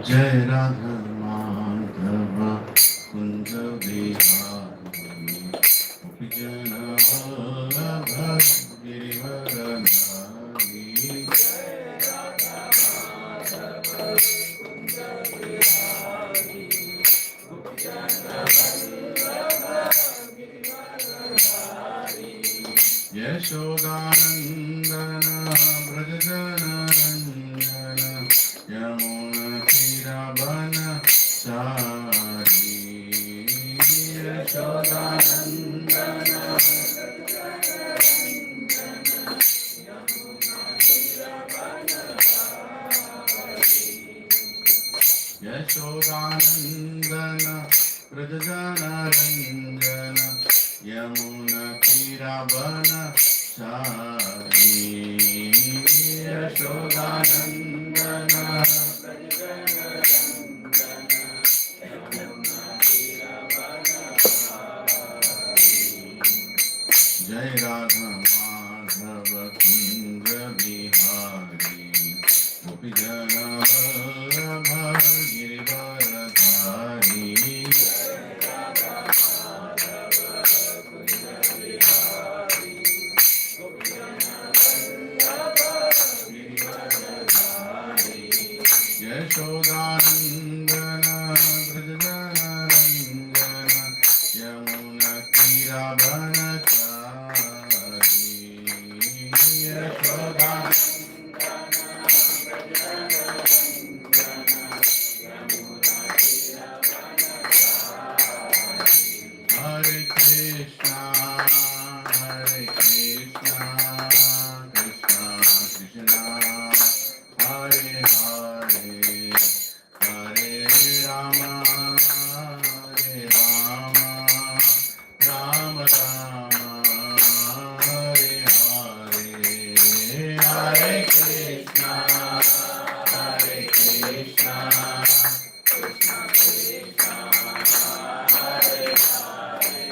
जय राधा माधव कुंज बिहारी गोपी जन वल्लभ गिरिवरधारी। यशोदानंदन व्रज जन रंजन यमुना तीरवनचारी। यशोदानंदन यशोदानंदन व्रज जन रंजन यमुना तीरवनचारी। यशोदानंदन जय राधा माधव कुंज बिहारी गोपी जन वल्लभ गिरिवरधारी। यशोदानंदन व्रज जन रंजन यमुना तीरवनचारी। हरे कृष्णा कृष्णा कृष्णा हरे हरे हरे राम राम राम हरे हरे। हरे कृष्णा कृष्णा कृष्णा कृष्णा हरे हरे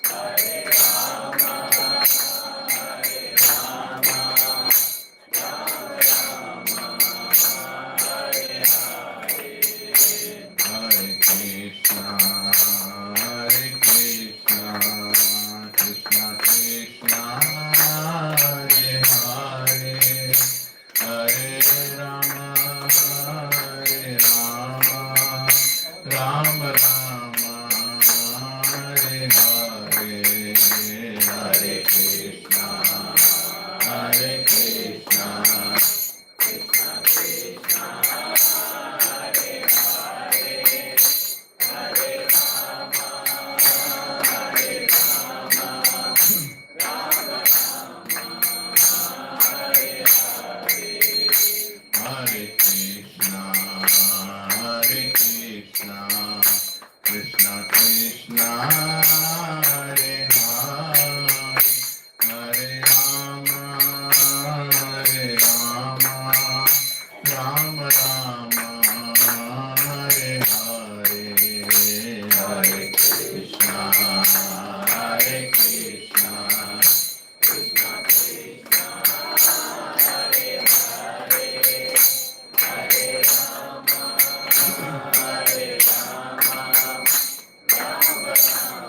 हरे राम हरे हरे। हरे कृष्णा कृष्णा कृष्णा हरे हरे हरे राम राम राम हरे हरे। हरे कृष्णा कृष्णा कृष्णा कृष्णा हरे हरे हरे राम हरे राम राम राम हरे हरे। हरे कृष्णा कृष्णा कृष्णा हरे हरे हरे राम राम राम हरे हरे। हरे कृष्णा कृष्णा कृष्णा कृष्णा हरे हरे हरे राम राम राम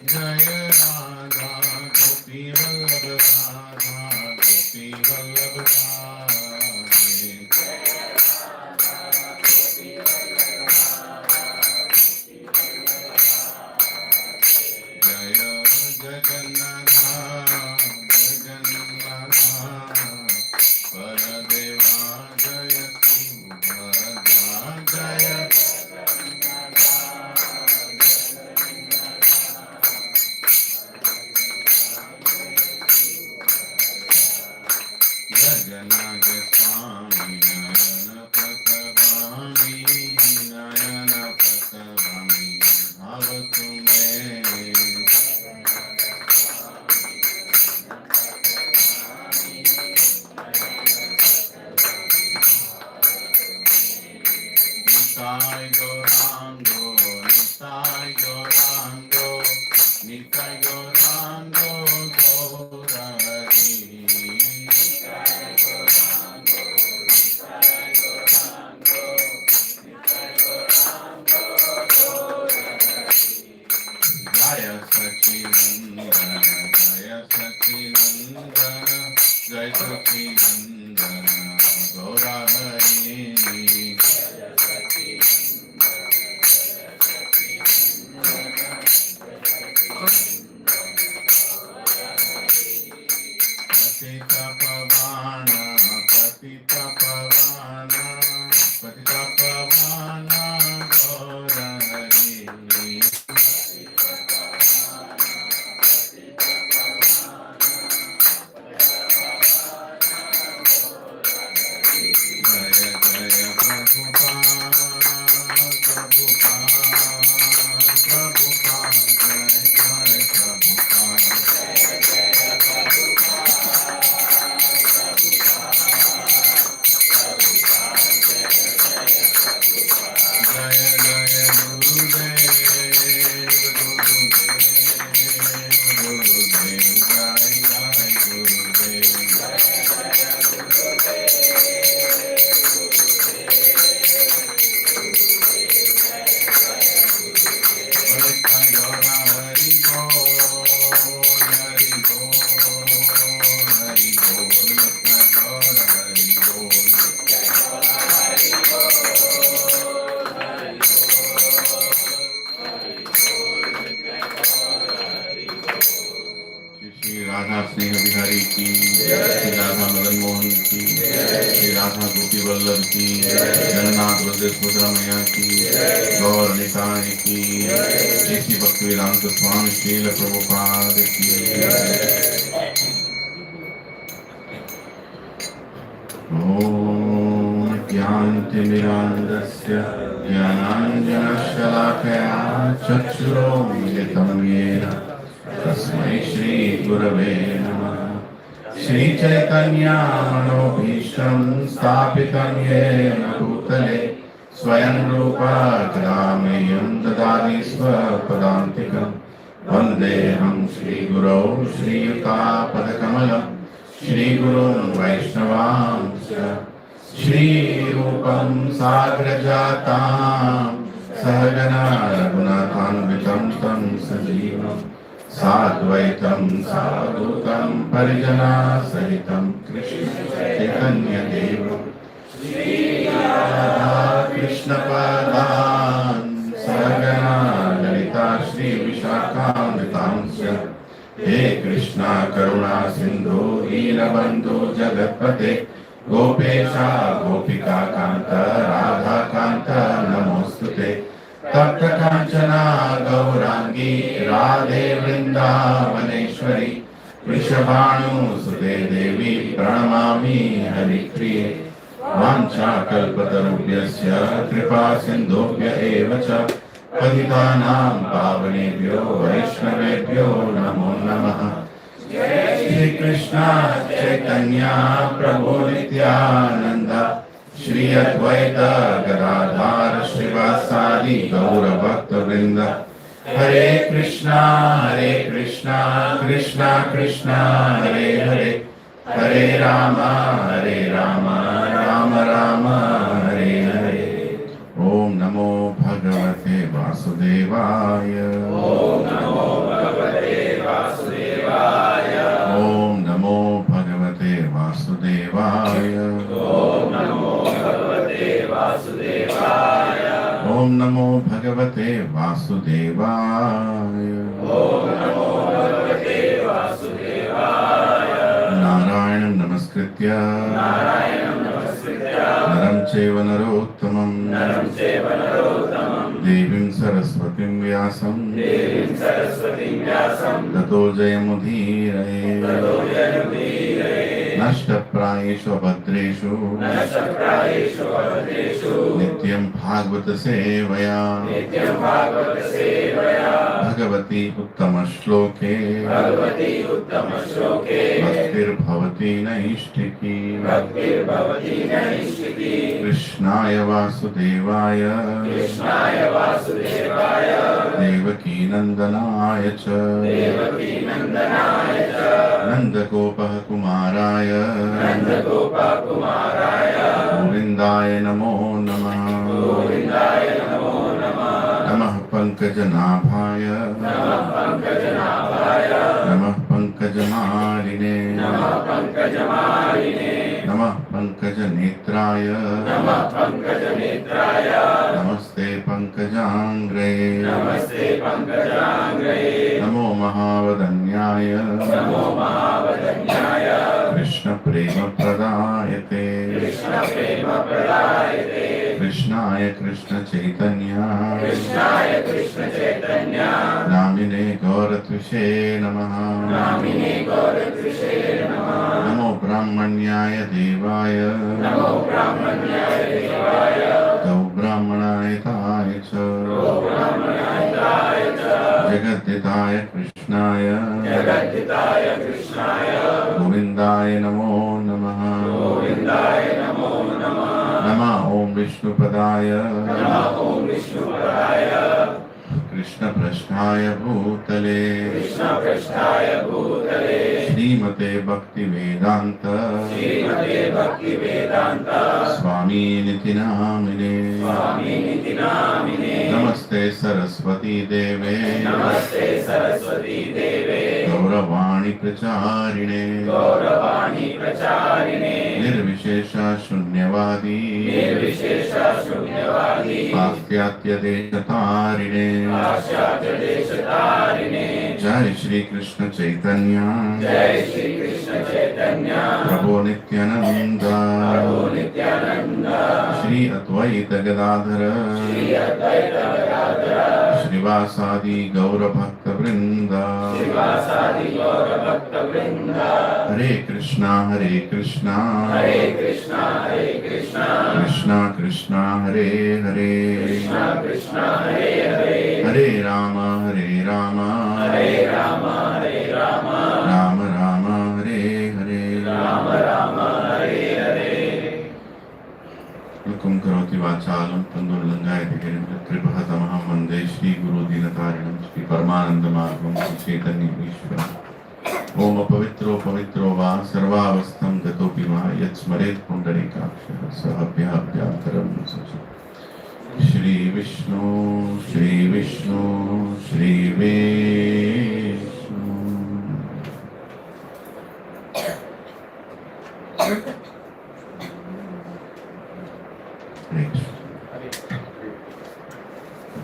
जय राधा गोपी वल्लभ राधा गोपी वल्लभ राधे जय जगन्नाथ जगन्नाथ परदेवा जय सुभद्रा जय जगन्नाथ स्वामी नयन पतवामी नयन पतवामी भाव तुम्हें Nitai Gaurango, Nitai Gaurango, Nitai Gaurango, Gaurari. Nitai Gaurango, Nitai Gaurango, Nitai Gaurango, Gaurari. Jaya Sachinandana, Jaya Sachinandana, Jaya Sachinandana, Gaurari. Patita Pavana, Patita Pavana, Patita Pavana, Gaurari. Jaya Jaya Prabhupada, Prabhupada, Prabhupada, Jaya Jaya Jaya Jaya Gurudev, Gurudev, Gurudev, Jai Jai Gurudev. Nittai Gaura Hari Bol, Hari Bol, Hari Bol, Nittai Gaura Hari Bol. Shri Radha स्नेह बिहारी की, श्री राधा मदन मोहन की, श्री राधा गोपी वल्लभ की, जगन्नाथ बलदेव सुभद्रा मैया की, गौर निताय की, श्री भक्तिवेदांत स्वामी श्रील प्रभुपाद की। ओम ज्ञानतिमिरान्धस्य ज्ञानाञ्जनशलाकया चक्षुरोन्मिलितं येन तस्मै श्री गुरवे नमः। श्री चैतन्य मनोभीष्टं स्थापितं येन भूतले स्वयं रूपा कदामह्यं ददाति स्वपदान्तिकं। वन्देऽहं श्रीगुरौ श्रीयुतापदकमलं श्रीगुरुं वैष्णवांश्च श्रीरूपं साग्रजातां सहगना रघुनाथान्वितं तं सजीवम् साद्वैतं साधुतं परिजना सहितं कृष्ण चैतन्य देवं कृष्णपदान् सहगना ललिता श्री विशाखान्वितांश्च। हे कृष्णा करुणा सिन्धु दीनबन्धु जगत्पते गोपेशा गोपिका कान्त राधा कान्त नमोस्तुते। तप्त कांचना गौरांगी राधे वृंदावनेश्वरी वृषभानुसुते देवी प्रणमामि हरिप्रिये। वाञ्छाकल्पतरुभ्यश्च कृपा सिन्धुभ्य एव च पतितानां पावनेभ्यो वैष्णवेभ्यो नमो नमः। श्री कृष्ण चैतन्य प्रभु नित्यानंद श्री अद्वैत गदाधर श्रीवासादि गौर भक्त वृंद। हरे कृष्णा कृष्णा कृष्णा हरे हरे, हरे राम राम राम हरे हरे। ओम नमो भगवते वासुदेवाय। ओम नमो भगवते भगवते वासुदेवाय। ओम नमो भगवते वासुदेवाय। नारायणं नमस्कृत्य नरं चैव नरोत्तमं देवीं सरस्वतीं व्यासं ततो जयमुदीरये। नष्टप्रायेषु भद्रेषु नित्यं भागवत सेवया भगवती उत्तमश्लोके भक्तिर्भवति नैष्ठिकी। कृष्णाय वासुदेवाय देवकी नंदनाय च नंदगोपः कुमाराय गोविन्दाय नमो नमः। नमः पंकजनाभाय नमः पंकजमालिने नमः पंकजनेत्राय नमस्ते पंकजांग्रे नमो महावदन्याय कृष्ण प्रेम प्रदायते कृष्णाय कृष्ण चैतन्य नामिने गौरत्विषे नमः। नमो ब्राह्मण्याय देवाय गौ ब्राह्मणायताय च जगद्दिताय कृष्णाय गोविन्दाय नमो नमः। नमः ओम विष्णुपदाय कृष्णपृष्ठाय भूतले श्रीमते भक्तिवेदांत स्वामीनिति नामिने। नमस्ते सरस्वती देवे गौरवाणी प्रचारिणे निर्विशेष शून्यवादी पाश्चात्य देशतारिणे। जय श्री कृष्ण चैतन्य प्रभु नित्यानंद श्री अद्वैत गदाधर श्रीवासादि गौर भक्त वृंद। हरे कृष्णा कृष्णा कृष्णा हरे हरे हरे राम राम राम हरे हरे। मुखं करोति वाचालं तन्दुर्लङ्घयति गिरिं कृपहतमहं वन्दे श्रीगुरुदीनतारिणं श्री परमानन्दमार्गं चैतन्यमीश्वरम्। ओम पवित्रो पवित्रो वा सर्वावस्थं गतोऽपि वा यत्स्मरेत् पुण्डरीकाक्षः सः अभ्याभ्यान्तरं सचि। Shri Vishnu Shri Vishnu Shri Vishnu.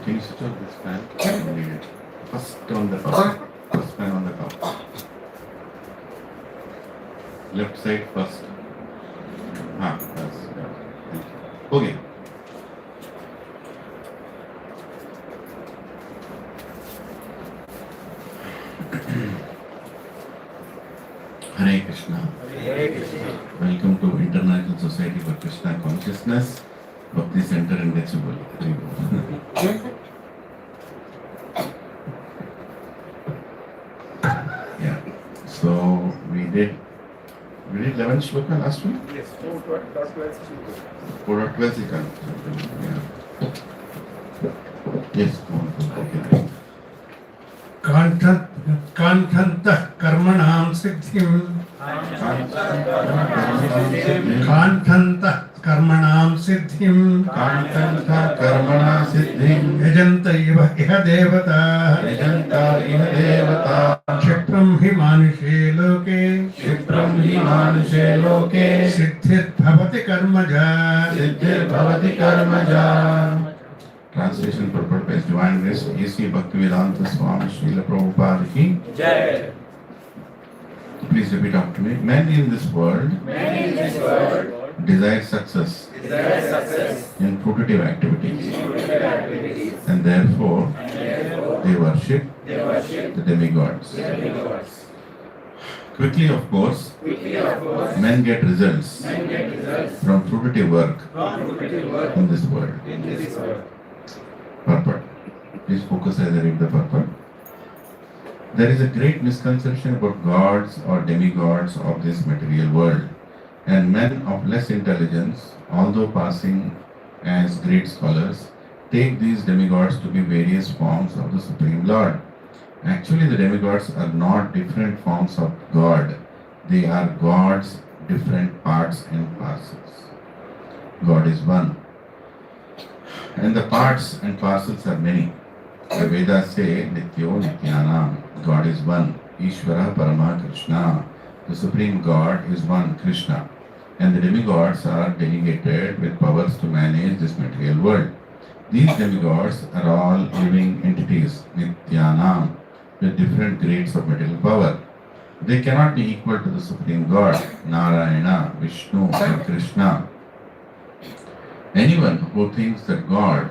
Can you switch off this fan? First on the top. First fan on the top. Left side first. That's okay. Hare Krishna. Welcome to International Society for Krishna Consciousness, Bhakti Center in Decibel. Yeah. So we did 11 shloka last week? Yes, 4.12. 4.12. Yeah. Yes. Okay. कांठन्तः कर्मणां सिद्धिं कांठन्तः कर्मणां सिद्धिं यजन्त इह देवता क्षिप्रं हि मानुषे लोके सिद्धिर्भवति कर्मजा Translation purport by His Divine Grace A.C. Bhaktivedanta Swami Srila Prabhupada ki. Jai. Please repeat after me. Men in this world Many in this world desire success desire success in fruitive activities, in fruitive activities, and therefore and therefore they worship they worship the demigods. demigods. Quickly, of course, Quickly, of course, men get results men get results from fruitive work from fruitive work in this world. in this world. Purport. Please focus as I read the purport. There is a great misconception about gods or demigods of this material world, and men of less intelligence, although passing as great scholars, take these demigods to be various forms of the Supreme Lord. Actually, the demigods are not different forms of God. They are God's different parts and parcels. God is one, and the parts and parcels are many. The Vedas say, Nityo Nityanam, God is one, Ishvara Parama Krishna, the Supreme God is one, Krishna, and the demigods are delegated with powers to manage this material world. These demigods are all living entities, Nityanam, with different grades of material power. They cannot be equal to the Supreme God, Narayana, Vishnu, or Krishna. Anyone who thinks that God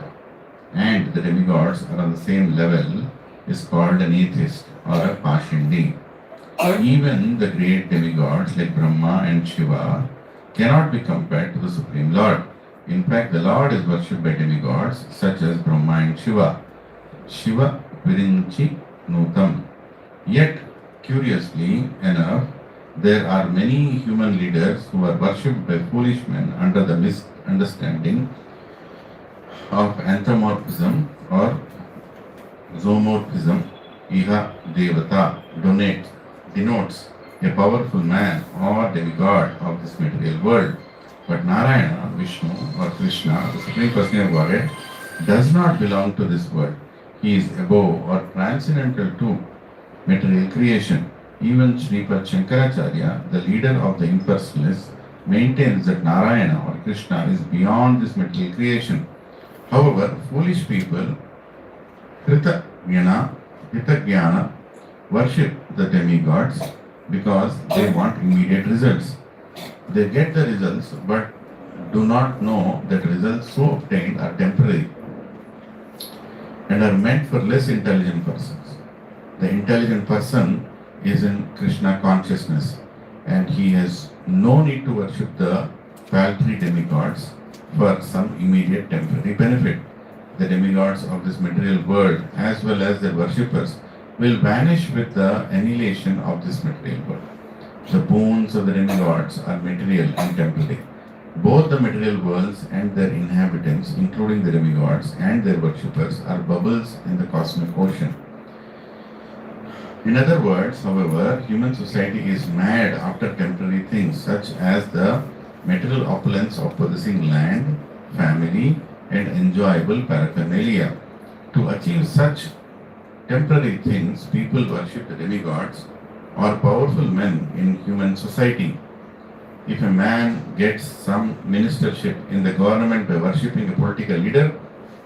and the demigods are on the same level is called an atheist or a Pashindi. Even the great demigods like Brahma and Shiva cannot be compared to the Supreme Lord. In fact, the Lord is worshipped by demigods such as Brahma and Shiva. Shiva Virinchi Nutam. Yet, curiously enough, there are many human leaders who are worshipped by foolish men under the misunderstanding of anthropomorphism or zoomorphism. Iha Devata denotes a powerful man or demigod of this material world. But Narayana, Vishnu or Krishna, the Supreme Personality of Godhead, does not belong to this world. He is above or transcendental to material creation. Even Sripad Shankaracharya, the leader of the impersonalists, maintains that Narayana or Krishna is beyond this material creation. However, foolish people, Kritagyana, worship the demigods because they want immediate results. They get the results but do not know that results so obtained are temporary and are meant for less intelligent persons. The intelligent person is in Krishna consciousness and he has no need to worship the paltry demigods for some immediate temporary benefit. The demigods of this material world as well as their worshippers will vanish with the annihilation of this material world. The boons of the demigods are material and temporary. Both the material worlds and their inhabitants, including the demigods and their worshippers, are bubbles in the cosmic ocean. In other words, however, human society is mad after temporary things such as the material opulence of possessing land, family, and enjoyable paraphernalia. To achieve such temporary things, people worship the demigods or powerful men in human society. If a man gets some ministership in the government by worshipping a political leader,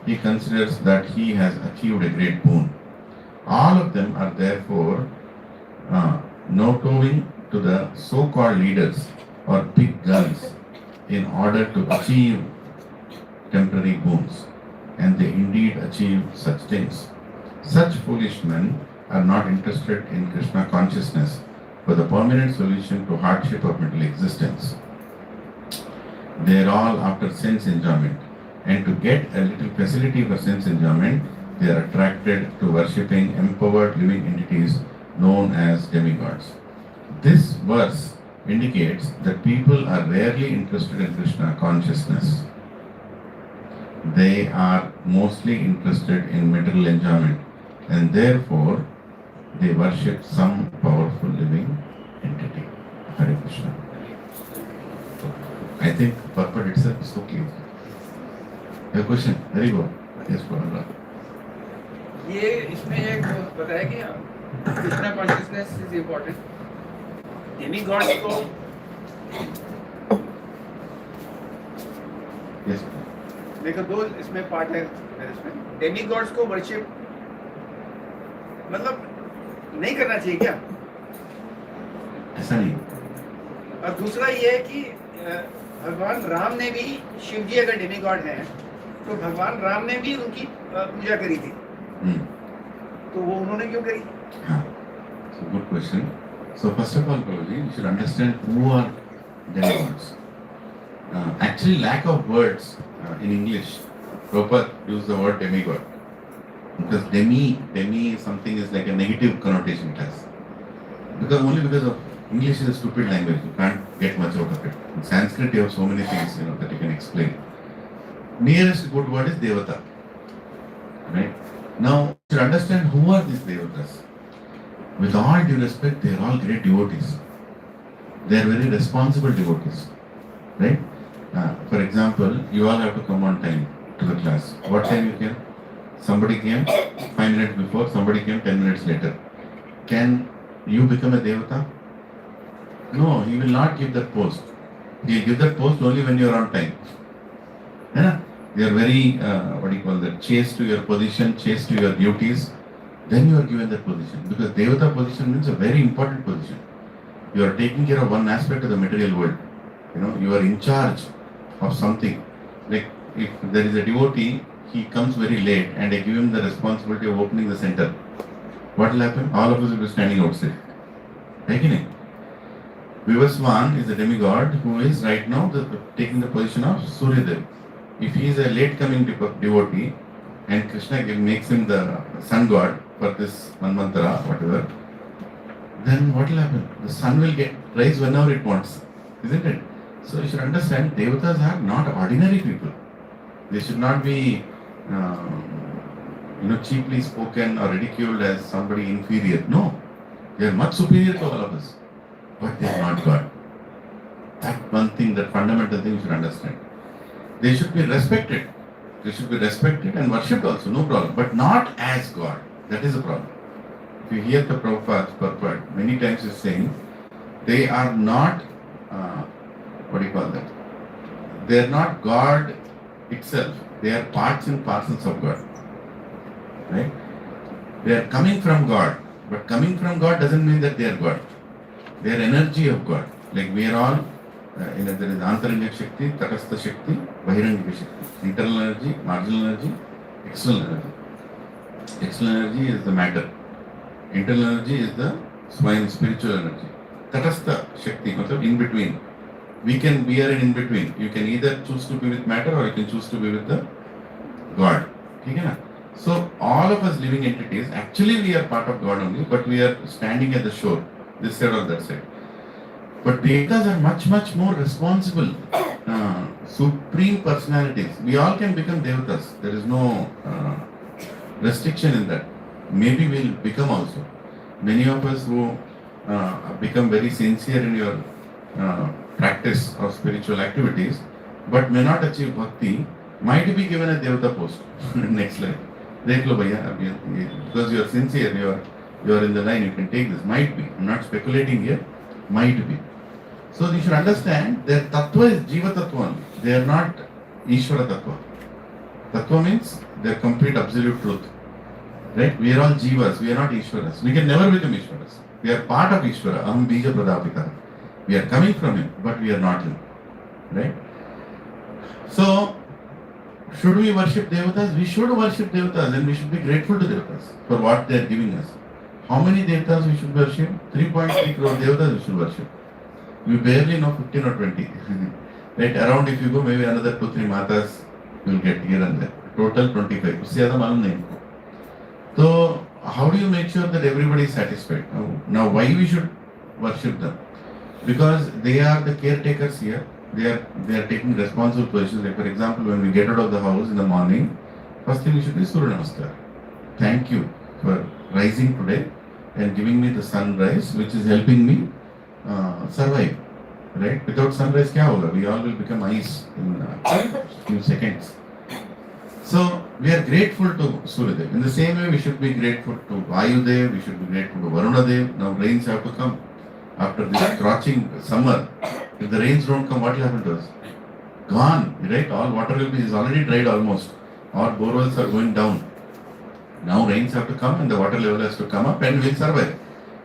he considers that he has achieved a great boon. All of them are therefore kowtowing to the so-called leaders or big guns in order to achieve temporary boons, and they indeed achieve such things. Such foolish men are not interested in Krishna consciousness for the permanent solution to hardship of material existence. They are all after sense enjoyment, and to get a little facility for sense enjoyment, they are attracted to worshipping empowered living entities known as demigods. This verse indicates that people are rarely interested in Krishna consciousness. They are mostly interested in material enjoyment, and therefore they worship some powerful living entity. Hare Krishna. I think purport itself is so clear. A question? Very good. Yes, Prabhupada. ये इसमें एक बताया कि Krishna consciousness is important demigods को Yes. देखो दो इसमें part है अगर इसमें डेमी गॉड्स को वर्शिप मतलब नहीं करना चाहिए क्या? ऐसा नहीं. और दूसरा ये है कि भगवान राम ने भी, शिव जी अगर डेमी गॉड हैं तो भगवान राम ने भी उनकी पूजा करी थी, तो वो उन्होंने क्यों करी? हाँ. So good question. So first of all, Prabhuji, you should understand who are demigods. Actually, lack of words in English. Prabhupada used the word demigod because demi is something is like a negative connotation it has. Because of English is a stupid language. You can't get much out of it. In Sanskrit, you have so many things that you can explain. Nearest good word is devata. Right? Now, you should understand who are these devatas. With all due respect, they are all great devotees. They are very responsible devotees. Right? For example, you all have to come on time to the class. What time you came? Somebody came 5 minutes before, somebody came 10 minutes later. Can you become a devata? No, he will not give that post. He will give that post only when you are on time. Yeah? You are very, chaste to your position, chaste to your duties. Then you are given that position. Because devata position means a very important position. You are taking care of one aspect of the material world. You are in charge of something. Like if there is a devotee, he comes very late and I give him the responsibility of opening the center. What will happen? All of us will be standing outside. Right? Vivaswan is a demigod who is right now taking the position of Suryadev. If he is a late coming devotee and Krishna makes him the sun god for this Manvantara, whatever, then what will happen? The sun will rise whenever it wants. Isn't it? So you should understand, devatas are not ordinary people. They should not be cheaply spoken or ridiculed as somebody inferior. No, they are much superior to all of us. But they are not God. That one thing, that fundamental thing you should understand. They should be respected. They should be respected and worshipped also, no problem. But not as God. That is the problem. If you hear the Prabhupada's purport, many times he's saying, they are not, they are not God itself. They are parts and parcels of God. Right? They are coming from God. But coming from God doesn't mean that they are God. They are energy of God. Like we are all, there is Antarangya Shakti, Tatastha Shakti, Bahirangya Shakti. Internal energy, marginal energy, external energy. External energy is the matter. Internal energy is the spiritual energy. Tatastha Shakti, in between. We are in between. You can either choose to be with matter or you can choose to be with the God. Okay? So all of us living entities, actually we are part of God only, but we are standing at the shore, this side or that side. But devatas are much, much more responsible, supreme personalities. We all can become devatas. There is no restriction in that. Maybe we will become also. Many of us who become very sincere in your practice of spiritual activities, but may not achieve bhakti, might be given a devata post next life. Because you are sincere, you are in the line, you can take this. Might be. I'm not speculating here. Might be. So you should understand their tattva is jiva tattva only. They are not Ishvara tattva. Tattva means they are complete absolute truth. Right? We are all jivas. We are not Ishvaras. We can never become Ishvaras. We are part of Ishvara. Aham bija pradapika. We are coming from him, but we are not him. Right? So, should we worship devatas? We should worship devatas and we should be grateful to devatas for what they are giving us. How many devatas we should worship? 3.3 crore devatas we should worship. We barely know 15 or 20. Right? Around if you go, maybe another 2-3 matas you will get here and there. Total 25. उससे ज़्यादा मालूम नहीं. So how do you make sure that everybody is satisfied? Now why we should worship them? Because they are the caretakers here. They are taking responsible positions. Like for example, when we get out of the house in the morning, first thing we should do is Surya Namaskar. Thank you for rising today and giving me the sunrise, which is helping me survive. Right? Without sunrise, क्या होगा? We all will become ice in few seconds. So we are grateful to Suryadev. In the same way, we should be grateful to Vayudev. We should be grateful to Varunadev. Now rains have to come. After this scorching summer, if the rains don't come, what will happen to us? Gone, right? All water is already dried almost. Our borewells are going down. Now rains have to come and the water level has to come up and we'll survive.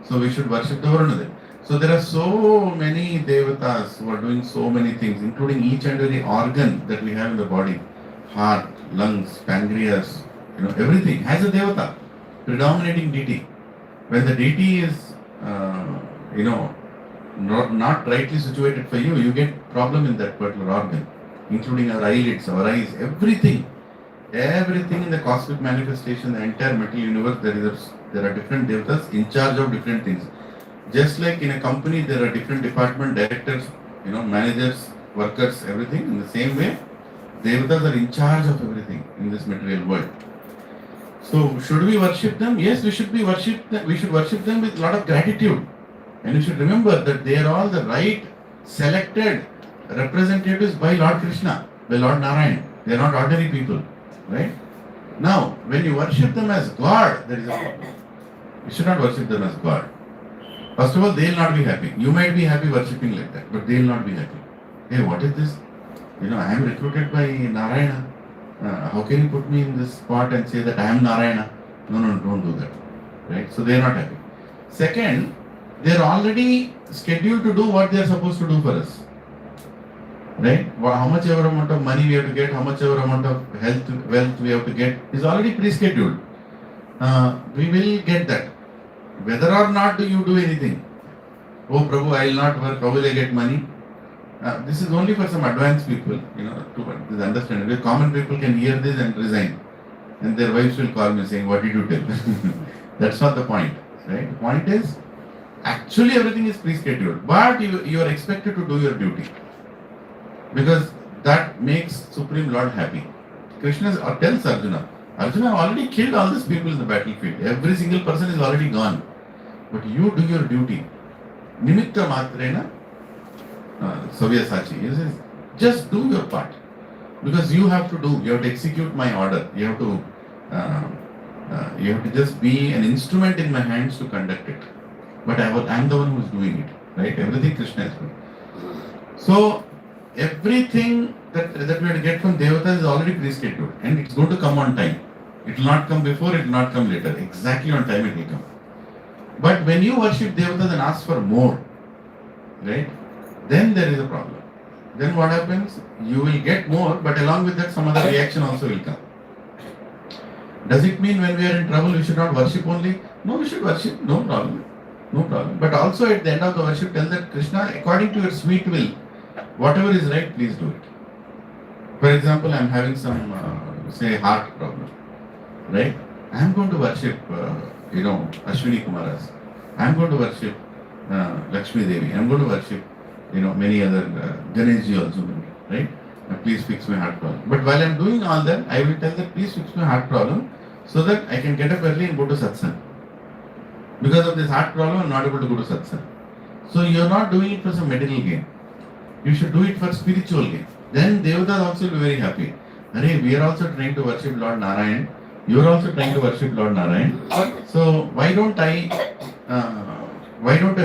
So we should worship the Varuna. So there are so many devatas who are doing so many things, including each and every organ that we have in the body. Heart, lungs, pancreas, everything has a devata, predominating deity. When the deity is, not rightly situated for you, you get problem in that particular organ, including our eyelids, our eyes, everything. Everything in the cosmic manifestation, the entire material universe, there are different devatas in charge of different things. Just like in a company, there are different department directors, managers, workers, everything. In the same way, devatas are in charge of everything in this material world. So, should we worship them? Yes, we should worship them with a lot of gratitude. And you should remember that they are all the right selected representatives by Lord Krishna, by Lord Narayan. They are not ordinary people. Right? Now, when you worship them as God, there is a problem. You should not worship them as God. First of all, they will not be happy. You might be happy worshipping like that, but they will not be happy. Hey, what is this? I am recruited by Narayana. How can you put me in this spot and say that I am Narayana? No, don't do that. Right? So they are not happy. Second, they are already scheduled to do what they are supposed to do for us. Right? How much ever amount of money we have to get, how much ever amount of wealth we have to get is already pre-scheduled. We will get that. Whether or not do you do anything. Oh Prabhu, I will not work, how will I get money? This is only for some advanced people, to understand. The common people can hear this and resign. And their wives will call me saying, what did you tell? That's not the point. Right? The point is, actually everything is pre-scheduled. But you are expected to do your duty. Because that makes Supreme Lord happy. Krishna tells Arjuna, I've already killed all these people in the battlefield. Every single person is already gone. But you do your duty. Nimitta matrena savyasachi. He says, just do your part. Because you have to execute my order. You have to just be an instrument in my hands to conduct it. But I'm the one who is doing it. Right? Everything Krishna is doing. So, everything that we have to get from Devatas is already pre-scheduled and it's going to come on time. It will not come before, it will not come later. Exactly on time it will come. But when you worship Devatas and ask for more, right, then there is a problem. Then what happens? You will get more, but along with that some other reaction also will come. Does it mean when we are in trouble we should not worship only? No, we should worship, no problem. No problem. But also at the end of the worship tell that Krishna, according to your sweet will, whatever is right, please do it. For example, I am having some, heart problem, right? I am going to worship, Ashwini Kumaras. I am going to worship Lakshmi Devi. I am going to worship, many other, Ganeshji also, right? Please fix my heart problem. But while I am doing all that, I will tell that please fix my heart problem so that I can get up early and go to Satsang. Because of this heart problem, I am not able to go to Satsang. So you are not doing it for some material gain. You should do it for spiritual gain. Then Devatas also will be very happy. We are also trying to worship Lord Narayan. You are also trying to worship Lord Narayan. So why don't I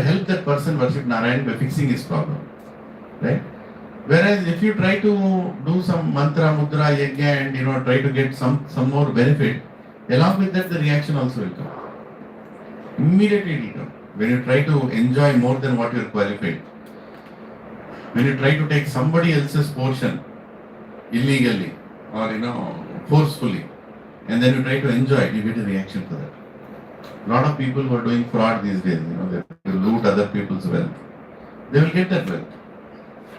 help that person worship Narayan by fixing his problem? Right? Whereas if you try to do some mantra, mudra, yajna and try to get some more benefit, along with that the reaction also will come. Immediately it will come. When you try to enjoy more than what you are qualified. When you try to take somebody else's portion illegally or forcefully and then you try to enjoy it, you get a reaction for that. A lot of people who are doing fraud these days, they loot other people's wealth. They will get that wealth.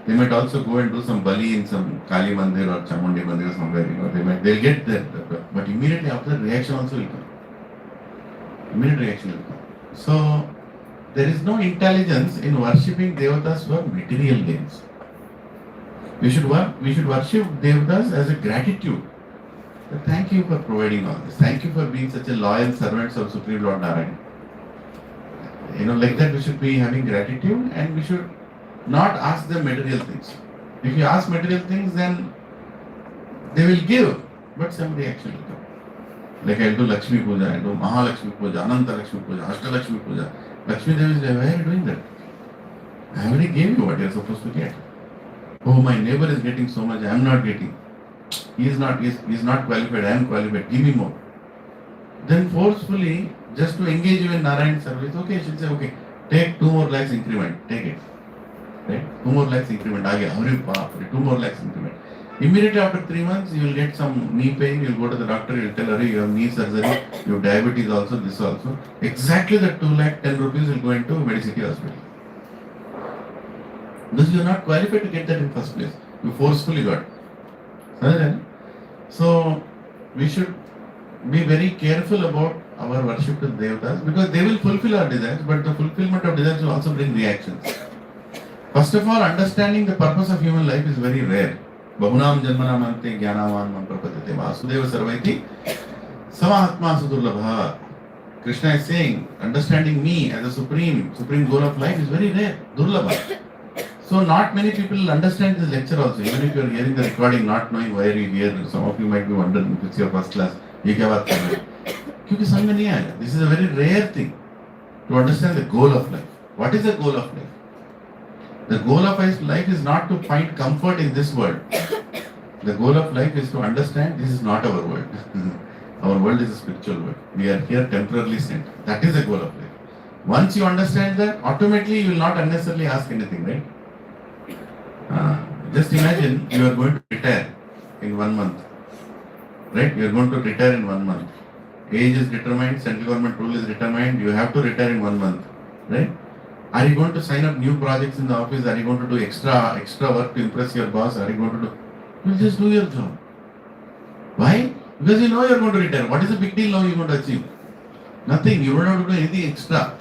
They might also go and do some bali in some Kali Mandir or Chamundi Mandir or somewhere, they'll get that, but immediately after that reaction also will come. Immediate reaction will come. So, there is no intelligence in worshipping Devatas for material gains. We should worship Devatas as a gratitude. Thank you for providing all this. Thank you for being such a loyal servants of Supreme Lord Narayan. Like that we should be having gratitude and we should not ask them material things. If you ask material things, then they will give, but some reaction will come. Like I'll do Lakshmi Puja, I'll do Mahalakshmi Puja, Ananta Lakshmi Puja, Ashtalakshmi Puja. Lakshmi Devi is like, why are you doing that? I already gave you what you are supposed to get. Oh, my neighbor is getting so much, I am not getting. he is not qualified, I am qualified, give me more. Then forcefully, just to engage you in Narayan service, okay, she'll say, okay, take 2 more lakhs increment, take it. Right? 2 more lakhs increment, 2 more lakhs increment. Immediately after 3 months, you will get some knee pain, you will go to the doctor, you will tell her you have knee surgery, you have diabetes also, this also. Exactly that 2 lakh 10 rupees will go into Medicity hospital. Because you are not qualified to get that in first place. You forcefully got. So, we should be very careful about our worship to Devatas because they will fulfill our desires, but the fulfillment of desires will also bring reactions. First of all, understanding the purpose of human life is very rare. Bahunam janmanam ante jnanavan man prapadyate vasudeva sarvaiti samahatma sudurlabha. Krishna is saying, understanding me as a supreme goal of life is very rare, durlabha. So not many people understand this lecture also. Even if you are hearing the recording, not knowing why you hear, some of you might be wondering if it's your first class. ये क्या बात कर रहे हैं? क्योंकि समझ में नहीं आया. This is a very rare thing to understand the goal of life. What is the goal of life? The goal of life is not to find comfort in this world. The goal of life is to understand this is not our world. Our world is a spiritual world. We are here temporarily sent. That is the goal of life. Once you understand that, automatically you will not unnecessarily ask anything, right? Just imagine you are going to retire in 1 month. Right? You are going to retire in 1 month. Age is determined, central government rule is determined, you have to retire in 1 month. Right? Are you going to sign up new projects in the office? Are you going to do extra work to impress your boss? Are you going to do? You just do your job. Why? Because you know you are going to retire. What is the big deal now you are going to achieve? Nothing. You don't have to do anything extra.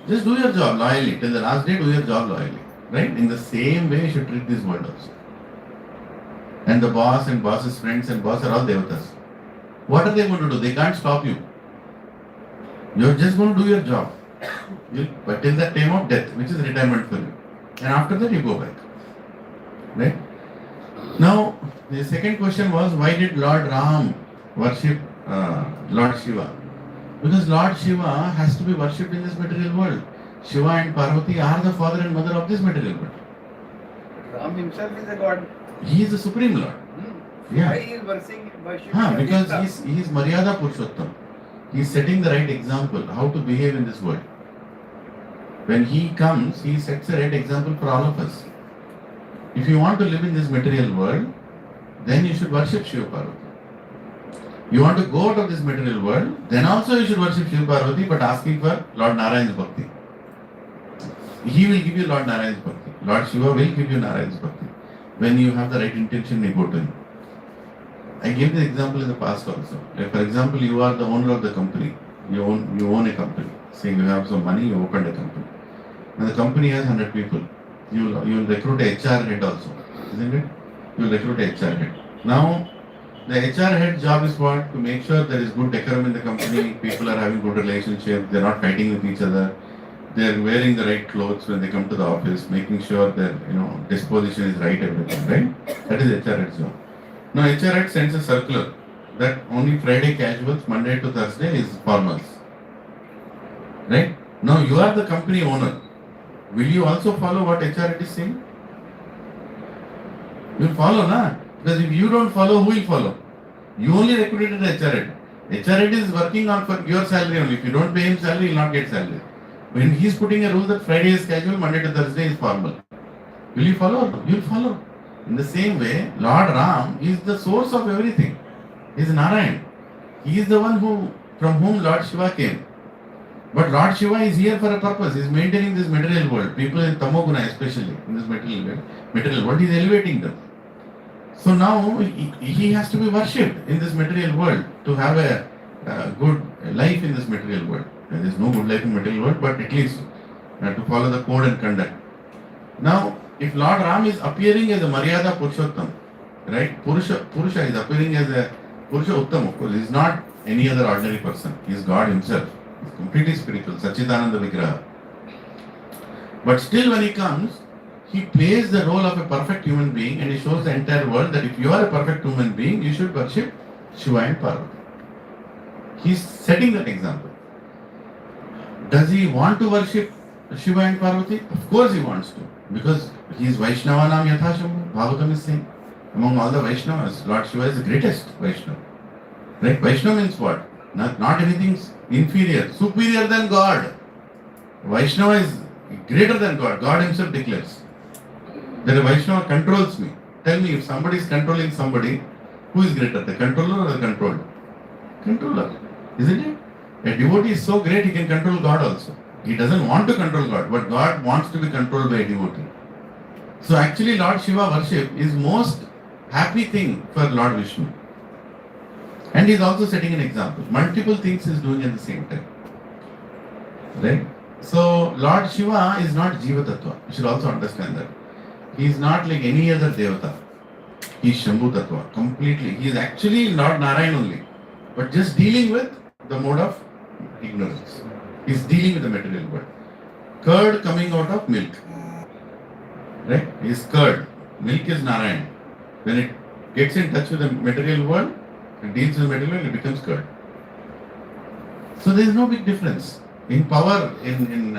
Just do your job loyally. Till the last day, do your job loyally. Right? In the same way, you should treat this world also. And the boss and boss's friends and boss are all devatas. What are they going to do? They can't stop you. You're just going to do your job. But till the time of death, which is retirement for you. And after that, you go back. Right? Now, the second question was, why did Lord Ram worship Lord Shiva? Because Lord Shiva has to be worshipped in this material world. Shiva and Parvati are the father and mother of this material world. Ram himself is a god. He is the supreme Lord. Yeah. Why he is worshipping? Because he is Maryada Purushottam. He is setting the right example, how to behave in this world. When he comes, he sets a right example for all of us. If you want to live in this material world, then you should worship Shiva Parvati. You want to go out of this material world, then also you should worship Shiva Parvati, but asking for Lord Narayan's Bhakti. He will give you Lord Narayan's Bhakti. Lord Shiva will give you Narayan's Bhakti. When you have the right intention, you go to him. I gave this example in the past also. Like for example, you are the owner of the company. You own a company. Say you have some money, you opened a company. And the company has 100 people. You will recruit a HR head also. Isn't it? You will recruit a HR head. Now, the HR head job is what? To make sure there is good decorum in the company, people are having good relationships, they are not fighting with each other, they are wearing the right clothes when they come to the office, making sure their disposition is right, everything, right? That is HR head's job. Now HR head sends a circular that only Friday casuals, Monday to Thursday is formals. Right? Now you are the company owner. Will you also follow what HR head is saying? You will follow, na? Because if you don't follow, who will follow? You only recruited the HR head. HR head is working on for your salary only. If you don't pay him salary, he will not get salary. When he is putting a rule that Friday is casual, Monday to Thursday is formal, will you follow? You will follow. In the same way, Lord Ram is the source of everything. He is Narayan. He is the one from whom Lord Shiva came. But Lord Shiva is here for a purpose. He is maintaining this material world. People in Tamoguna especially, in this material world, he is elevating them. So now he has to be worshipped in this material world to have a good life in this material world. There is no good life in material world, but at least to follow the code and conduct. Now, if Lord Ram is appearing as a Maryada Purushottam, right? Purusha is appearing as a Purusha Uttam, of course. He is not any other ordinary person. He is God himself. He is completely spiritual, Sachidananda Vigraha. But still when he comes, he plays the role of a perfect human being and he shows the entire world that if you are a perfect human being, you should worship Shiva and Parvati. He is setting that example. Does he want to worship Shiva and Parvati? Of course he wants to. Because he is Vaishnavanam Yathashambhu, Bhagavatam is saying. Among all the Vaishnavas, Lord Shiva is the greatest Vaishnava. Right? Vaishnava means what? Not anything inferior, superior than God. Vaishnava is greater than God. God himself declares that a Vaishnava controls me. Tell me, if somebody is controlling somebody, who is greater, the controller or the controlled? Controller, isn't it? A devotee is so great he can control God also. He doesn't want to control God, but God wants to be controlled by a devotee. So actually Lord Shiva worship is most happy thing for Lord Vishnu. And he is also setting an example. Multiple things he is doing at the same time. Right? So Lord Shiva is not Jiva Tattva. You should also understand that. He is not like any other Devata. He is Shambhu Tattva. Completely. He is actually Lord Narayan only. But just dealing with the mode of ignorance. He is dealing with the material world. Curd coming out of milk. Right? He is curd. Milk is Narayan. When it gets in touch with the material world, it deals with the material world, it becomes curd. So there is no big difference in power, in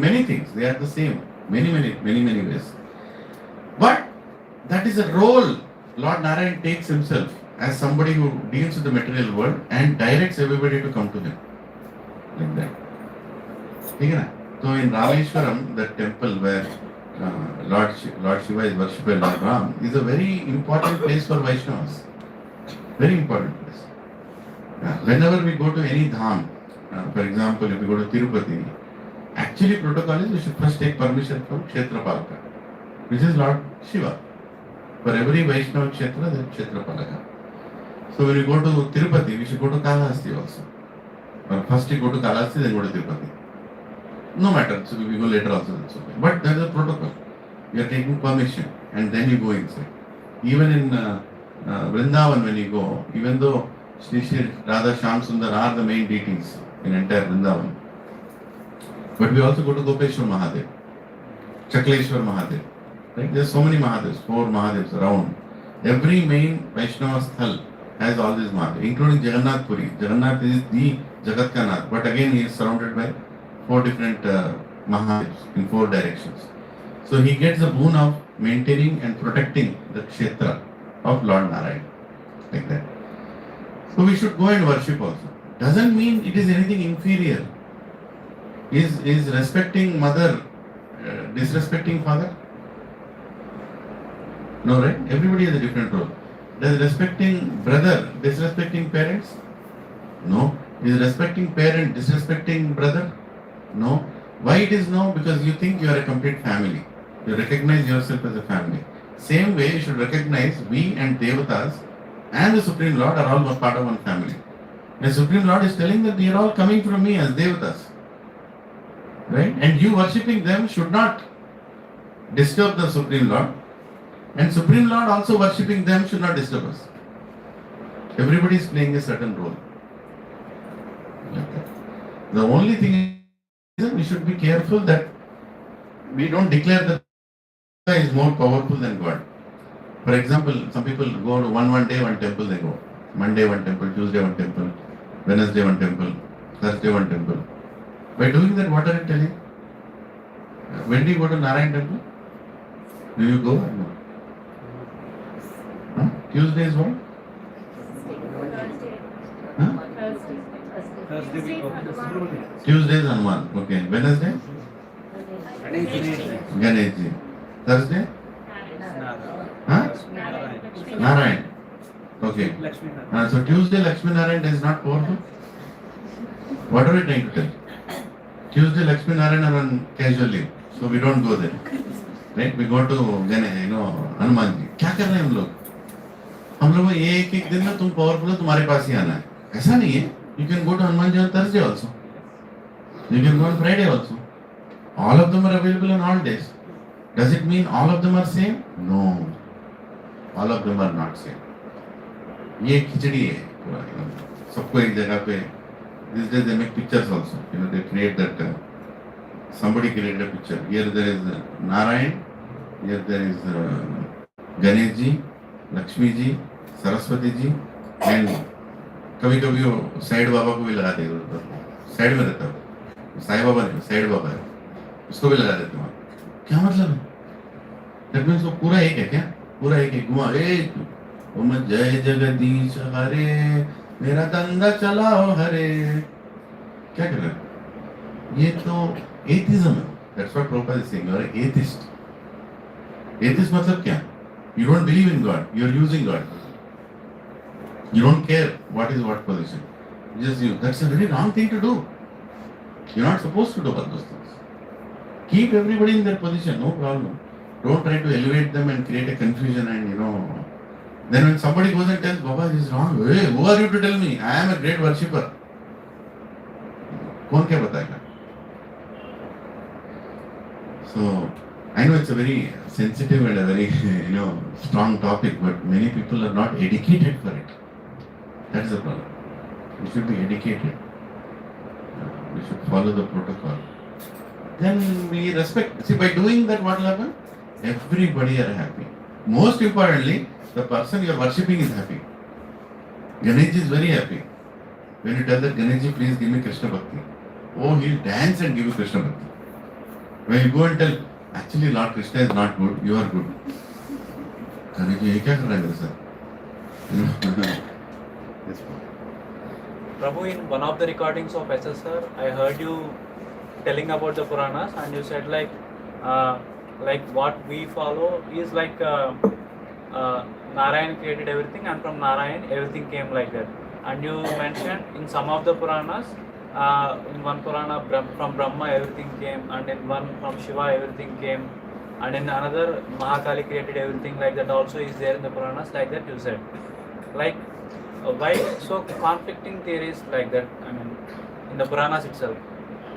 many things. They are the same. Many ways. But that is a role Lord Narayan takes himself as somebody who deals with the material world and directs everybody to come to him. Like that. Okay? So in Rameshwaram, the temple where Lord Shiva is worshipped by Lord Ram, is a very important place for Vaishnavas. Very important place. Whenever we go to any dham, for example, if we go to Tirupati, actually protocol is we should first take permission from Kshetrapalaka, which is Lord Shiva. For every Vaishnava Kshetra, there is Kshetrapalaka. So when we go to Tirupati, we should go to Kalahasti also. First we go to Kalahasti, then go to Tirupati. No matter, so we go later also, that's okay. But there is a protocol. You are taking permission and then you go inside. Even in Vrindavan when you go, even though Shri Radha Shyam Sundar are the main deities in entire Vrindavan, but we also go to Gopeshwar Mahadev, Chakleshwar Mahadev. Right? There are so many Mahadevs, 4 Mahadevs around. Every main Vaishnava sthal has all these Mahadevs, including Jagannath Puri. Jagannath is the Jagatkanath, but again he is surrounded by 4 different Mahadevs in 4 directions. So he gets the boon of maintaining and protecting the Kshetra of Lord Narayan. Like that. So we should go and worship also. Doesn't mean it is anything inferior. Is respecting mother disrespecting father? No, right? Everybody has a different role. Does respecting brother disrespecting parents? No. Is respecting parent disrespecting brother? No. Why it is no? Because you think you are a complete family. You recognize yourself as a family. Same way you should recognize we and Devatas and the Supreme Lord are all part of one family. The Supreme Lord is telling that they are all coming from me as Devatas. Right? And you worshipping them should not disturb the Supreme Lord. And Supreme Lord also worshipping them should not disturb us. Everybody is playing a certain role. The only thing is we should be careful that we don't declare that God is more powerful than God. For example, some people go to one day, one temple they go. Monday one temple, Tuesday one temple, Wednesday one temple, Thursday one temple. By doing that, what are you telling? When do you go to Narayan temple? Do you go or no? Huh? Tuesday is what? Huh? Tuesday is Hanuman. Okay. Wednesday? Ganeshji. Thursday? Huh? Narayan. Okay. So Tuesday Lakshmi Narayan is not powerful? What are we trying to tell? Tuesday Lakshmi Narayan are on casual leave. So we don't go there. Right? We go to Hanuman ji. क्या कर रहे हैं हम लोग ये एक दिन में तुम पावरफुल हो तुम्हारे पास ही आना है ऐसा नहीं है you can go to Hanuman ji on Thursday also you can go on Friday also all of them are available on all days does it mean all of them are same no all of them are not same ये खिचड़ी है सबको एक जगह पे these days they make pictures also they create that somebody created a picture here there is Narayan here there is Ganesh ji Lakshmi ji Saraswati ji and कभी कभी वो side बाबा को भी लगा देते साइड में रहता है साईं बाबा नहीं साइड बाबा है उसको भी लगा देते हैं क्या मतलब है That means वो पूरा एक है क्या? पूरा एक है, घुमा एक, ओम जय जगदीश हरे, मेरा धंधा चलाओ हरे, क्या कर रहे हैं? ये तो एथिज्म है. That's what Prabhupada is saying. You are an atheist. Atheist मतलब क्या? You don't believe in God. You are using God. You don't care what is what position. Just you. That's a very wrong thing to do. You're not supposed to do all those things. Keep everybody in their position. No problem. Don't try to elevate them and create a confusion and Then when somebody goes and tells Baba this is wrong, hey, who are you to tell me? I am a great worshipper. कौन क्या बताएगा? So I know it's a very sensitive and a very strong topic, but many people are not educated for it. That's the problem. We should be educated. We should follow the protocol. Then we respect. See, by doing that, what will happen? Everybody are happy. Most importantly, the person you are worshipping is happy. Ganesh is very happy. When you tell that Ganesh, please give me Krishna Bhakti. Oh, he'll dance and give you Krishna Bhakti. When you go and tell, actually Lord Krishna is not good, you are good. Ganesh, ये क्या कर रहा है मेरे साथ? Yes, Prabhu, in one of the recordings of SSR, I heard you telling about the Puranas, and you said like what we follow is like Narayan created everything, and from Narayan everything came like that. And you mentioned in some of the Puranas, in one Purana from Brahma everything came, and in one from Shiva everything came, and in another Mahakali created everything, like that also is there in the Puranas, like that you said. Like why so conflicting theories like that? I mean, in the Puranas itself.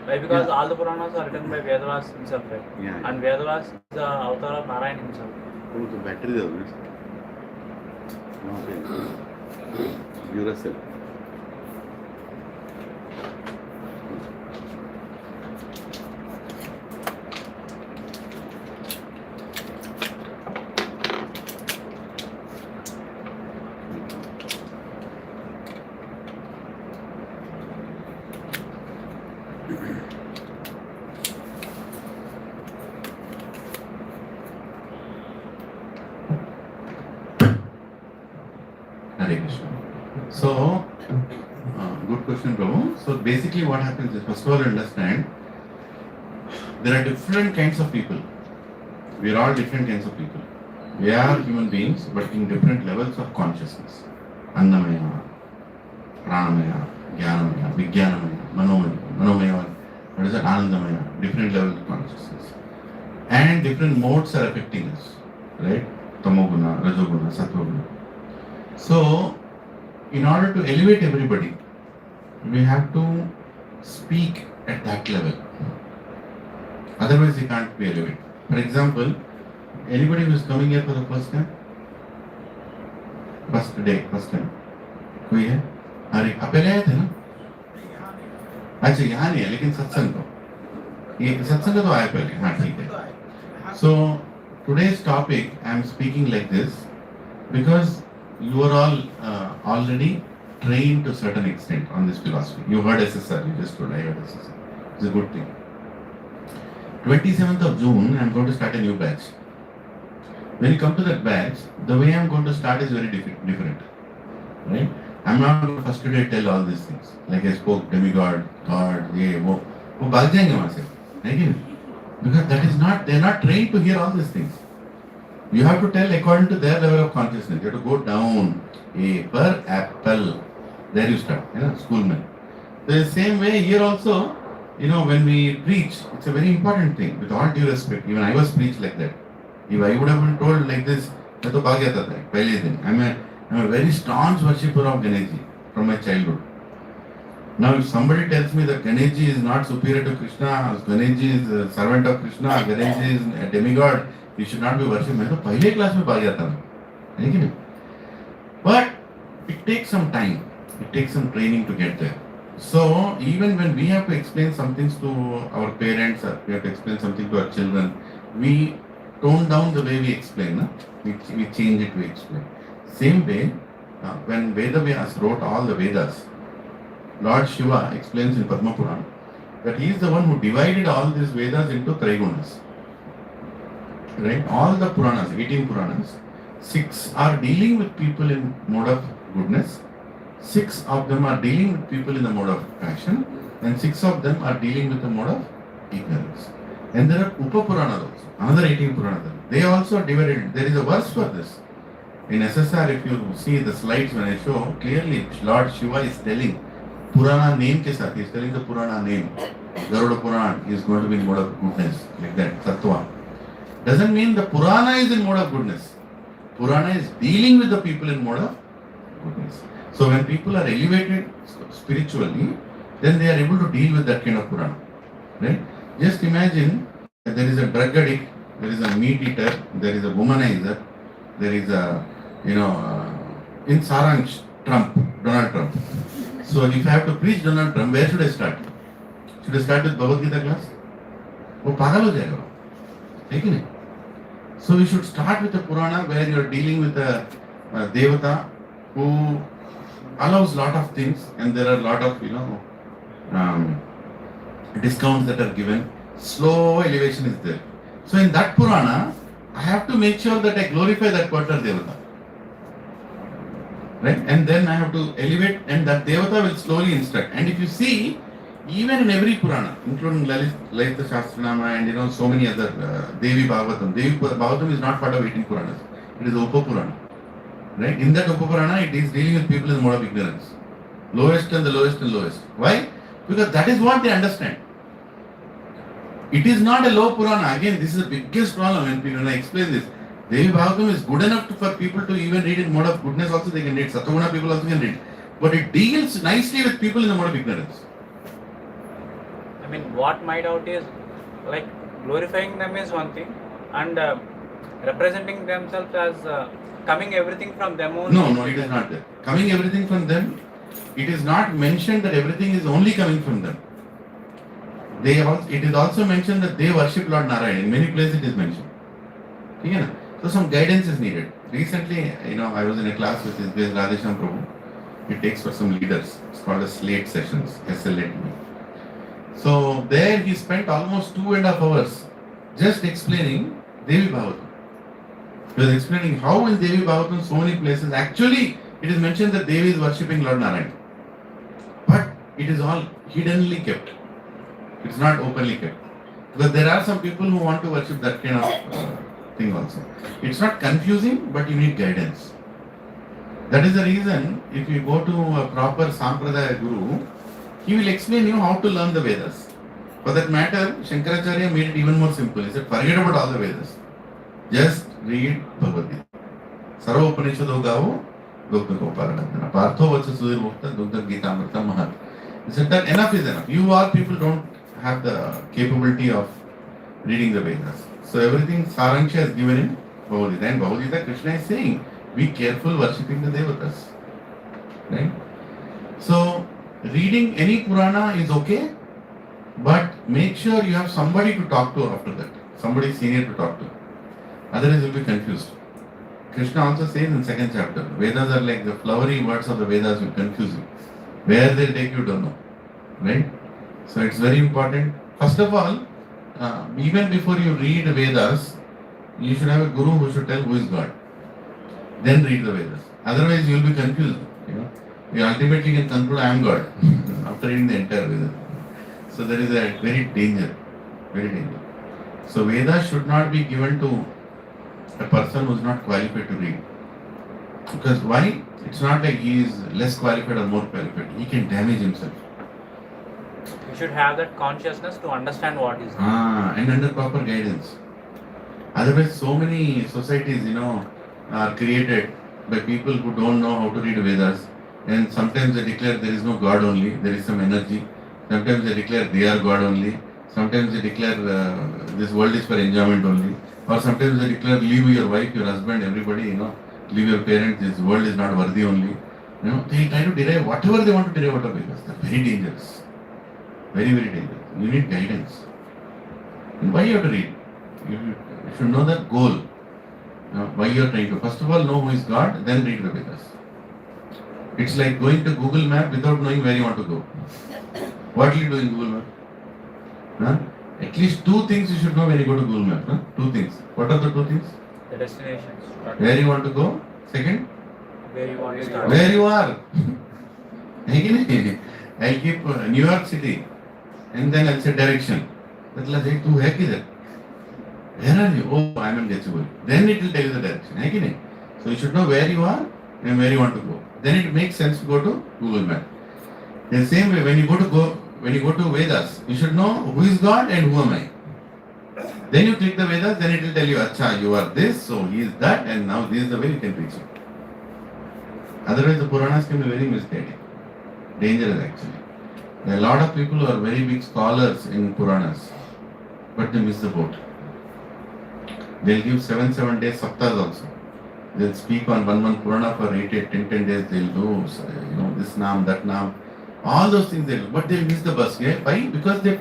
Right, because all the Puranas are written by Vedavas himself, right? Yeah. And Vedavas is the avatar of Narayan himself. Oh, the battery is okay. Duracell. Hare Krishna. So, good question, Prabhu. So, basically, what happens is, first of all, understand there are different kinds of people. We are all different kinds of people. We are human beings, but in different levels of consciousness. Annamaya, Pranamaya, Jnanamaya, Vijnanamaya, Manomaya, what is that? Anandamaya, different levels of consciousness. And different modes are affecting us, right? Tamoguna, Rajoguna, Satvaguna. So, in order to elevate everybody, we have to speak at that level. Otherwise, we can't be elevated. For example, anybody who is coming here for the first time? First time. कोई है? अरे आप पहले आए थे ना? अच्छा यहाँ नहीं है, लेकिन सत्संग को ये सत्संग तो आया पहले, हाँ ठीक है. So today's topic I am speaking like this because you are all already trained to a certain extent on this philosophy. You heard SSR, you just told I heard SSR. It's a good thing. 27th of June, I am going to start a new batch. When you come to that batch, the way I am going to start is very different. Right? I am not going to first today tell all these things. Like I spoke, demigod, God, ये वो भाग जाएंगे वहाँ से, है कि नहीं? Because that is not, they are not trained to hear all these things. You have to tell according to their level of consciousness. You have to go down. A per apple. There you start. Schoolmen. The same way here also, when we preach, it's a very important thing. With all due respect, even I was preached like that. If I would have been told like this, मैं तो भाग जाता था पहले दिन. I'm a very staunch worshipper of Ganesh from my childhood. Now, if somebody tells me that Ganesh is not superior to Krishna, Ganesh is a servant of Krishna, Ganesh is a demigod, you should not be worshipped. मैं तो पहले class में भाग जाता हूँ, है कि नहीं? But it takes some time. It takes some training to get there. So even when we have to explain some things to our parents, or we have to explain something to our children, we tone down the way we explain. We change it, we explain. Same way, when Vedavyas wrote all the Vedas, Lord Shiva explains in Padma Purana that he is the one who divided all these Vedas into Trigunas. right? All the Puranas, 18 Puranas, 6 are dealing with people in mode of goodness, 6 of them are dealing with people in the mode of passion, and 6 of them are dealing with the mode of ignorance. And there are Upa Puranas also, another 18 Puranas. They also are divided. There is a verse for this. In SSR, if you see the slides when I show, clearly Lord Shiva is telling Purana name ke saath, he is telling the Purana name. Garuda Purana is going to be in mode of goodness, like that, Sattva. Doesn't mean the Purana is in mode of goodness. Purana is dealing with the people in mode of goodness. So when people are elevated spiritually, then they are able to deal with that kind of Purana. Right? Just imagine that there is a drug addict, there is a meat eater, there is a womanizer, there is a, in Saransh, Donald Trump. So if I have to preach Donald Trump, where should I start? Should I start with Bhagavad Gita class? वो पागल हो जाएगा, है कि नहीं? So we should start with a Purana where you are dealing with a Devata who allows lot of things, and there are lot of discounts that are given. Slow elevation is there. So in that Purana, I have to make sure that I glorify that particular Devata. Right? And then I have to elevate, and that Devata will slowly instruct. And if you see, even in every Purana, including Lalita Shastranama and so many other, Devi Bhagavatam. Devi Bhagavatam is not part of 18 Puranas. It is Upa Purana. Right? In that Upa Purana, it is dealing with people in the mode of ignorance. Lowest and the lowest and lowest. Why? Because that is what they understand. It is not a low Purana. Again, this is the biggest problem when I explain this. Devi Bhagavatam is good enough for people to even read in mode of goodness also they can read. Sattva people also can read. But it deals nicely with people in the mode of ignorance. I mean, what my doubt is, like, glorifying them is one thing, and representing themselves as coming everything from them only. No, it is not there. Coming everything from them, it is not mentioned that everything is only coming from them. It is also mentioned that they worship Lord Narayan. In many places it is mentioned. Okay? So some guidance is needed. Recently, I was in a class with this Radhesham Prabhu. He takes for some leaders. It's called a Slate Sessions, SLAT. So there he spent almost 2.5 hours just explaining Devi Bhagavatam. He was explaining how in Devi Bhagavatam so many places actually it is mentioned that Devi is worshipping Lord Narayan. But it is all hiddenly kept. It's not openly kept. Because there are some people who want to worship that kind of thing also. It's not confusing, but you need guidance. That is the reason if you go to a proper Sampradaya Guru, he will explain you how to learn the Vedas. For that matter, Shankaracharya made it even more simple. He said, forget about all the Vedas. Just read Bhagavad Gita. Sarva Upanishado Gavo, Dukta Gopalanandana. Partho Vacha Sudhir Mukta, Dukta Gita Amrita Mahat. He said that enough is enough. You all people don't have the capability of reading the Vedas. So everything Saranksha is given in Bhagavad Gita. And Bhagavad Gita, Krishna is saying, be careful worshipping the Devatas. Right? So, reading any Purana is okay, but make sure you have somebody to talk to after that. Somebody senior to talk to. Otherwise you'll be confused. Krishna also says in 2nd chapter, Vedas are like the flowery words of the Vedas will confuse you. Where they take you don't know. Right? So it's very important. First of all, even before you read Vedas, you should have a guru who should tell who is God. Then read the Vedas. Otherwise you will be confused. You ultimately can conclude I am God after reading the entire Vedas. So there is a very danger. So Vedas should not be given to a person who is not qualified to read. Because why? It's not like he is less qualified or more qualified. He can damage himself. You should have that consciousness to understand what is. And under proper guidance. Otherwise, so many societies, are created by people who don't know how to read Vedas. And sometimes they declare there is no God only, there is some energy. Sometimes they declare they are God only. Sometimes they declare this world is for enjoyment only. Or sometimes they declare leave your wife, your husband, everybody, leave your parents, this world is not worthy only. They try to derive whatever they want to derive out of Vedas. They're very dangerous. Very, very dangerous. You need guidance. And why you have to read? You should know the goal. Why you are trying to. First of all, know who is God, then read the Vedas. It's like going to Google Map without knowing where you want to go. What will you do in Google Map? At least two things you should know when you go to Google Maps. Huh? Two things. What are the two things? The destinations. Where you want to go. Second, Where you want to start. where you are. I'll keep New York City and then I'll say direction. That will say, tu hai kidhar? Where are you? Oh, I am in Gachibowli. Then it will tell you the direction. So you should know where you are and where you want to go. Then it makes sense to go to Google Map. In the same way, when you go to Vedas, you should know who is God and who am I. Then you click the Vedas, then it will tell you, Acha, you are this, so he is that, and now this is the way you can reach him. Otherwise, the Puranas can be very misguiding. Dangerous actually. There are a lot of people who are very big scholars in Puranas, but they miss the boat. They'll give 7 days saptas also. They'll speak on one Purana for 8 10 days. They'll do this naam, that naam, all those things they'll do, but they'll miss the bus. Yeah? Why? Because they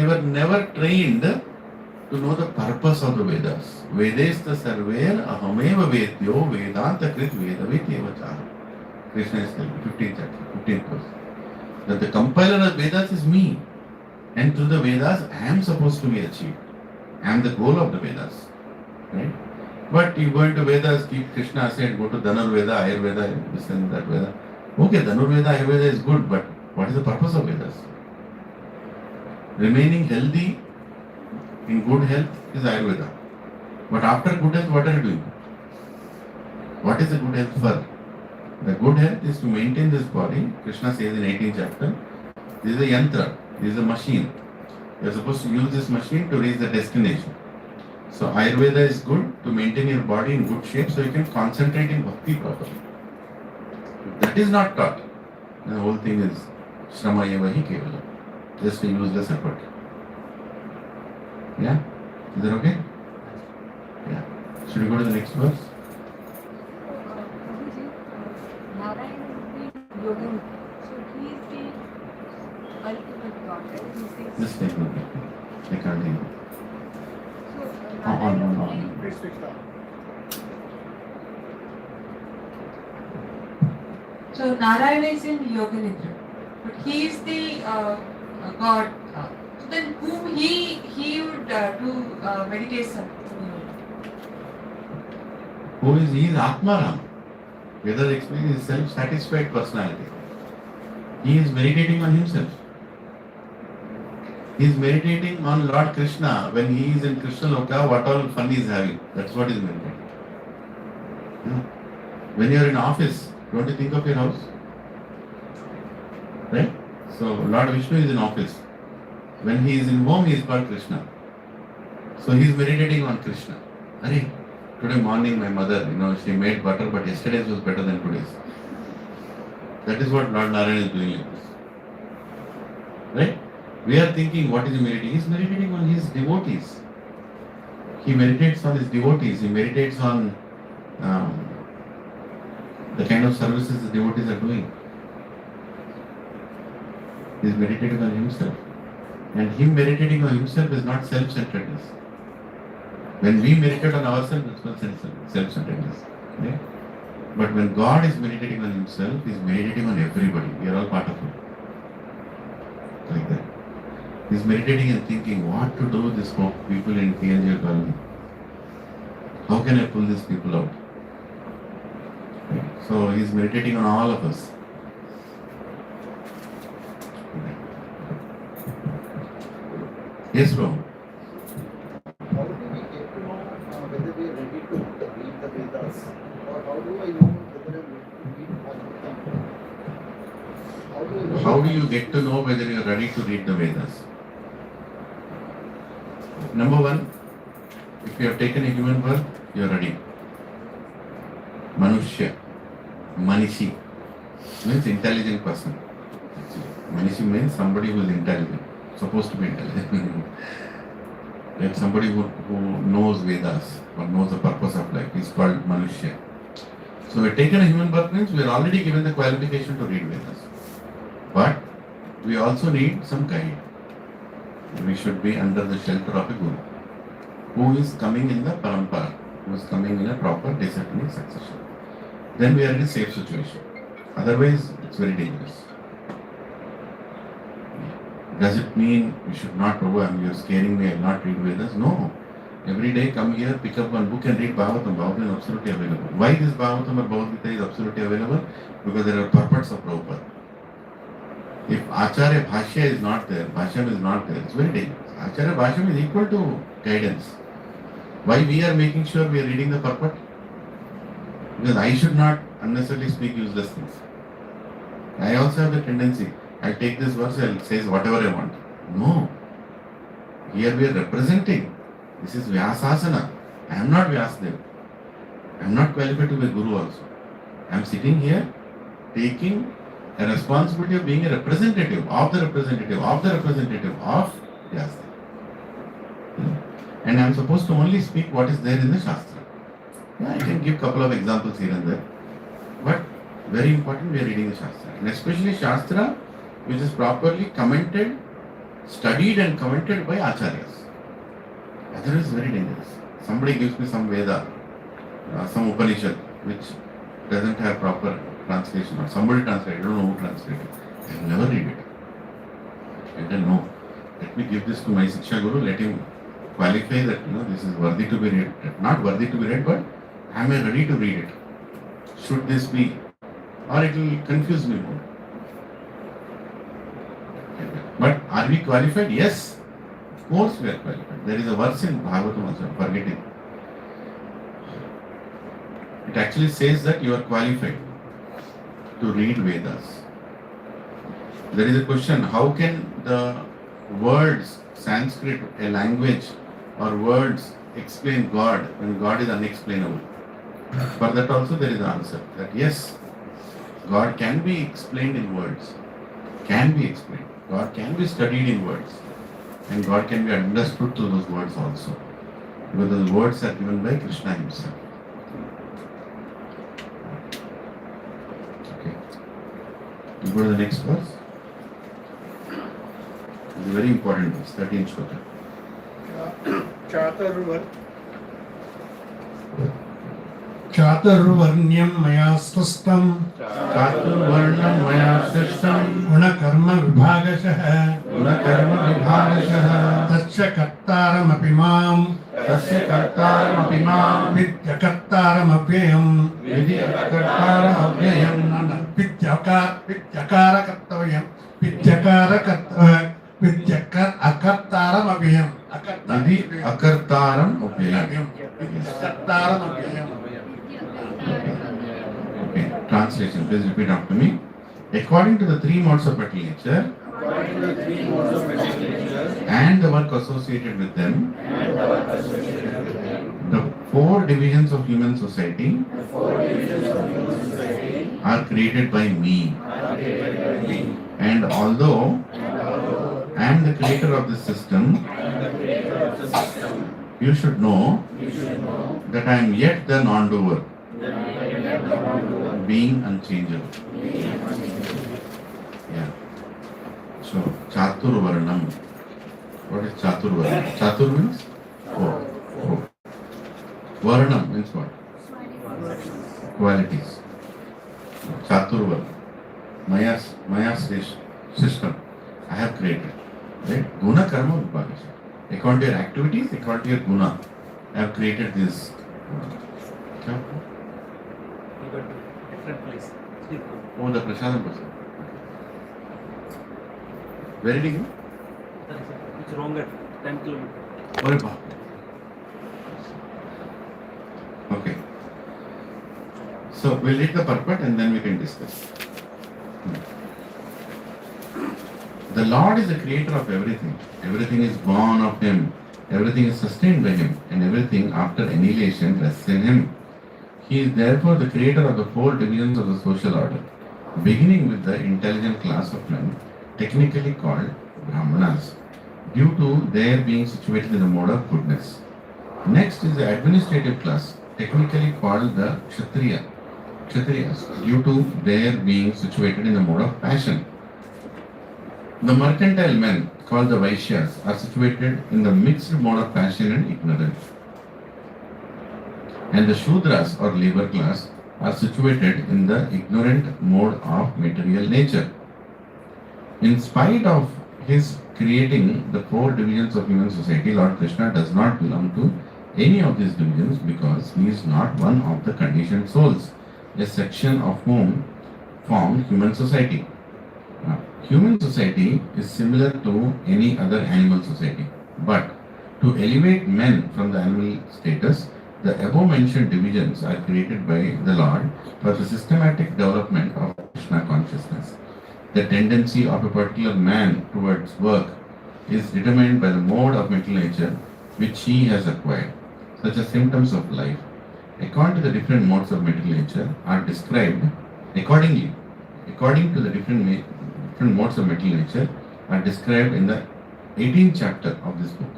were never trained to know the purpose of the Vedas. Vedesta sarver ahameva vedyo vedanta krit vedavit evachara. Krishna is telling 15th chapter, 15th verse. That the compiler of Vedas is me. And through the Vedas, I am supposed to be achieved. I am the goal of the Vedas. Right? But you go into Vedas, keep Krishna said, go to Dhanurveda, Ayurveda, this and that Veda. Okay, Dhanurveda, Ayurveda is good, but what is the purpose of Vedas? Remaining healthy, in good health is Ayurveda. But after good health, what are you doing? What is the good health for? The good health is to maintain this body. Krishna says in 18th chapter, this is a yantra, this is a machine. You are supposed to use this machine to reach the destination. So Ayurveda is good to maintain your body in good shape so you can concentrate in bhakti properly. If that is not taught, the whole thing is Shrama Yevahi Kevala. Just a useless effort. Yeah? Is that okay? Yeah. Should we go to the next verse? Narayan is the yogin, so he is the ultimate God, right? He says. Just take a look. I can't hear you. So On. Please switch down. So Narayana is in Yoganidra, but he is the God. So then whom he would do meditation? Who is he? Is Atmaram. Vedas explains his self-satisfied personality. He is meditating on himself. He is meditating on Lord Krishna when he is in Krishna Loka, what all fun he is having. That's what he is meditating. Yeah. When you are in office, don't you think of your house? Right? So Lord Vishnu is in office. When he is in home, he is called Krishna. So he is meditating on Krishna. Arey, today morning my mother, she made butter, but yesterday's was better than today's. That is what Lord Narayana is doing like this. Right? We are thinking, what is he meditating? He is meditating on his devotees. He meditates on his devotees. He meditates on the kind of services the devotees are doing. He is meditating on himself. And him meditating on himself is not self-centeredness. When we meditate on ourselves, it's not self-centeredness. Right? But when God is meditating on himself, he is meditating on everybody. We are all part of him. Like that. He is meditating and thinking what to do with these people in PNG colony. How can I pull these people out? Right? So he is meditating on all of us. Yes, bro. How do we get to know whether we are ready to read the Vedas? Or how do I know whether I'm ready to read Bhagavad? How do you get to know whether you are ready to read the Vedas? Number one, if you have taken a human birth, you are ready. Manushya, Manishi, means intelligent person. Manishi means somebody who is intelligent, supposed to be intelligent. Like somebody who knows Vedas or knows the purpose of life is called Manushya. So we have taken a human birth means we are already given the qualification to read Vedas. But we also need some guide. We should be under the shelter of a guru who is coming in the parampara, who is coming in a proper disciplining succession. Then we are in a safe situation. Otherwise, it's very dangerous. Does it mean you should not, you're scaring me, I will not read Vedas? No. Every day come here, pick up one book and read Bhagavatam. Bhagavatam is absolutely available. Why this Bhagavatam or Bhagavad Gita is absolutely available? Because there are purports of Prabhupada. If Acharya Bhashya is not there, Bhashyam is not there, it's very dangerous. Acharya Bhashyam is equal to guidance. Why we are making sure we are reading the purport? Because I should not unnecessarily speak useless things. I also have the tendency, I take this verse, I'll say whatever I want. No. Here we are representing. This is Vyasasana. I am not Vyasadeva. I am not qualified to be a guru also. I am sitting here taking a responsibility of being a representative of the representative of the representative of Vyasadeva. And I am supposed to only speak what is there in the Shastra. Yeah, I can give a couple of examples here and there. But very important, we are reading the Shastra. And especially Shastra which is properly commented, studied and commented by Acharyas. Otherwise it's very dangerous. Somebody gives me some Veda, some Upanishad which doesn't have proper translation, or somebody translated, I don't know who translated. I will never read it. I don't know. Let me give this to my Siksha Guru, let him qualify that this is worthy to be read. Not worthy to be read, but am I ready to read it? Should this be? Or it will confuse me more. But are we qualified? Yes. Of course we are qualified. There is a verse in Bhagavatam also, I'm forgetting. It actually says that you are qualified to read Vedas. There is a question, how can the words, Sanskrit, a language, or words explain God when God is unexplainable? For that also there is an answer, that yes, God can be explained in words, can be explained. God can be studied in words, and God can be understood through those words also, because those words are given by Krishna himself. Okay. You go to the next verse. It's a very important verse, 13th shloka. चातुर्वर्ण्यं मया स्पष्टं चातुर्वर्णं मया सृष्टं गुणकर्म विभागशः तस्य कर्तारमपि मां विद्यकर्तारमव्ययम् अकर्तारमव्ययम् Okay, translation, please repeat after me. According to the three modes of material nature and the work associated with them, the four divisions of human society are created by me. And although I am the creator of this system, you should know that I am yet the non-doer, being unchangeable. Yeah. So, Chatur Varnam. What is Chatur Varnam? Chatur means four. Varnam means what? Qualities. Chatur Varnam. Maya's system I have created. Right? Guna Karma Vibhagasha. According to your activities, according to your guna, I have created this. Different place. Oh, the Prasadam person. Where did he go? It's wrong at 10 kilometers. Okay. So we'll read the purport and then we can discuss. The Lord is the creator of everything. Everything is born of Him. Everything is sustained by Him. And everything after annihilation rests in Him. He is therefore the creator of the four divisions of the social order, beginning with the intelligent class of men, technically called Brahmanas, due to their being situated in the mode of goodness. Next is the administrative class, technically called the Kshatriyas, due to their being situated in the mode of passion. The mercantile men, called the Vaishyas, are situated in the mixed mode of passion and ignorance. And the Shudras, or labor class, are situated in the ignorant mode of material nature. In spite of his creating the 4 divisions of human society, Lord Krishna does not belong to any of these divisions because he is not one of the conditioned souls, a section of whom formed human society. Human society is similar to any other animal society, but to elevate men from the animal status, the above mentioned divisions are created by the Lord for the systematic development of Krishna consciousness. The tendency of a particular man towards work is determined by the mode of mental nature which he has acquired, such as symptoms of life. According to the different modes of mental nature are described according to the different modes of mental nature are described in the 18th chapter of this book.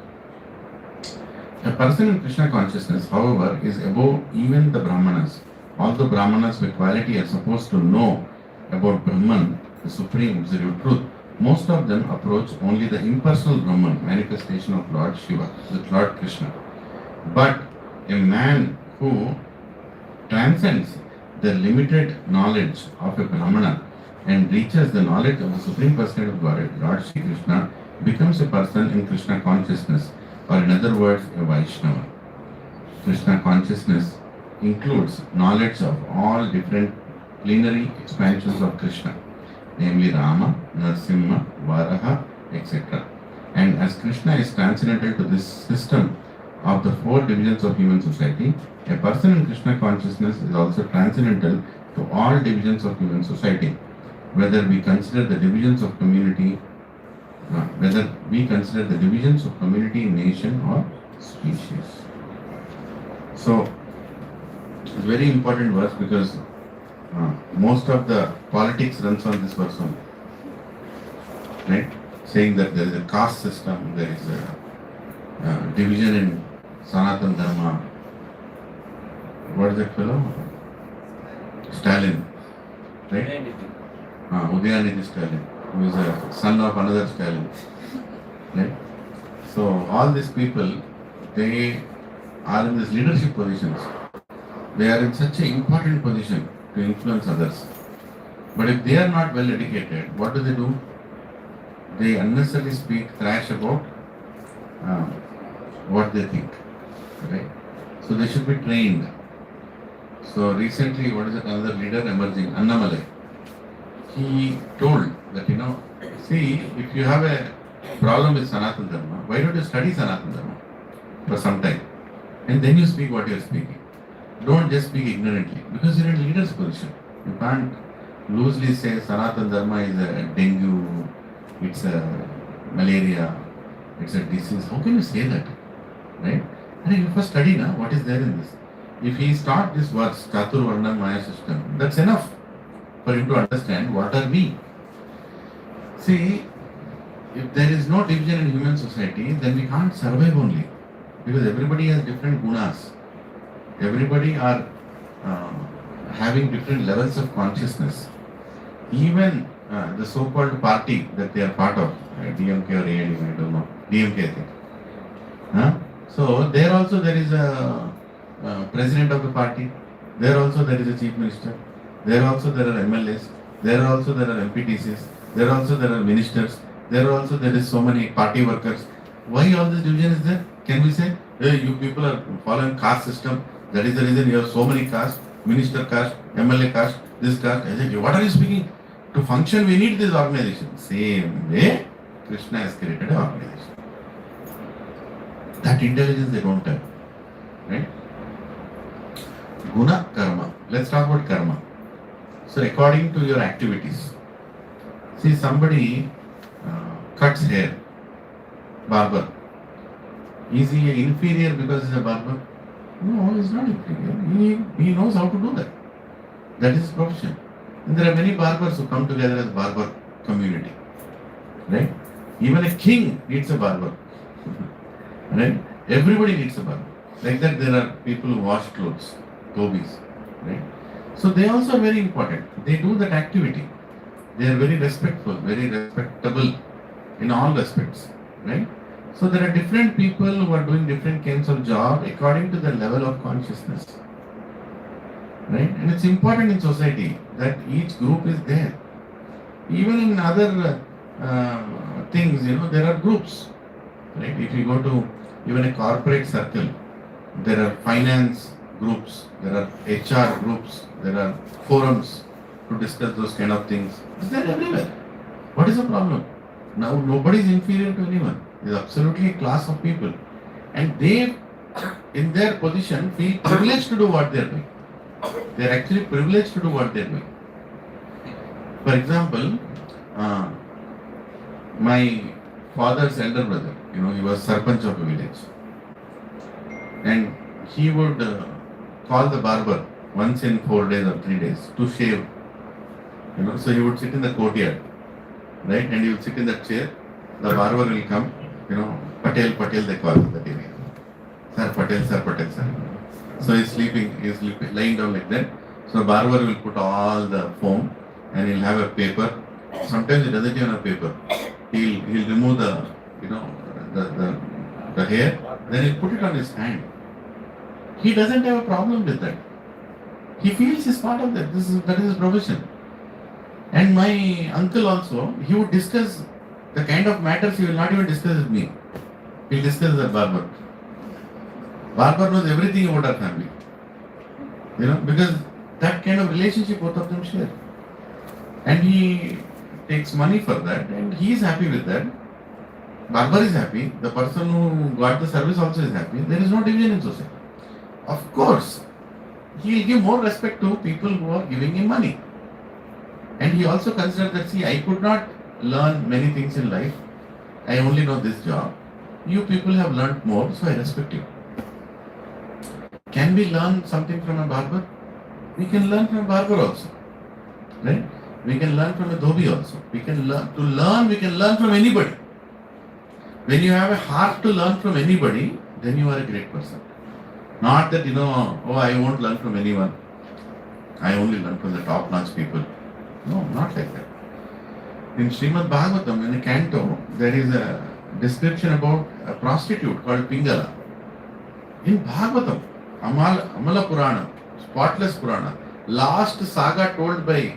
A person in Krishna consciousness, however, is above even the Brahmanas. Although Brahmanas by quality are supposed to know about Brahman, the supreme absolute truth, most of them approach only the impersonal Brahman, manifestation of Lord Shiva, the Lord Krishna. But a man who transcends the limited knowledge of a Brahmana and reaches the knowledge of the Supreme Personality of Godhead, Lord Shri Krishna, becomes a person in Krishna consciousness, or in other words, a Vaishnava. Krishna consciousness includes knowledge of all different plenary expansions of Krishna, namely Rama, Narasimha, Varaha, etc. And as Krishna is transcendental to this system of the 4 divisions of human society, a person in Krishna consciousness is also transcendental to all divisions of human society, whether we consider the divisions of community, nation, or species. So, it's a very important verse because most of the politics runs on this verse only, right? Saying that there is a caste system, there is a division in Sanatana Dharma. What is that fellow? Stalin, right? Udayanidhi Stalin, who is a son of another Stalin, right? So all these people, they are in these leadership positions. They are in such an important position to influence others. But if they are not well educated, what do? They unnecessarily speak trash about what they think, right? So they should be trained. So recently, what is it, another leader emerging, Annamalai, he told that, see, if you have a problem with Sanatana Dharma, why don't you study Sanatana Dharma for some time? And then you speak what you are speaking. Don't just speak ignorantly, because you're in a leader's position. You can't loosely say Sanatana Dharma is a dengue, it's a malaria, it's a disease. How can you say that? Right? And you first study now what is there in this. If he taught this verse, Chatur Varna Maya system, that's enough for him to understand what are we. See, if there is no division in human society, then we can't survive only. Because everybody has different gunas. Everybody are having different levels of consciousness. Even the so-called party that they are part of, DMK or AID, I don't know, DMK I think. So there also there is a president of the party, there also there is a chief minister, there also there are MLAs, there also there are MPTCs, there also there are ministers, there also there is so many party workers. Why all this division is there? Can we say, hey, you people are following caste system, that is the reason you have so many castes, minister caste, MLA caste, this caste. I say, what are you speaking? To function we need this organization. Same way, Krishna has created an organization. That intelligence they don't have. Right? Guna, karma. Let's talk about karma. So according to your activities, see somebody cuts hair, barber. Is he inferior because he's a barber? No, he's not inferior. He knows how to do that. That is his profession. And there are many barbers who come together as barber community. Right? Even a king needs a barber. Right? Everybody needs a barber. Like that there are people who wash clothes, dhobis. Right? So they also are very important. They do that activity. They are very respectful, very respectable in all respects. Right? So there are different people who are doing different kinds of job according to the level of consciousness. Right? And it's important in society that each group is there. Even in other things, there are groups, right? If you go to even a corporate circle, there are finance groups, there are HR groups, there are forums to discuss those kind of things. They're everywhere. What is the problem? Now nobody is inferior to anyone. There's absolutely a class of people, and they, in their position, feel privileged to do what they're doing. They're actually privileged to do what they're doing. For example, my father's elder brother, he was Sarpanch of a village, and he would call the barber once in 4 days or 3 days to shave. So he would sit in the courtyard, right, and he would sit in that chair. The barber will come, Patel they call that area. Sir Patel, sir. So he's sleeping, lying down like that. So the barber will put all the foam and he'll have a paper. Sometimes he doesn't even have paper. He'll remove the hair, then he'll put it on his hand. He doesn't have a problem with that. He feels he's part of that. That is his profession. And my uncle also, he would discuss the kind of matters he will not even discuss with me. He'll discuss with the barber. Barber knows everything about our family. Because that kind of relationship both of them share. And he takes money for that and he is happy with that. Barber is happy. The person who got the service also is happy. There is no division in society. Of course, he will give more respect to people who are giving him money. And he also considered that, I could not learn many things in life. I only know this job. You people have learned more, so I respect you. Can we learn something from a barber? We can learn from a barber also. Right? We can learn from a dhobi also. We can learn from anybody. When you have a heart to learn from anybody, then you are a great person. Not that, I won't learn from anyone. I only learn from the top-notch people. No, not like that. In Srimad Bhagavatam, in a canto, there is a description about a prostitute called Pingala. In Bhagavatam, Amala Purana, spotless Purana, last saga told by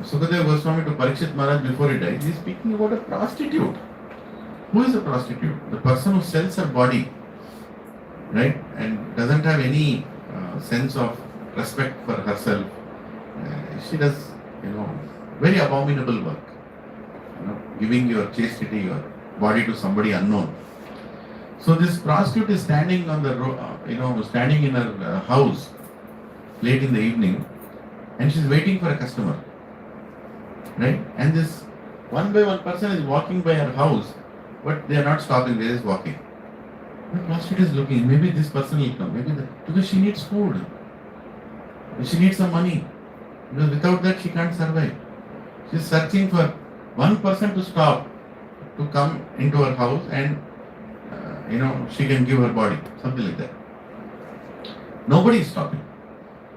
Sukadeva Goswami to Parikshit Maharaj before he died, he is speaking about a prostitute. Who is a prostitute? The person who sells her body, right, and doesn't have any sense of respect for herself. She does, very abominable work. Giving your chastity, your body to somebody unknown. So this prostitute is standing on the standing in her house late in the evening, and she's waiting for a customer, right? And this one by one person is walking by her house, but they are not stopping; they are just walking. The prostitute is looking. Maybe this person will come. Because she needs food. She needs some money. Because without that she can't survive. She is searching for one person to stop, to come into her house and she can give her body, something like that. Nobody is stopping.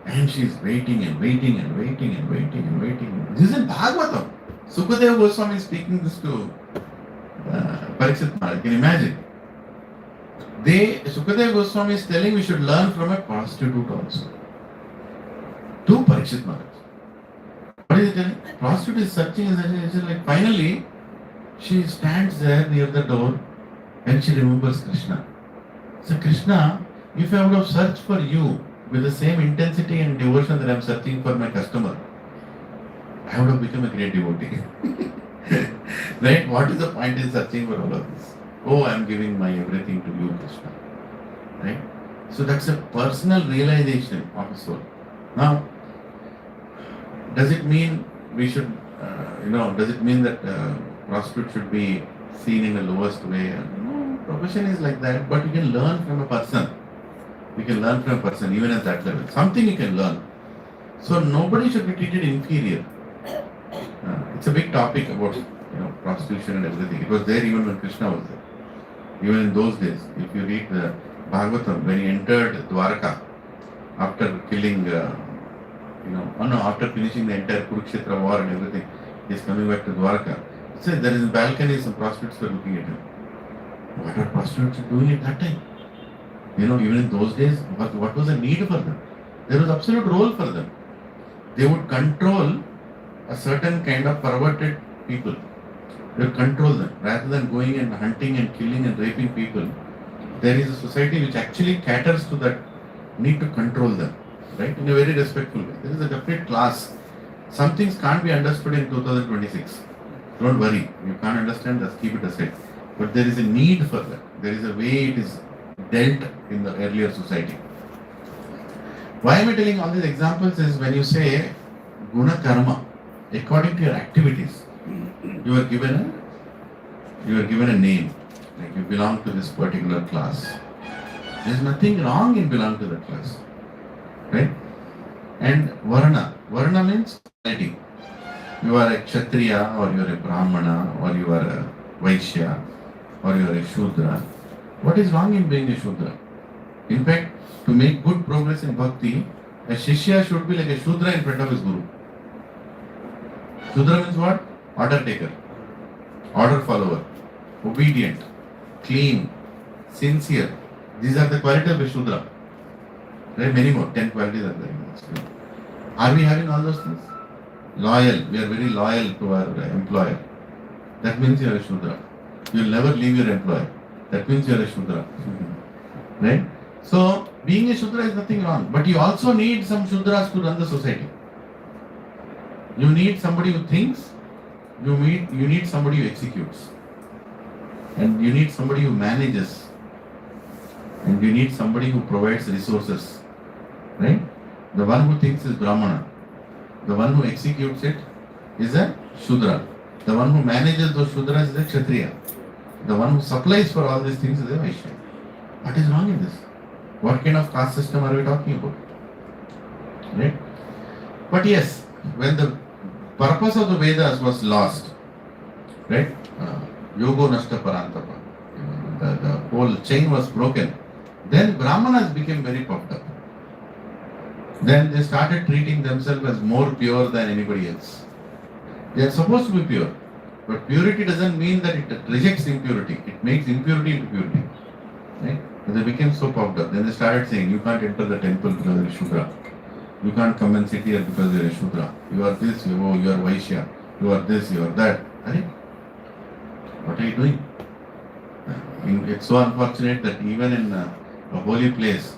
And she is waiting and waiting and waiting and waiting and waiting. This is in Bhagavatam. Sukadeva Goswami is speaking this to Parikshit Maharaj. Can you imagine? Sukadeva Goswami is telling we should learn from a prostitute also. To Parikshit Maharaj. What is it telling? Prostitute is searching and like finally she stands there near the door and she remembers Krishna. So Krishna, if I would have searched for you with the same intensity and devotion that I am searching for my customer, I would have become a great devotee. Right? What is the point in searching for all of this? Oh, I am giving my everything to you, Krishna. Right? So that's a personal realization of a soul. Now, does it mean we should, does it mean that prostitute should be seen in the lowest way? No, profession is like that, but you can learn from a person. You can learn from a person even at that level. Something you can learn. So nobody should be treated inferior. It's a big topic about prostitution and everything. It was there even when Krishna was there. Even in those days, if you read the Bhagavatam, when he entered Dwarka after killing, after finishing the entire Kurukshetra war and everything, he's coming back to Dwarka. He says there is a balcony, some prostitutes were looking at him. What are prostitutes doing at that time? Even in those days, what was the need for them? There was absolute role for them. They would control a certain kind of perverted people. You control them. Rather than going and hunting and killing and raping people, there is a society which actually caters to that need to control them, right? In a very respectful way. There is a definite class. Some things can't be understood in 2026. Don't worry. You can't understand, just keep it aside. But there is a need for that. There is a way it is dealt in the earlier society. Why am I telling all these examples is when you say guna karma, according to your activities, you are given a name. Like you belong to this particular class. There is nothing wrong in belonging to that class. Right? And varna. Varna means quality. You are a Kshatriya or you are a Brahmana or you are a Vaishya or you are a Shudra. What is wrong in being a Shudra? In fact, to make good progress in bhakti, a Shishya should be like a Shudra in front of his Guru. Shudra means what? Order taker, order follower, obedient, clean, sincere. These are the qualities of a Shudra. There are many more, 10 qualities are there. Are we having all those things? Loyal, we are very loyal to our employer. That means you are a Shudra. You will never leave your employer. That means you are a Shudra. Right? So, being a Shudra is nothing wrong. But you also need some Shudras to run the society. You need somebody who thinks, you need somebody who executes. And you need somebody who manages. And you need somebody who provides resources. Right? The one who thinks is Brahmana. The one who executes it is a Shudra. The one who manages those Shudras is a Kshatriya. The one who supplies for all these things is a Vaishya. What is wrong in this? What kind of caste system are we talking about? Right? But yes, when the purpose of the Vedas was lost, right? Yogo Nashta Parantapa. The whole chain was broken. Then Brahmanas became very puffed up. Then they started treating themselves as more pure than anybody else. They are supposed to be pure. But purity doesn't mean that it rejects impurity. It makes impurity into purity. Right? So they became so puffed up. Then they started saying, you can't enter the temple because you are a Shudra. You can't come and sit here because you are a Shudra. You are this, you are Vaishya. You are this, you are that. Right? What are you doing? It's so unfortunate that even in a holy place,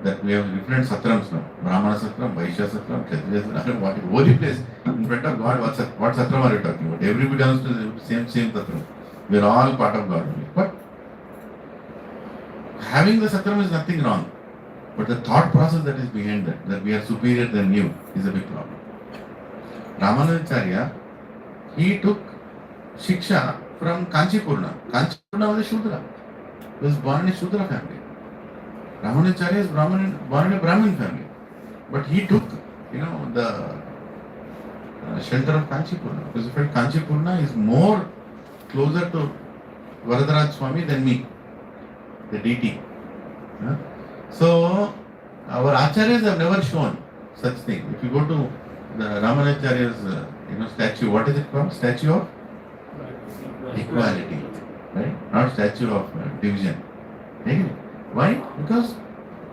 that we have different satrams now. Brahmana satram, Vaishya satram, Kshatriya satram. What is holy place? In front of God, what satram are you talking about? Everybody belongs to the same satram. We are all part of God only. But having the satram is nothing wrong. But the thought process that is behind that we are superior than you, is a big problem. Ramanujacharya, he took Shiksha from Kanchipurna. Kanchipurna was a Shudra. He was born in a Shudra family. Ramanujacharya is born in a Brahmin family. But he took, the shelter of Kanchipurna. Because he felt Kanchipurna is more closer to Varadaraj Swami than me, the deity. So, our acharyas have never shown such thing. If you go to the Ramanujacharya's statue, what is it called? Statue of equality, right? Not statue of division. Why? Because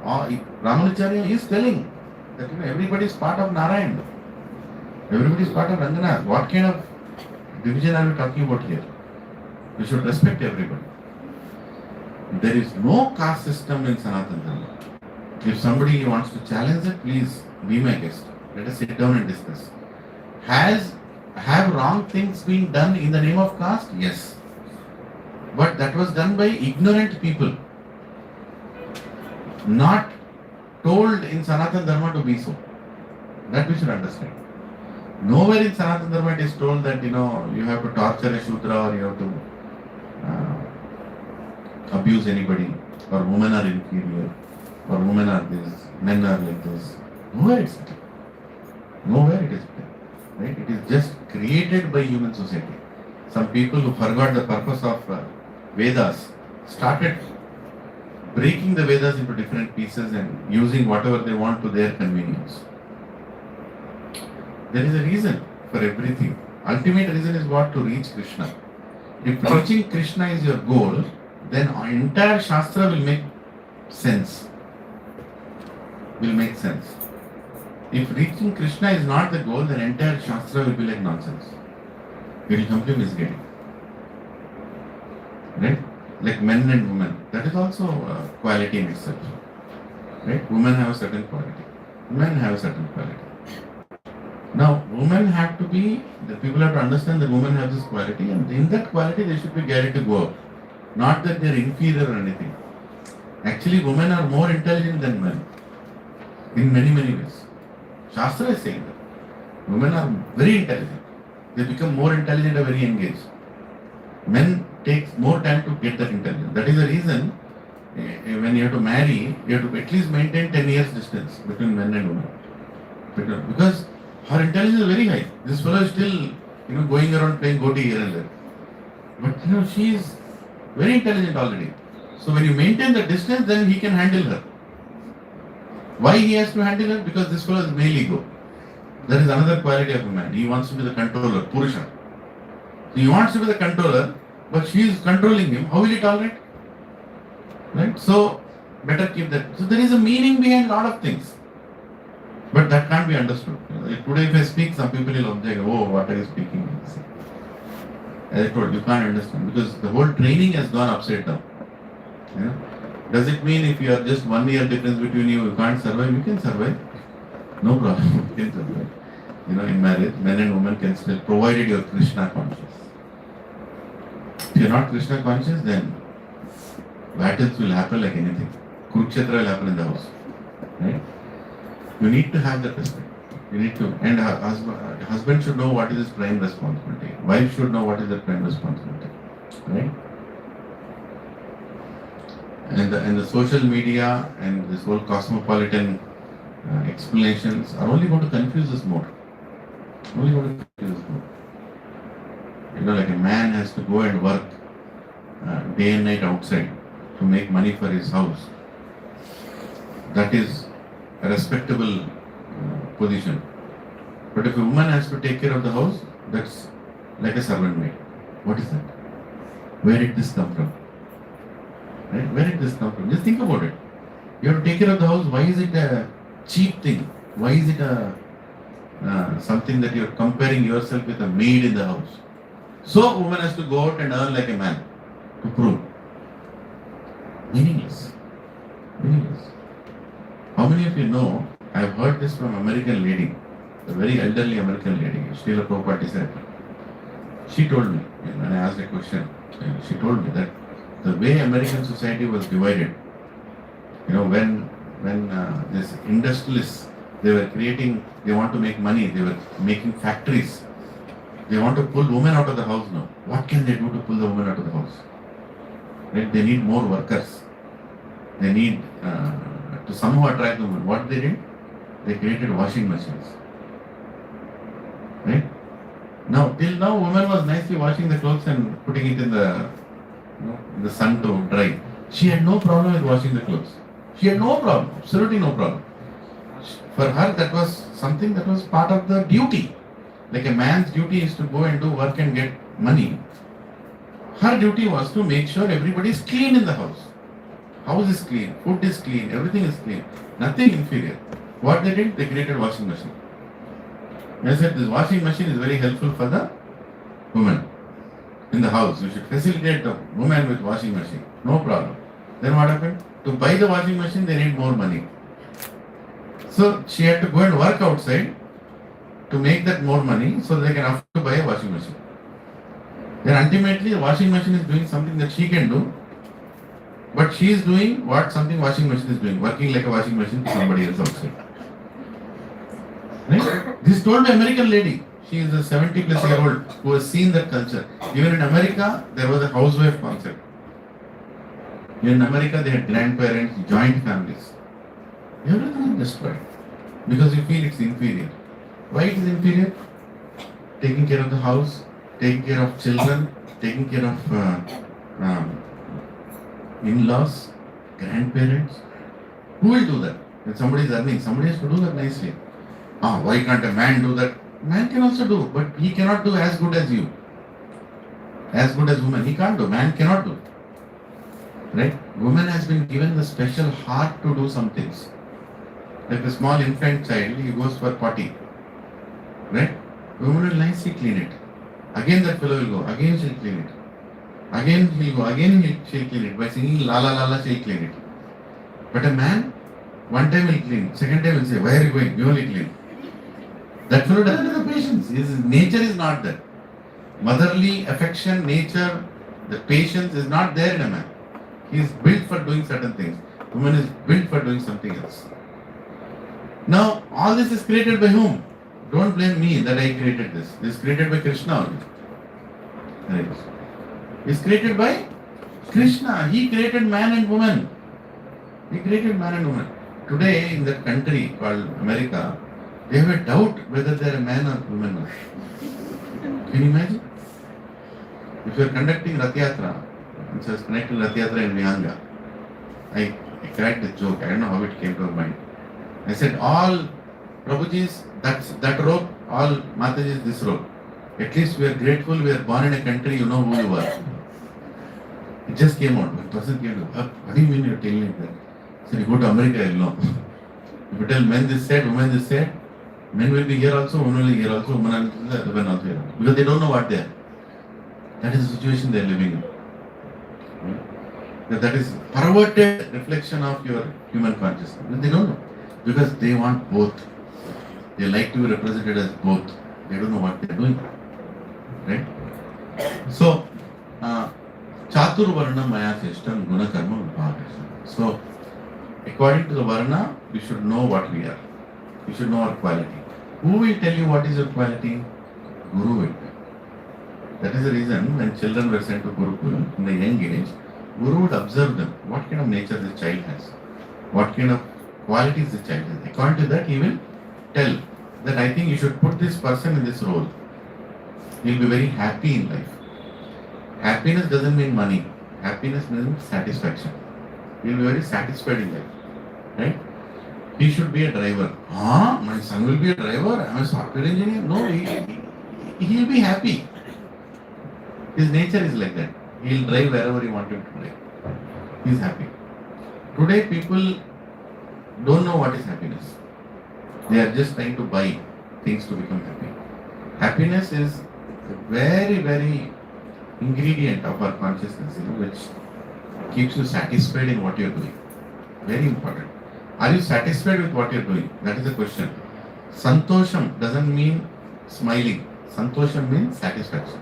Ramanujacharya is telling that everybody is part of Narayan. Everybody is part of Ranganath. What kind of division are we talking about here? We should respect everybody. There is no caste system in Sanatana Dharma. If somebody wants to challenge it, please be my guest. Let us sit down and discuss. Have wrong things been done in the name of caste? Yes. But that was done by ignorant people. Not told in Sanatana Dharma to be so. That we should understand. Nowhere in Sanatana Dharma it is told that you have to torture a Shudra or you have to abuse anybody, or women are inferior, or women are this, men are like this. Nowhere it's written. Nowhere it is written. Right? It is just created by human society. Some people who forgot the purpose of Vedas started breaking the Vedas into different pieces and using whatever they want to their convenience. There is a reason for everything. Ultimate reason is what? To reach Krishna. If reaching Krishna is your goal, then entire Shastra will make sense. If reaching Krishna is not the goal, then entire Shastra will be like nonsense. It will completely misguiding. right? Like men and women, that is also a quality in itself, right? Women have a certain quality, men have a certain quality. Now, women have to be, the people have to understand that women have this quality, and in that quality they should be guided to go out. Not that they are inferior or anything. Actually, women are more intelligent than men in many, many ways. Shastra is saying that. Women are very intelligent. They become more intelligent at a very young age. Men takes more time to get that intelligence. That is the reason when you have to marry, you have to at least maintain 10 years distance between men and women. Because her intelligence is very high. This fellow is still, going around playing goti here and there. But she is very intelligent already. So when you maintain the distance, then he can handle her. Why he has to handle her? Because this fellow is male ego. That is another quality of a man. He wants to be the controller, Purusha. So he wants to be the controller, but she is controlling him. How will he tolerate? Right? So better keep that. So there is a meaning behind a lot of things. But that can't be understood. Today if I speak, some people will object, oh, what are you speaking? As I told you, can't understand because the whole training has gone upside down. Does it mean if you are just 1 year difference between you can't survive? You can survive. No problem. You can survive. In marriage, men and women can still, provided you are Krishna conscious. If you are not Krishna conscious, then battles will happen like anything. Kurukshetra will happen in the house. Right? You need to have that respect. You need to, and husband should know what is his prime responsibility. Wife should know what is their prime responsibility. Right? And the social media and this whole cosmopolitan explanations are only going to confuse us more. Only going to confuse us more. Like a man has to go and work day and night outside to make money for his house. That is a respectable position. But if a woman has to take care of the house, that's like a servant maid. What is that? Where did this come from? Right? Where did this come from? Just think about it. You have to take care of the house. Why is it a cheap thing? Why is it a something that you are comparing yourself with a maid in the house? So a woman has to go out and earn like a man to prove. Meaningless. Meaningless. How many of you know, I have heard this from American lady, a very elderly American lady, Srila Prabhupada said. She told me, when I asked a question, she told me that the way American society was divided, when this industrialists, they were creating, they want to make money, they were making factories. They want to pull women out of the house now. What can they do to pull the women out of the house? Right? They need more workers. They need to somehow attract the women. What they did? They created washing machines. Right? Now, till now, woman was nicely washing the clothes and putting it in the sun to dry. She had no problem with washing the clothes. She had no problem, absolutely no problem. For her, that was something that was part of the duty. Like a man's duty is to go and do work and get money. Her duty was to make sure everybody is clean in the house. House is clean, food is clean, everything is clean. Nothing inferior. What they did? They created washing machine. I said this washing machine is very helpful for the woman in the house. You should facilitate the woman with washing machine. No problem. Then what happened? To buy the washing machine, they need more money. So she had to go and work outside to make that more money so they can afford to buy a washing machine. Then ultimately the washing machine is doing something that she can do, but she is doing what something washing machine is doing, working like a washing machine to somebody else outside. Right? This told the American lady. She is a 70 plus year old who has seen that culture. Even in America, there was a housewife concept. In America, they had grandparents, joint families. Everything is destroyed because you feel it's inferior. Why it is inferior? Taking care of the house, taking care of children, taking care of in-laws, grandparents. Who will do that? When somebody is earning, somebody has to do that nicely. Why can't a man do that? Man can also do, but he cannot do as good as you. As good as woman. He can't do. Man cannot do. Right? Woman has been given the special heart to do some things. Like a small infant child, he goes for potty. Right? Woman will nicely clean it. Again that fellow will go. Again she'll clean it. Again he'll go, again she'll clean it. By singing la la la la, she'll clean it. But a man, one time he'll clean, second time he'll say, why are you going? You only clean. That fellow doesn't have the patience. His nature is not there. Motherly affection, nature, the patience is not there in a man. He is built for doing certain things. Woman is built for doing something else. Now, all this is created by whom? Don't blame me that I created this. This is created by Krishna only. Right. It's created by Krishna. He created man and woman. He created man and woman. Today, in that country called America, they have a doubt whether they are a man or woman or not. Can you imagine? If you are conducting Rath Yatra, which was connecting Rath Yatra in Vihanga, I cracked a joke. I don't know how it came to my mind. I said, all Prabhujis, that rope, all Matajis, this rope. At least we are grateful we are born in a country, you know who you are. It just came out. One person came to, what do you mean you are telling like that? I said, you go to America, you'll know. If you tell men this said, women this said, men will be here also, women will be here also, women also here. Because they don't know what they are. That is the situation they are living in. That is perverted reflection of your human consciousness. But they don't know. Because they want both. They like to be represented as both. They don't know what they are doing. Right? So, Chatur Varna Maya system, Guna Karma Vibhaga. So, according to the Varna, we should know what we are. We should know our quality. Who will tell you what is your quality? Guru will. That is the reason when children were sent to Gurukul in the young age, Guru would observe them. What kind of nature the child has? What kind of qualities the child has? According to that, he will tell that I think you should put this person in this role. He will be very happy in life. Happiness doesn't mean money. Happiness means satisfaction. He will be very satisfied in life. Right? He should be a driver. My son will be a driver? I am a software engineer? No, he will be happy. His nature is like that. He will drive wherever you want him to drive. He is happy. Today people don't know what is happiness. They are just trying to buy things to become happy. Happiness is a very, very ingredient of our consciousness, which keeps you satisfied in what you are doing. Very important. Are you satisfied with what you are doing? That is the question. Santosham doesn't mean smiling. Santosham means satisfaction.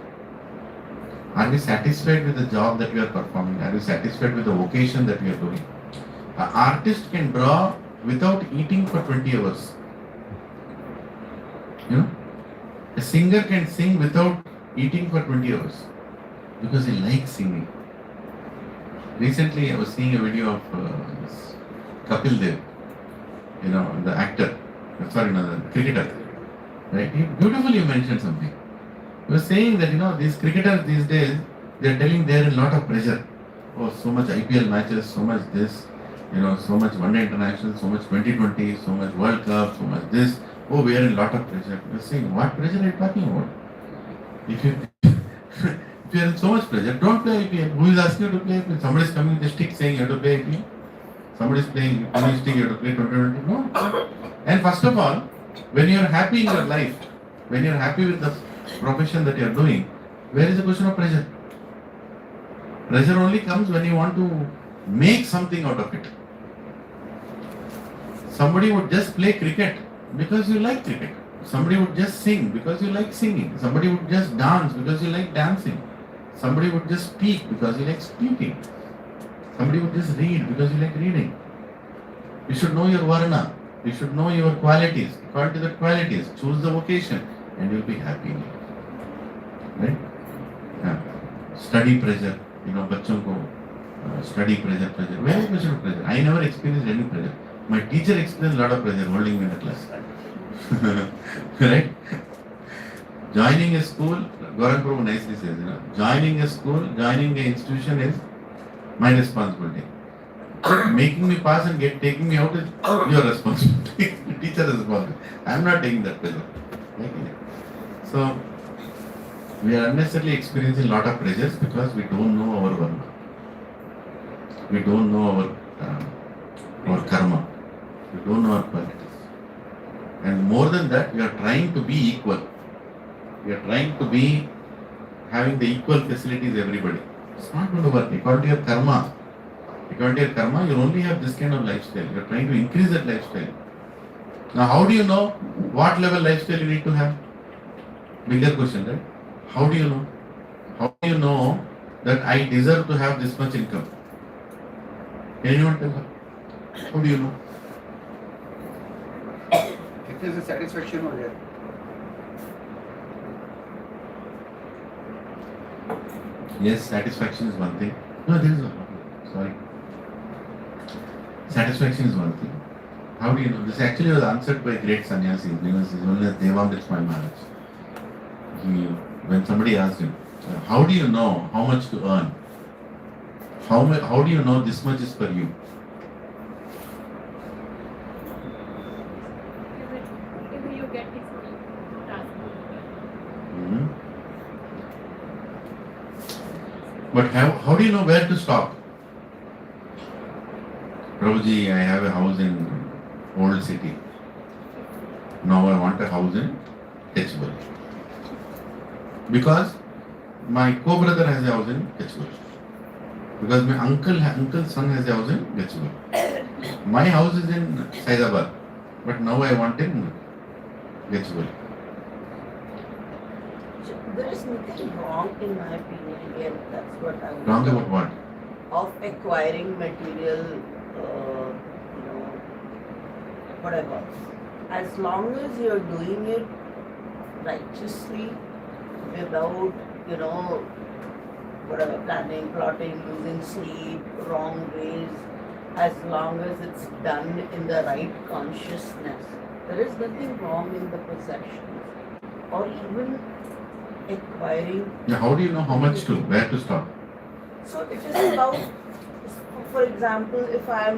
Are we satisfied with the job that we are performing? Are we satisfied with the vocation that we are doing? An artist can draw without eating for 20 hours. A singer can sing without eating for 20 hours because he likes singing. Recently, I was seeing a video of Kapil Dev, the actor, the cricketer. Right? He beautifully mentioned something. He was saying that, these cricketers these days, they are telling they are in a lot of pressure. Oh, so much IPL matches, so much this, so much One Day International, so much 2020, so much World Cup, so much this. Oh, we are in a lot of pressure. He was saying, what pressure are you talking about? If you are in so much pressure, don't play IPL. Who is asking you to play IPL? Somebody is coming with a stick saying you have to play IPL. Somebody is playing a stick, you have to play 2020. No. And first of all, when you are happy in your life, when you are happy with the profession that you are doing, where is the question of pressure? Pressure only comes when you want to make something out of it. Somebody would just play cricket because you like cricket. Somebody would just sing because you like singing. Somebody would just dance because you like dancing. Somebody would just speak because you like speaking. Somebody would just read because you like reading. You should know your varna. You should know your qualities. According to the qualities, choose the vocation and you'll be happy. Right? Yeah. Study pressure. बच्चों को study pressure. Where is pressure? I never experienced any pressure. My teacher experienced a lot of pressure holding me in the class. Right? Joining a school, Gaurang Prabhu nicely says, joining a school, joining an institution is my responsibility. Making me pass and taking me out is your responsibility. Teacher is responsible. I am not taking that pressure. So, we are unnecessarily experiencing a lot of pressures because we don't know our varna. We don't know our karma. We don't know our qualities. And more than that, we are trying to be equal. We are trying to be having the equal facilities everybody. It's not going to work. According to your karma, you only have this kind of lifestyle. You're trying to increase that lifestyle. Now, how do you know what level lifestyle you need to have? Bigger question, right? How do you know? How do you know that I deserve to have this much income? Can anyone tell her? How do you know? If there's a satisfaction over there. Yes, satisfaction is one thing. No, there is a sorry. Satisfaction is one thing. How do you know? This actually was answered by a great sannyasi. His name is Devamrit Maharaj. When somebody asked him, how do you know how much to earn? How do you know this much is for you? If you get it for you, don't ask for it. But how do you know where to stop? Prabhuji, I have a house in Old City. Now I want a house in Ketchbury. Because my co-brother has a house in Ketchbury. Because my uncle's son has a house in Ketchbury. My house is in Saidabad. But now I want in Ketchbury. There is nothing wrong in my opinion, again, that's what I would Wrong about what? of acquiring material, whatever. As long as you're doing it righteously, without, whatever, planning, plotting, losing sleep, wrong ways, as long as it's done in the right consciousness, there is nothing wrong in the possessions or even acquiring. Now, how do you know how much to, where to stop? So it is about, for example, if I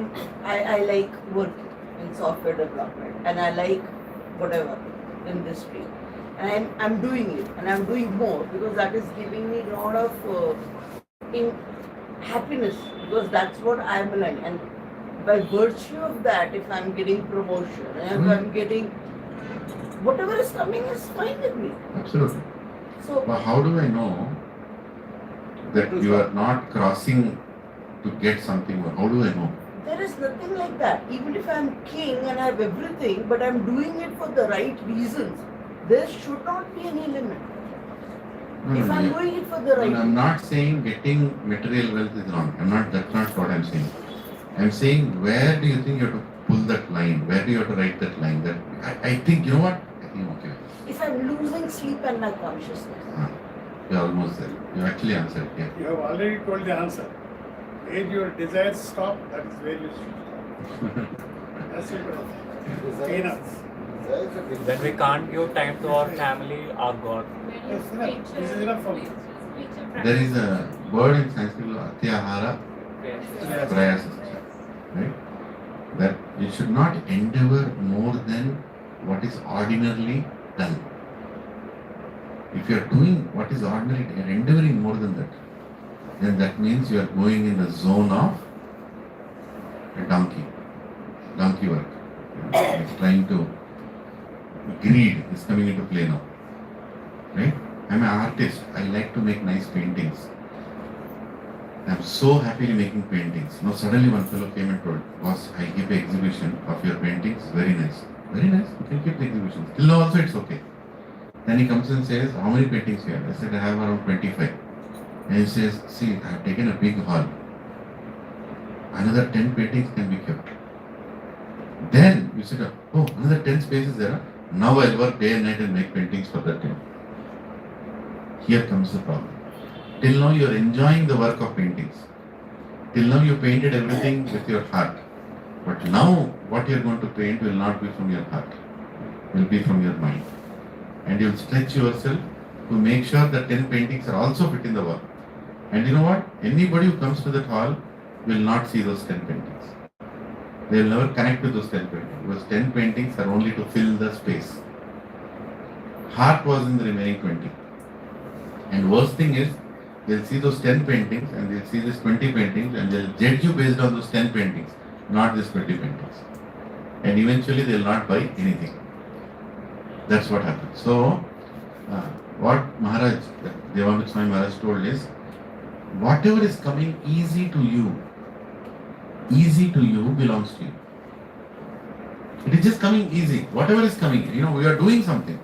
like working in software development and I like whatever industry, and I'm doing it and I'm doing more because that is giving me a lot of happiness, because that's what I'm learning, and by virtue of that, if I'm getting promotion and if I'm getting whatever is coming is fine with me. Absolutely. So But how do I know that you are not crossing to get something? How do I know? there is nothing like that. Even if I'm king and I have everything, but I'm doing it for the right reasons, there should not be any limit. If I'm doing it for the right I'm not saying getting material wealth is wrong. That's not what I'm saying. I'm saying, where do you think you have to pull that line? Where do you have to write that line? That I think, you know what? I think, okay. If I'm losing sleep and my consciousness. You're almost there. You actually answered, yeah. You have already told the answer. Where your desires stop, that is where you should stop. That's it. Enough. When we can't give time to our family, our God. When Yes, enough. This is enough for me. There is a word in Sanskrit, Atyahara Yes. Prayasascha, right? That you should not endeavor more than what is ordinarily done. If you are doing what is ordinary, you are endeavoring more than that, then that means you are going in the zone of a donkey work. It's trying to, greed is coming into play now, right? I'm an artist, I like to make nice paintings. I'm so happily making paintings. Now suddenly one fellow came and told, boss, I give an exhibition of your paintings, very nice. Very nice, you can keep the exhibition. Till now also it's okay. Then he comes and says, how many paintings you have? I said, I have around 25. And he says, see, I have taken a big hall. Another 10 paintings can be kept. Then you said, oh, another 10 spaces there. Now I'll work day and night and make paintings for that 10. Here comes the problem. Till now you are enjoying the work of paintings. Till now you painted everything with your heart. But now what you are going to paint will not be from your heart. Will be from your mind. And you will stretch yourself to make sure that 10 paintings are also fit in the wall. And you know what? Anybody who comes to that hall will not see those 10 paintings. They will never connect with those 10 paintings, because 10 paintings are only to fill the space. Heart was in the remaining 20. And worst thing is, they'll see those 10 paintings and they'll see these 20 paintings and they'll judge you based on those 10 paintings, not these 20 paintings. And eventually they'll not buy anything. That's what happens. So, what Maharaj, Devamrit Swami Maharaj told is, Whatever is coming easy to you belongs to you. It is just coming easy. Whatever is coming, we are doing something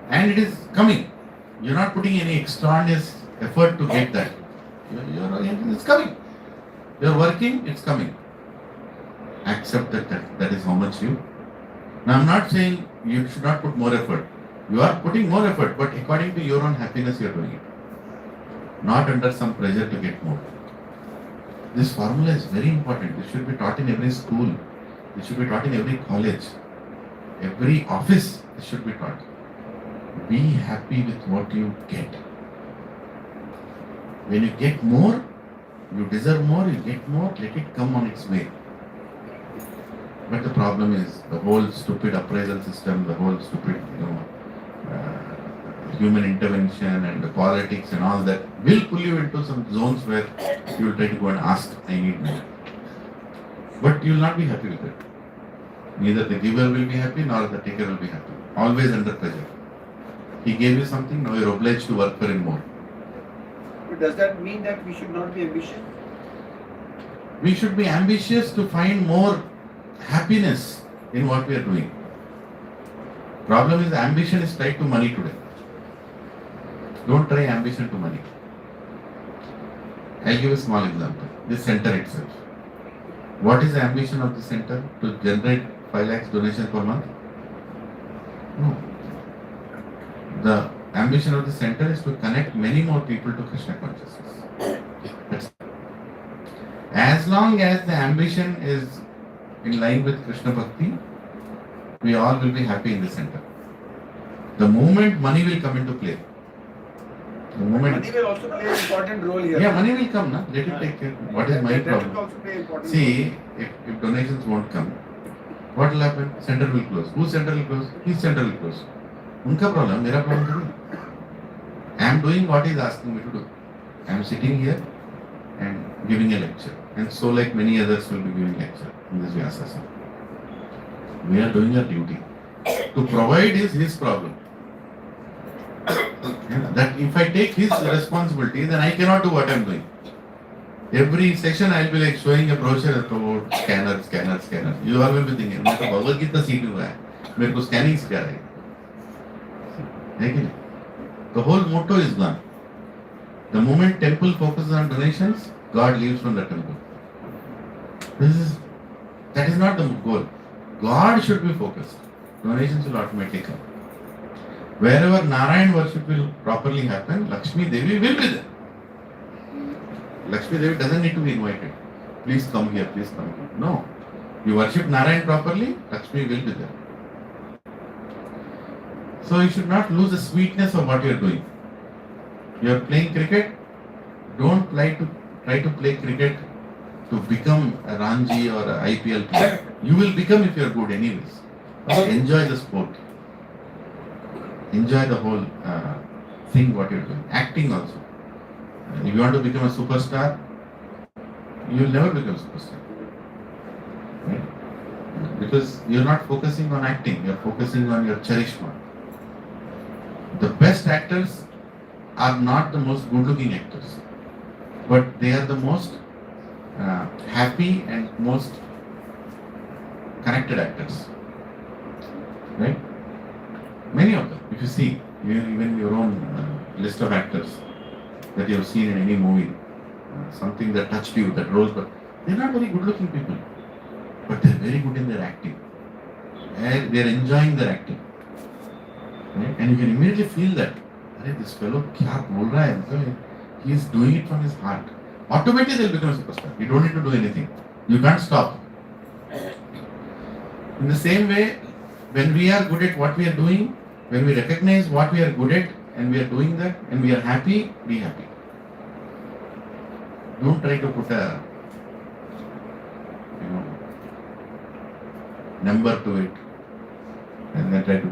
and it is coming. You're not putting any extraneous effort to get that. It's coming. You're working, it's coming. Accept that is how much you. Now I'm not saying you should not put more effort. You are putting more effort, but according to your own happiness you're doing it. Not under some pressure to get more. This formula is very important. This should be taught in every school. This should be taught in every college. Every office, this should be taught. Be happy with what you get. When you get more, you deserve more, you get more, let it come on its way. But the problem is the whole stupid appraisal system, the whole stupid, human intervention and the politics and all that will pull you into some zones where you will try to go and ask, I need more. But you will not be happy with it. Neither the giver will be happy nor the taker will be happy. Always under pressure. He gave you something, now you are obliged to work for him more. But does that mean that we should not be ambitious? We should be ambitious to find more happiness in what we are doing. Problem is ambition is tied to money today. Don't try ambition to money. I'll give a small example. This center itself. What is the ambition of the center? To generate 5 lakhs donations per month? No. The ambition of the center is to connect many more people to Krishna consciousness. That's as long as the ambition is in line with Krishna Bhakti, we all will be happy in the center. The moment money will come into play, Money will also play an important role here. Yeah, money will come, na? Let it take care. What is my That problem? will also play an important See, if donations won't come, what will happen? Center will close. Whose center will close? His center will close. Unka problem, mera problem thodi. I am doing what he is asking me to do. I am sitting here and giving a lecture. And so like many others will be giving lecture in this Vyasa. We are doing our duty. To provide is his problem. That if I take his responsibility, then I cannot do what I am doing. Every session I will be like showing a brochure about scanner. You all will be thinking, मेरे को Bhagavad Gita सीख हुआ है, मेरे को scanning सिखा रहे हैं. The whole motto is gone. The moment temple focuses on donations, God leaves from the temple. That is not the goal. God should be focused. Donations will automatically come. Wherever Narayan worship will properly happen, Lakshmi Devi will be there. Lakshmi Devi doesn't need to be invited. Please come here, please come here. No. You worship Narayan properly, Lakshmi will be there. So you should not lose the sweetness of what you are doing. You are playing cricket, don't try to play cricket to become a Ranji or a IPL player. You will become if you are good anyways. Enjoy the sport. Enjoy the whole thing what you are doing. Acting also. If you want to become a superstar, you will never become a superstar. Right? Because you are not focusing on acting, you are focusing on your charishma. The best actors are not the most good looking actors, but they are the most happy and most connected actors. Right? Many of them, if you see, even your own list of actors that you have seen in any movie, something that touched you, that rose, but they are not very good looking people, but they are very good in their acting. They are enjoying their acting. Right? And you can immediately feel that, this fellow, kya bol raha hai? He is doing it from his heart. Automatically they will become a superstar. You don't need to do anything. You can't stop. In the same way, when we are good at what we are doing, when we recognize what we are good at and we are doing that and we are happy, be happy. Don't try to put a number to it and then try to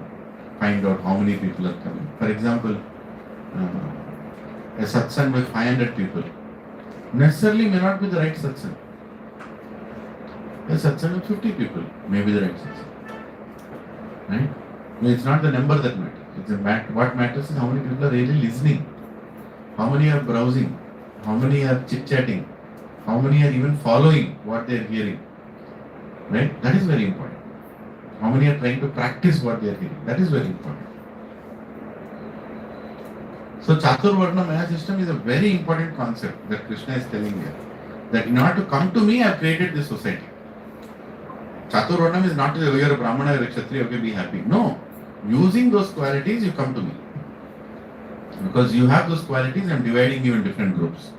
find out how many people are coming. For example, a satsang with 500 people necessarily may not be the right satsang. A satsang with 50 people may be the right satsang. Right? It's not the number that matters. What matters is how many people are really listening, how many are browsing, How many are chit-chatting? How many are even following what they are hearing? Right? That is very important. How many are trying to practice what they are hearing? That is very important. So Chaturvarna Maya system is a very important concept that Krishna is telling here. That in order to come to me, I have created this society. Chaturvarnam is not to say, oh, you are a Brahmana, you are a Kshatriya, okay, be happy. No. Using those qualities, you come to me. Because you have those qualities, I am dividing you in different groups.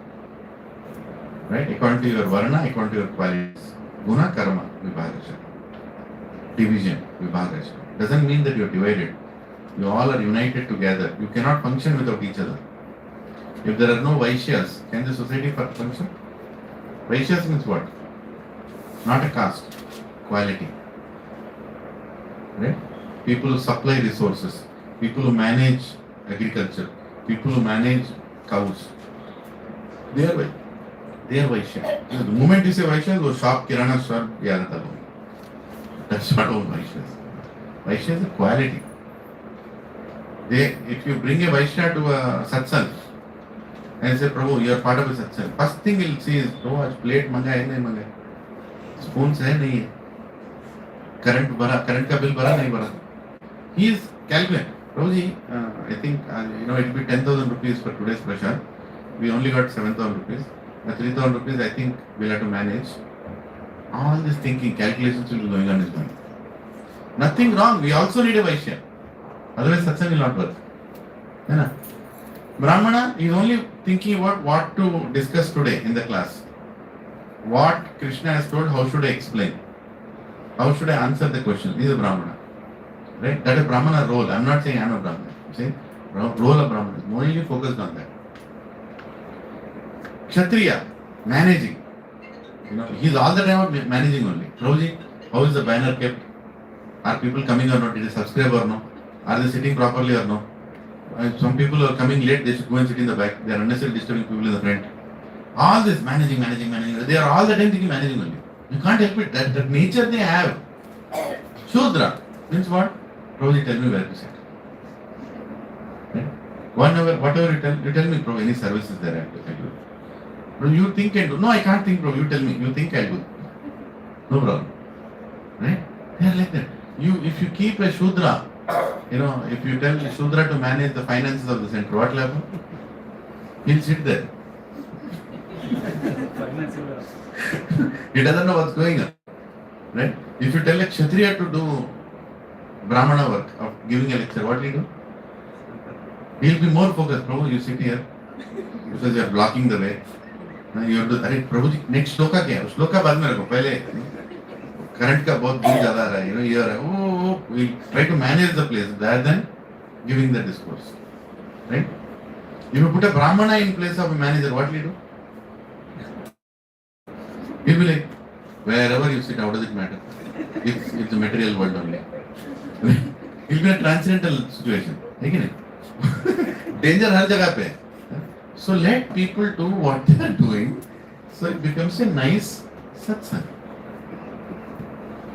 Right? According to your Varna, according to your qualities. Guna, Karma, Vibhagasha. Division, Vibhagasha. Doesn't mean that you are divided. You all are united together. You cannot function without each other. If there are no Vaishyas, can the society function? Vaishyas means what? Not a caste. Quality. Right? People who supply resources. People who manage agriculture. People who manage cows. They are Vaishyas. The moment you say Vaishyas, वो shop, kirana shop, यार तब. That's not all Vaishyas. Vaishya is a quality. If you bring a Vaishya to a Satsang and say, Prabhu, you are part of a Satsang, first thing he'll see is, Prabhu, आज plate मंगा है नहीं मंगा, spoons है नहीं है, current का bill भरा नहीं भरा. He is calculating. Prabhu ji, I think it will be 10,000 rupees for today's prashad. We only got 7,000 rupees. 3,000 rupees I think we'll have to manage. All this thinking, calculations will be going on his mind. Nothing wrong. We also need a Vaishya. Otherwise, satsang will not work. Brahmana is only thinking about what to discuss today in the class. What Krishna has told, how should I explain? How should I answer the question? He is a Brahmana. Right? That is Brahmana role. I am not saying I am a Brahmana. I am saying role of Brahmana is only focused on that. Kshatriya, managing. He is all the time managing only. Prabhuji, how is the banner kept? Are people coming or not? Did they subscribe or no? Are they sitting properly or no? Some people are coming late, they should go and sit in the back. They are unnecessarily disturbing people in the front. All this managing. They are all the time thinking managing only. You can't help it. That nature they have. Shudra means what? Prabhuji, tell me where to sit. Right? Whatever you tell me, Prabhu, any services there I have to tell you. Prabhu, you think and do. No, I can't think, Prabhu. You tell me. You think, I'll do. No problem. Right? They are like that. If you keep a Shudra, if you tell a Shudra to manage the finances of the center, what will happen? He'll sit there. He doesn't know what's going on. Right? If you tell a Kshatriya to do Brahmana work of giving a lecture, what will he do? He'll be more focused. Prabhu, you sit here because you are blocking the way. You have to, Prabhu ji, next shloka क्या है? Shloka बाद में रखो. पहले current का बहुत bill ज़्यादा आ रहा है. Here, we try to manage the place rather than giving the discourse. Right? If you put a Brahmana in place of a manager, what will he do? He'll be like, wherever you sit, how does it matter? It's a material world only. He'll be in a transcendental situation. Isn't it? Danger हर जगह पे. So let people do what they are doing, so it becomes a nice satsang.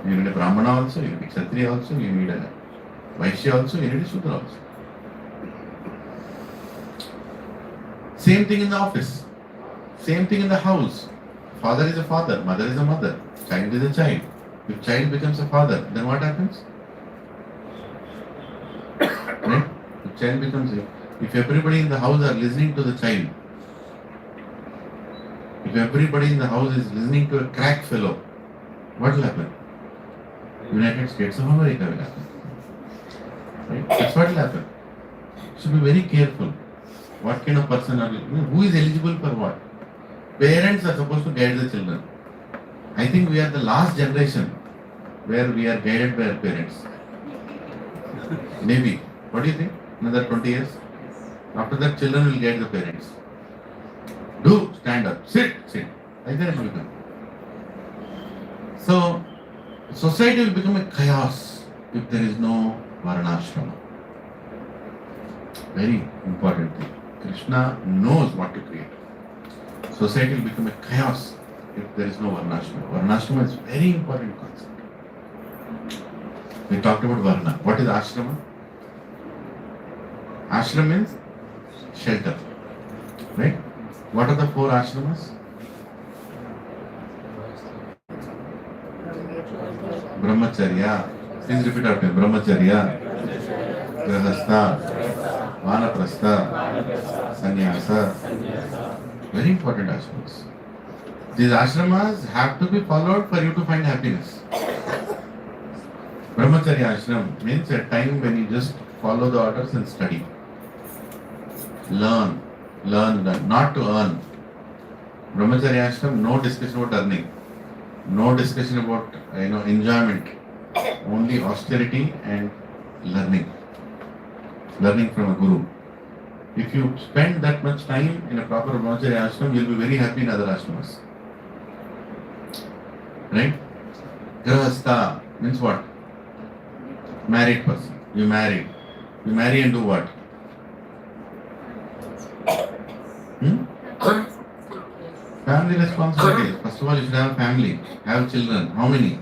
You need a Brahmana also, you need a Kshatriya also, you need a Vaishya also, you need a Shudra also. Same thing in the office, same thing in the house. Father is a father, mother is a mother, child is a child. If child becomes a father, then what happens? Right? If child becomes a... If everybody in the house are listening to the child, if everybody in the house is listening to a crack fellow, what will happen? United States of America will happen. Right? That's what will happen. So be very careful. What kind of person are you? Who is eligible for what? Parents are supposed to guide the children. I think we are the last generation where we are guided by our parents. Maybe. What do you think? Another 20 years? After that, children will guide the parents. Do stand up, sit. Like that it will become. So, society will become a chaos if there is no Varnashrama. Very important thing. Krishna knows what to create. Society will become a chaos if there is no Varnashrama. Varnashrama is a very important concept. We talked about Varna. What is Ashrama? Ashram means shelter, right? What are the 4 ashramas? Brahmacharya. Please repeat after me. Brahmacharya, Grahastha, Vanaprastha, Sannyasa. Very important ashramas. These ashramas have to be followed for you to find happiness. Brahmacharya ashram means a time when you just follow the orders and study. Learn, not to earn. Brahmacharya ashram, no discussion about earning, no discussion about enjoyment, only austerity and learning from a guru. If you spend that much time in a proper Brahmacharya ashram, you'll be very happy in other ashramas. Right? Grahastha means what? Married person. You marry and do what? Family responsibilities. First of all, you should have a family, have children. How many?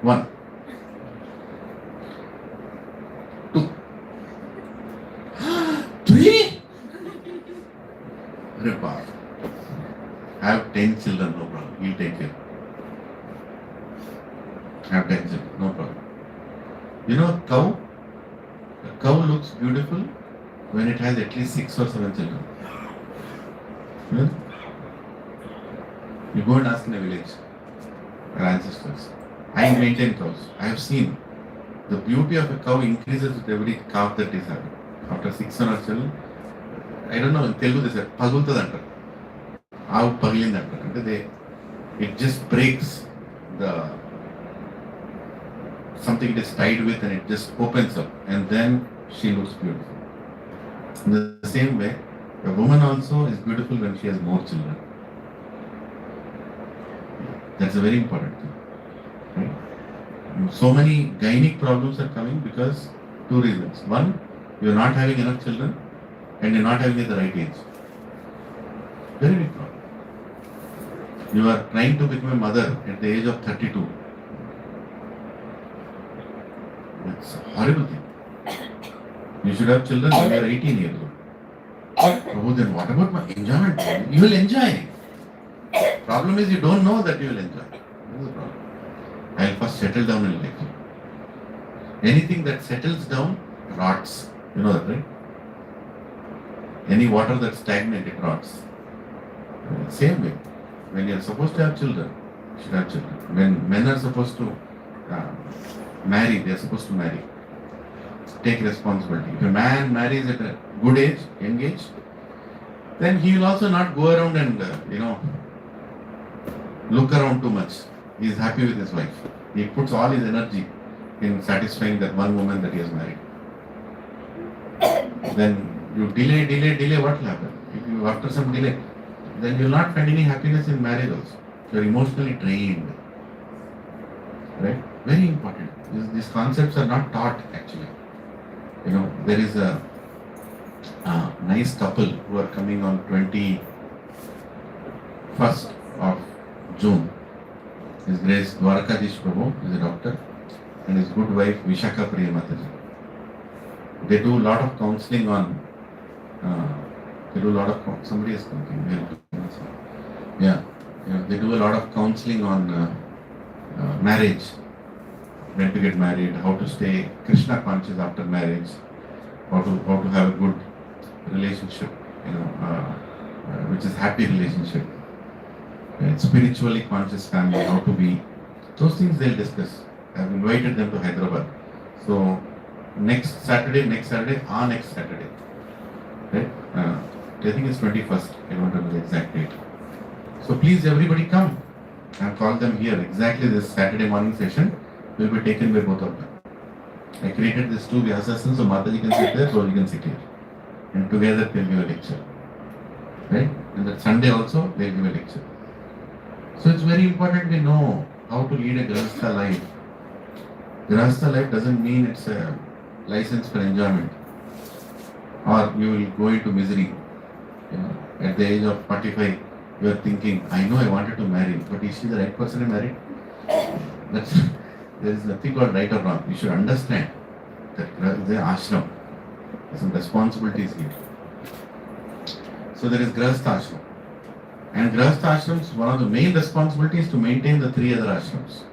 One. Two. Three? Repart. Have 10 children, no problem. He'll take care. Have 10 children, no problem. You know, cow? A cow looks beautiful when it has at least 6 or 7 children. You go and ask in a village, our ancestors. I maintain cows. I have seen the beauty of a cow increases with every calf that is having. After 6 or 7 children, I don't know, in Telugu they say, pagultadantar. How pagilindantar. It just breaks the something it is tied with and it just opens up and then she looks beautiful. In the same way, a woman also is beautiful when she has more children. That's a very important thing. Right? So many gynec problems are coming because 2 reasons. One, you are not having enough children and you are not having it at the right age. Very big problem. You are trying to become a mother at the age of 32. It's a horrible thing. You should have children when you are 18 years old. Oh, then what about my enjoyment? You will enjoy. Problem is you don't know that you will enjoy. That's the problem. I will first settle down in life. Anything that settles down rots. You know that, right? Any water that's stagnant, it rots. Same way. When you are supposed to have children, you should have children. When men are supposed to marry, they are supposed to marry. Take responsibility. If a man marries at a good age, young age, then he will also not go around and look around too much. He is happy with his wife. He puts all his energy in satisfying that one woman that he has married. Then you delay, what will happen? If you after some delay, then you will not find any happiness in marriage also. You are emotionally drained. Right? Very important. These concepts are not taught actually. There is a nice couple who are coming on 21st of June. His Grace Dwarkadish Prabhu is a doctor and his good wife Vishaka Priyamataji. They do a lot of counseling on somebody is talking. Yeah. They do a lot of counseling on marriage, when to get married, how to stay Krishna conscious after marriage, how to have a good relationship, which is happy relationship, spiritually conscious family, how to be. Those things they'll discuss. I've invited them to Hyderabad. So next Saturday, right? I think it's 21st. I don't remember the exact date. So please everybody come. I've called them here. Exactly this Saturday morning session will be taken by both of them. I created these 2 Vyasasans so Mataji can sit there, so you can sit here. And together they'll give a lecture. Right? And that Sunday also they'll give a lecture. So it's very important we know how to lead a Grahastha life. Grahastha life doesn't mean it's a license for enjoyment. Or you will go into misery. At the age of 45, you are thinking, I know I wanted to marry, but is she the right person to marry? There is nothing called right or wrong. You should understand that there is an ashram. some responsibilities here. So there is Grahastha Ashram. And Grahastha Ashrams, one of the main responsibilities is to maintain the 3 other ashrams.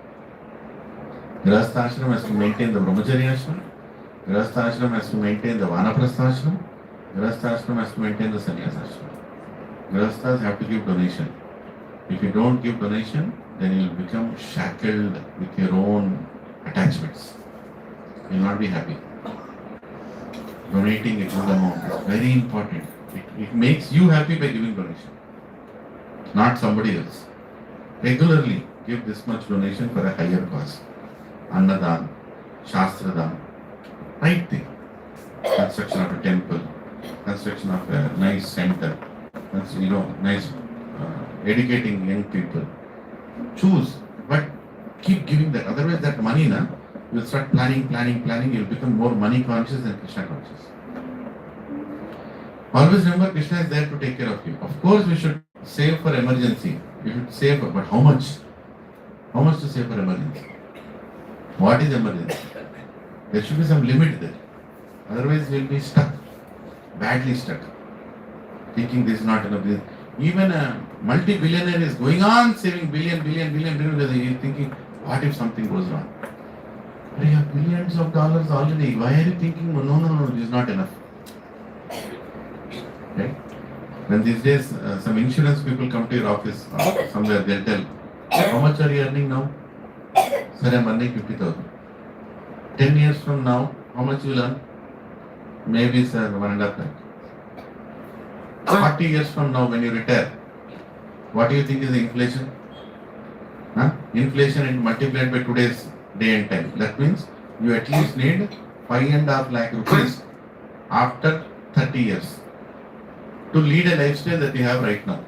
Grahastha Ashram has to maintain the Brahmacharya Ashram. Grahastha Ashram has to maintain the Vanaprastha Ashram. Grahastha Ashram has to maintain the Sannyasa Ashram. Grahasthas have to give donation. If you don't give donation, then you will become shackled with your own attachments. You will not be happy. Donating a good amount is very important. It makes you happy by giving donation, not somebody else. Regularly give this much donation for a higher cause. Annadan, Shastradhan, right thing. Construction of a temple, construction of a nice center, nice educating young people. Choose, but keep giving that. Otherwise, that money, you will start planning, you will become more money conscious than Krishna conscious. Always remember, Krishna is there to take care of you. Of course, we should save for emergency. We should save, but how much? How much to save for emergency? What is emergency? There should be some limit there. Otherwise, we will be stuck, badly stuck, thinking this is not enough. Even a multi-billionaire is going on saving billion, he is thinking, what if something goes wrong? But you have billions of dollars already. Why are you thinking, no, this is not enough? Right? When these days, some insurance people come to your office or somewhere, they'll tell, how much are you earning now? Sir, I'm earning 50,000. 10 years from now, how much you will earn? Maybe, sir, 1.5 lakh. 40 years from now, when you retire, what do you think is the inflation? Inflation and multiplied by today's day and time. That means you at least need 5.5 lakh rupees after 30 years to lead a lifestyle that you have right now.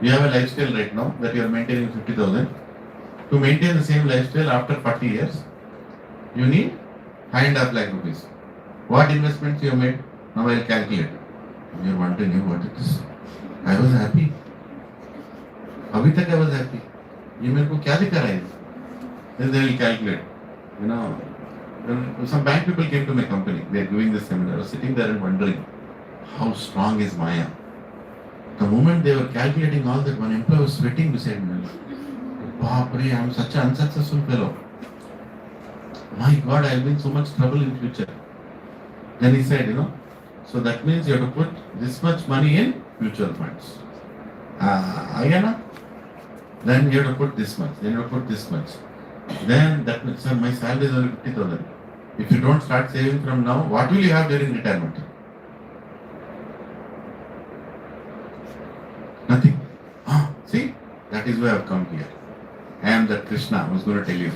You have a lifestyle right now that you are maintaining 50,000. To maintain the same lifestyle after 40 years, you need 5.5 lakh rupees. What investments you have made? Now I will calculate. You are wondering, what it is? I was happy. Abhi tak I was happy. You मेरे को क्या दिखा रहा है? Then they will calculate. Some bank people came to my company. They are giving this seminar. I was sitting there and wondering, how strong is Maya? The moment they were calculating all that, one employee was sweating beside me. Baapre, I am such an unsuccessful fellow. My God, I will be in so much trouble in future. Then he said, so that means you have to put this much money in mutual funds. Ayana? Then you have to put this much. Then you have to put this much. Then that means, sir, my salary is only 50,000. If you don't start saving from now, what will you have during retirement? Nothing. See, that is why I have come here. I am that Krishna who is going to tell you.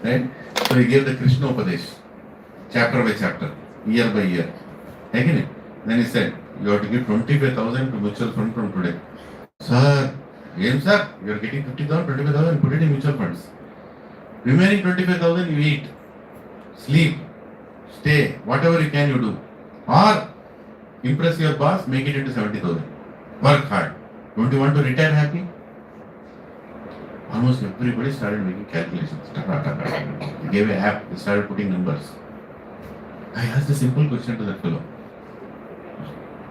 Right? So he gave the Krishna Upadesh, chapter by chapter, year by year. Again it. Then he said, you have to give 25,000 to mutual fund from today. Sir, sir, you are getting 50,000, 25,000, put it in mutual funds. Remaining 25,000 you eat, sleep, stay, whatever you can you do. Or impress your boss, make it into 70,000. Work hard. Don't you want to retire happy? Almost everybody started making calculations. They gave an app, they started putting numbers. I asked a simple question to that fellow.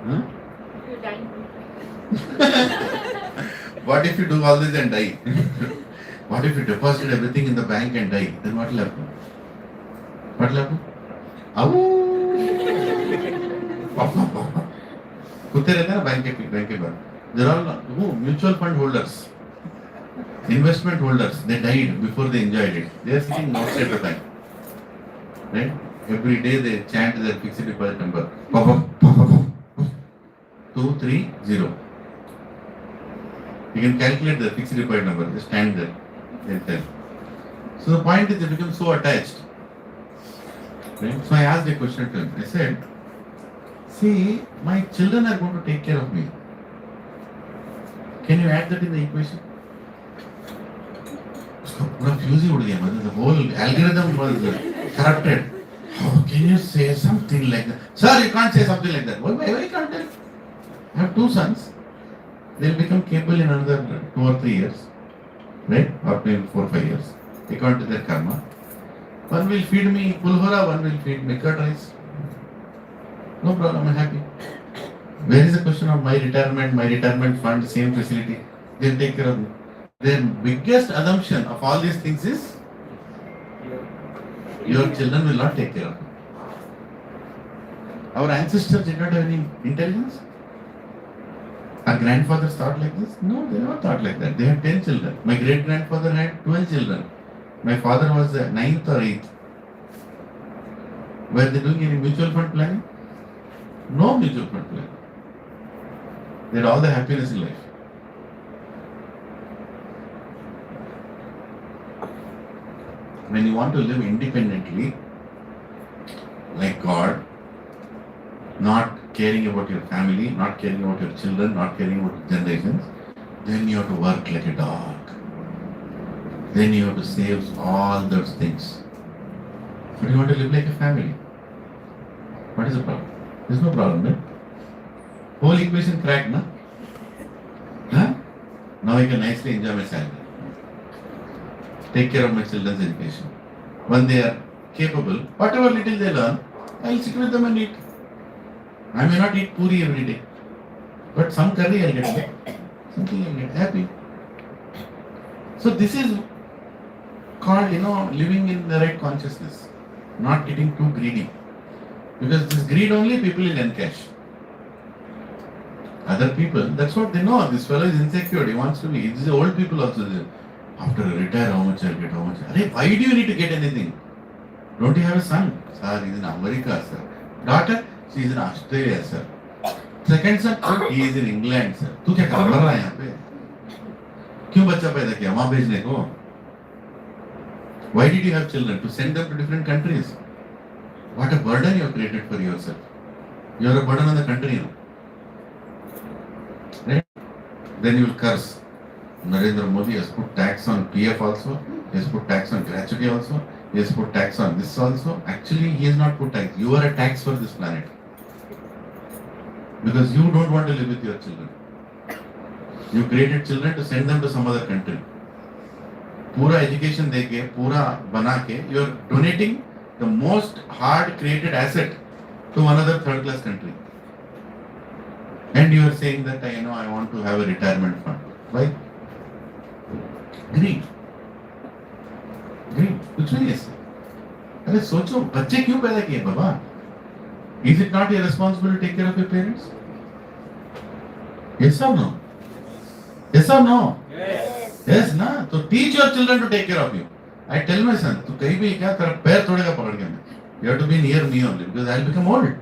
You're dying. What if you do all this and die? What if you deposit everything in the bank and die? Then what will happen? What will happen? कुत्ते रहते हैं ना bank के बाद. They're all mutual fund holders, investment holders. They died before they enjoyed it. They are sitting outside the bank. Right? Every day they chant their fixed deposit number. 230. You can calculate the fixed deposit number. Just stand there. They'll tell. So the point is they become so attached. Right? So I asked a question to him. I said, see, my children are going to take care of me. Can you add that in the equation? पूरा fuse ही उड़ गया. The whole algorithm was corrupted. How can you say something like that? Sir, you can't say something like that. Why can't I? I have 2 sons. They'll become capable in another 2 or 3 years. Right? Or maybe 4 or 5 years. According to their karma. One will feed me pulhora, one will feed me curd rice. No problem, I'm happy. Where is the question of my retirement fund, same facility? They'll take care of me. Their biggest assumption of all these things is your children will not take care of you. Our ancestors did not have any intelligence. Our grandfathers thought like this? No, they never thought like that. They had 10 children. My great grandfather had 12 children. My father was the 9th or 8th. Were they doing any mutual fund planning? No mutual fund planning. They had all the happiness in life. When you want to live independently, like God, not caring about your family, not caring about your children, not caring about generations, then you have to work like a dog. Then you have to save all those things. But you want to live like a family. What is the problem? There's no problem, right? Whole equation cracked, no? Huh? Now I can nicely enjoy my salary. Take care of my children's education. When they are capable, whatever little they learn, I'll sit with them and eat. I may not eat puri every day, but some curry I'll get. Something I'll get happy. So this is called, living in the right consciousness, not getting too greedy. Because this greed only people will encash. Other people, that's what they know. This fellow is insecure, he wants to be. These old people also. After I retire, how much I'll get, how much. Why do you need to get anything? Don't you have a son? Sir, he's in America, sir. Daughter, she is in Australia, sir. Second son, he is in England, sir. तू क्या कर रहा है यहाँ पे? क्यों बच्चा पैदा किया? वहाँ भेजने को? Why did you have children? To send them to different countries. What a burden you have created for yourself. You are a burden on the country now. Right? Then you will curse. Narendra Modi has put tax on PF also. He has put tax on gratuity also. He has put tax on this also. Actually, he has not put tax. You are a tax for this planet. Because you don't want to live with your children. You created children to send them to some other country. Pura education deke, pura bana ke, you are donating the most hard created asset to another third class country. And you are saying that I want to have a retirement fund. Why? Greed. कुछ नहीं ऐसे. अरे सोचो बच्चे क्यों पैदा किए बाबा? Is it not your responsibility to take care of your parents? Yes or no? Yes or no? Yes ना. तो teach your children to take care of you. I tell my son, तू कहीं भी क्या तेरा पैर तोड़ेगा पकड़ के मैं. You have to be near me only because I'll become old.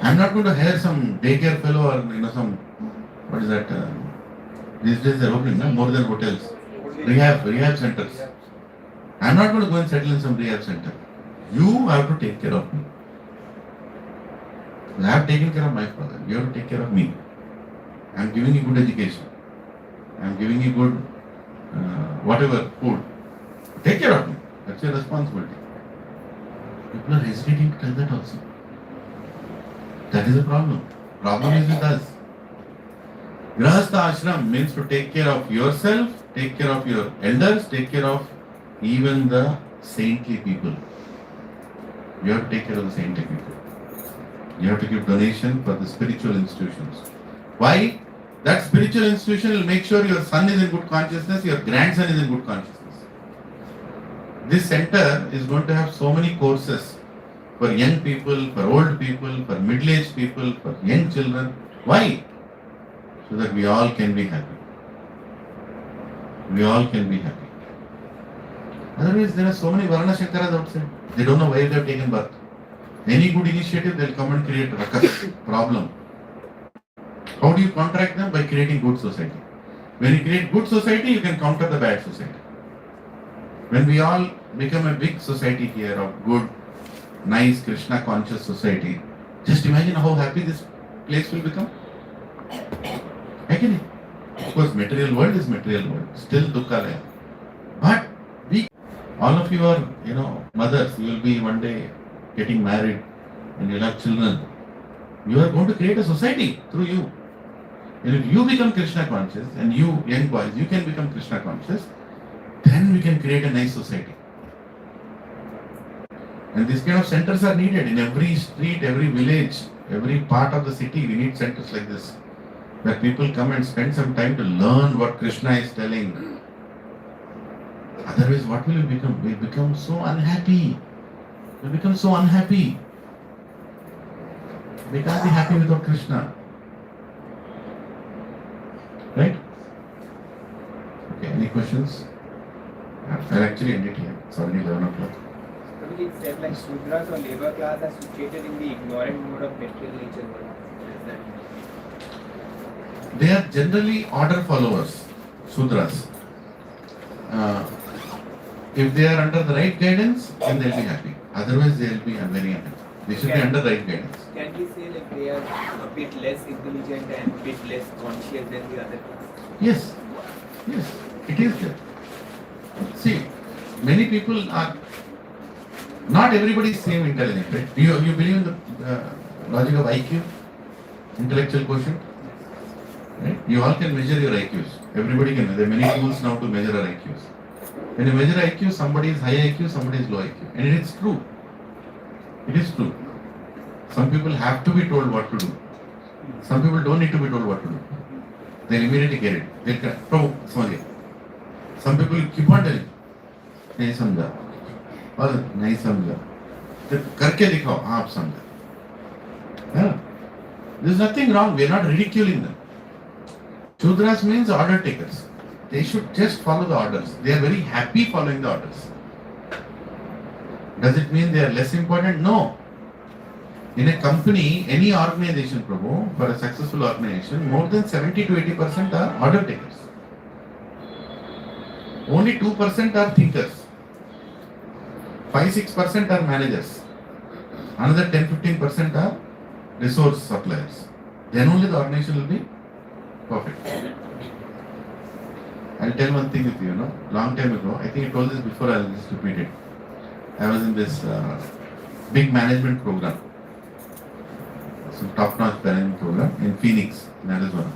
I'm not going to hire some daycare fellow or some what is that? These days they're opening more than hotels. Rehab centers. I'm not going to go and settle in some rehab center. You have to take care of me. I have taken care of my father. You have to take care of me. I'm giving you good education. I'm giving you good whatever food. Take care of me. That's your responsibility. People are hesitating to tell that also. That is a problem. Problem is with us. Grahastha ashram means to take care of yourself, take care of your elders, take care of even the saintly people. You have to take care of the saintly people. You have to give donation for the spiritual institutions. Why? That spiritual institution will make sure your son is in good consciousness, your grandson is in good consciousness. This center is going to have so many courses for young people, for old people, for middle-aged people, for young children. Why? So that we all can be happy. We all can be happy. Otherwise, there are so many Varna Shankaras outside. They don't know why they have taken birth. Any good initiative, they'll come and create a problem. How do you contract them? By creating good society. When you create good society, you can counter the bad society. When we all become a big society here of good, nice, Krishna conscious society, just imagine how happy this place will become. Again, of course, material world is material world. Still dukkha. But we, all of you are, mothers, you will be one day getting married and you'll have children. You are going to create a society through you. And if you become Krishna conscious and you, young boys, you can become Krishna conscious, then we can create a nice society. And these kind of centers are needed in every street, every village, every part of the city. We need centers like this, where people come and spend some time to learn what Krishna is telling. Otherwise, what will we become? We'll become so unhappy. We'll become so unhappy. We can't be happy without Krishna. Right? Okay, any questions? I'll actually end it here. It's already 11 o'clock. It said like Sudras or labor class are situated in the ignorant mode of material nature. They are generally order followers, Sudras. If they are under the right guidance, then they'll be happy. Otherwise, they'll be very unhappy. They should be under right guidance. Can we say like they are a bit less intelligent and a bit less conscious than the other class? Yes, yes, it is there. See, many people are, not everybody is same intelligent, right? You believe in the logic of IQ, intellectual quotient, right? You all can measure your IQs. Everybody can. There are many tools now to measure our IQs. When you measure IQ, somebody is high IQ, somebody is low IQ, and it is true. It is true. Some people have to be told what to do. Some people don't need to be told what to do. They'll immediately get it. They'll come, "Prabhu, samajh gaya." Some people keep on telling, "नहीं समझा," और "नहीं समझा." करके दिखाओ, आप समझा. Yeah. There's nothing wrong. We're not ridiculing them. Shudras means order takers. They should just follow the orders. They are very happy following the orders. Does it mean they are less important? No. In a company, any organization, Prabhu, for a successful organization, more than 70 to 80% are order takers. Only 2% are thinkers. 5-6% are managers. Another 10-15% are resource suppliers. Then only the organization will be perfect. I'll tell one thing with you, long time ago, I think I told this before, I'll just repeat it. I was in this big management program, some top-notch management program in Phoenix, in Arizona.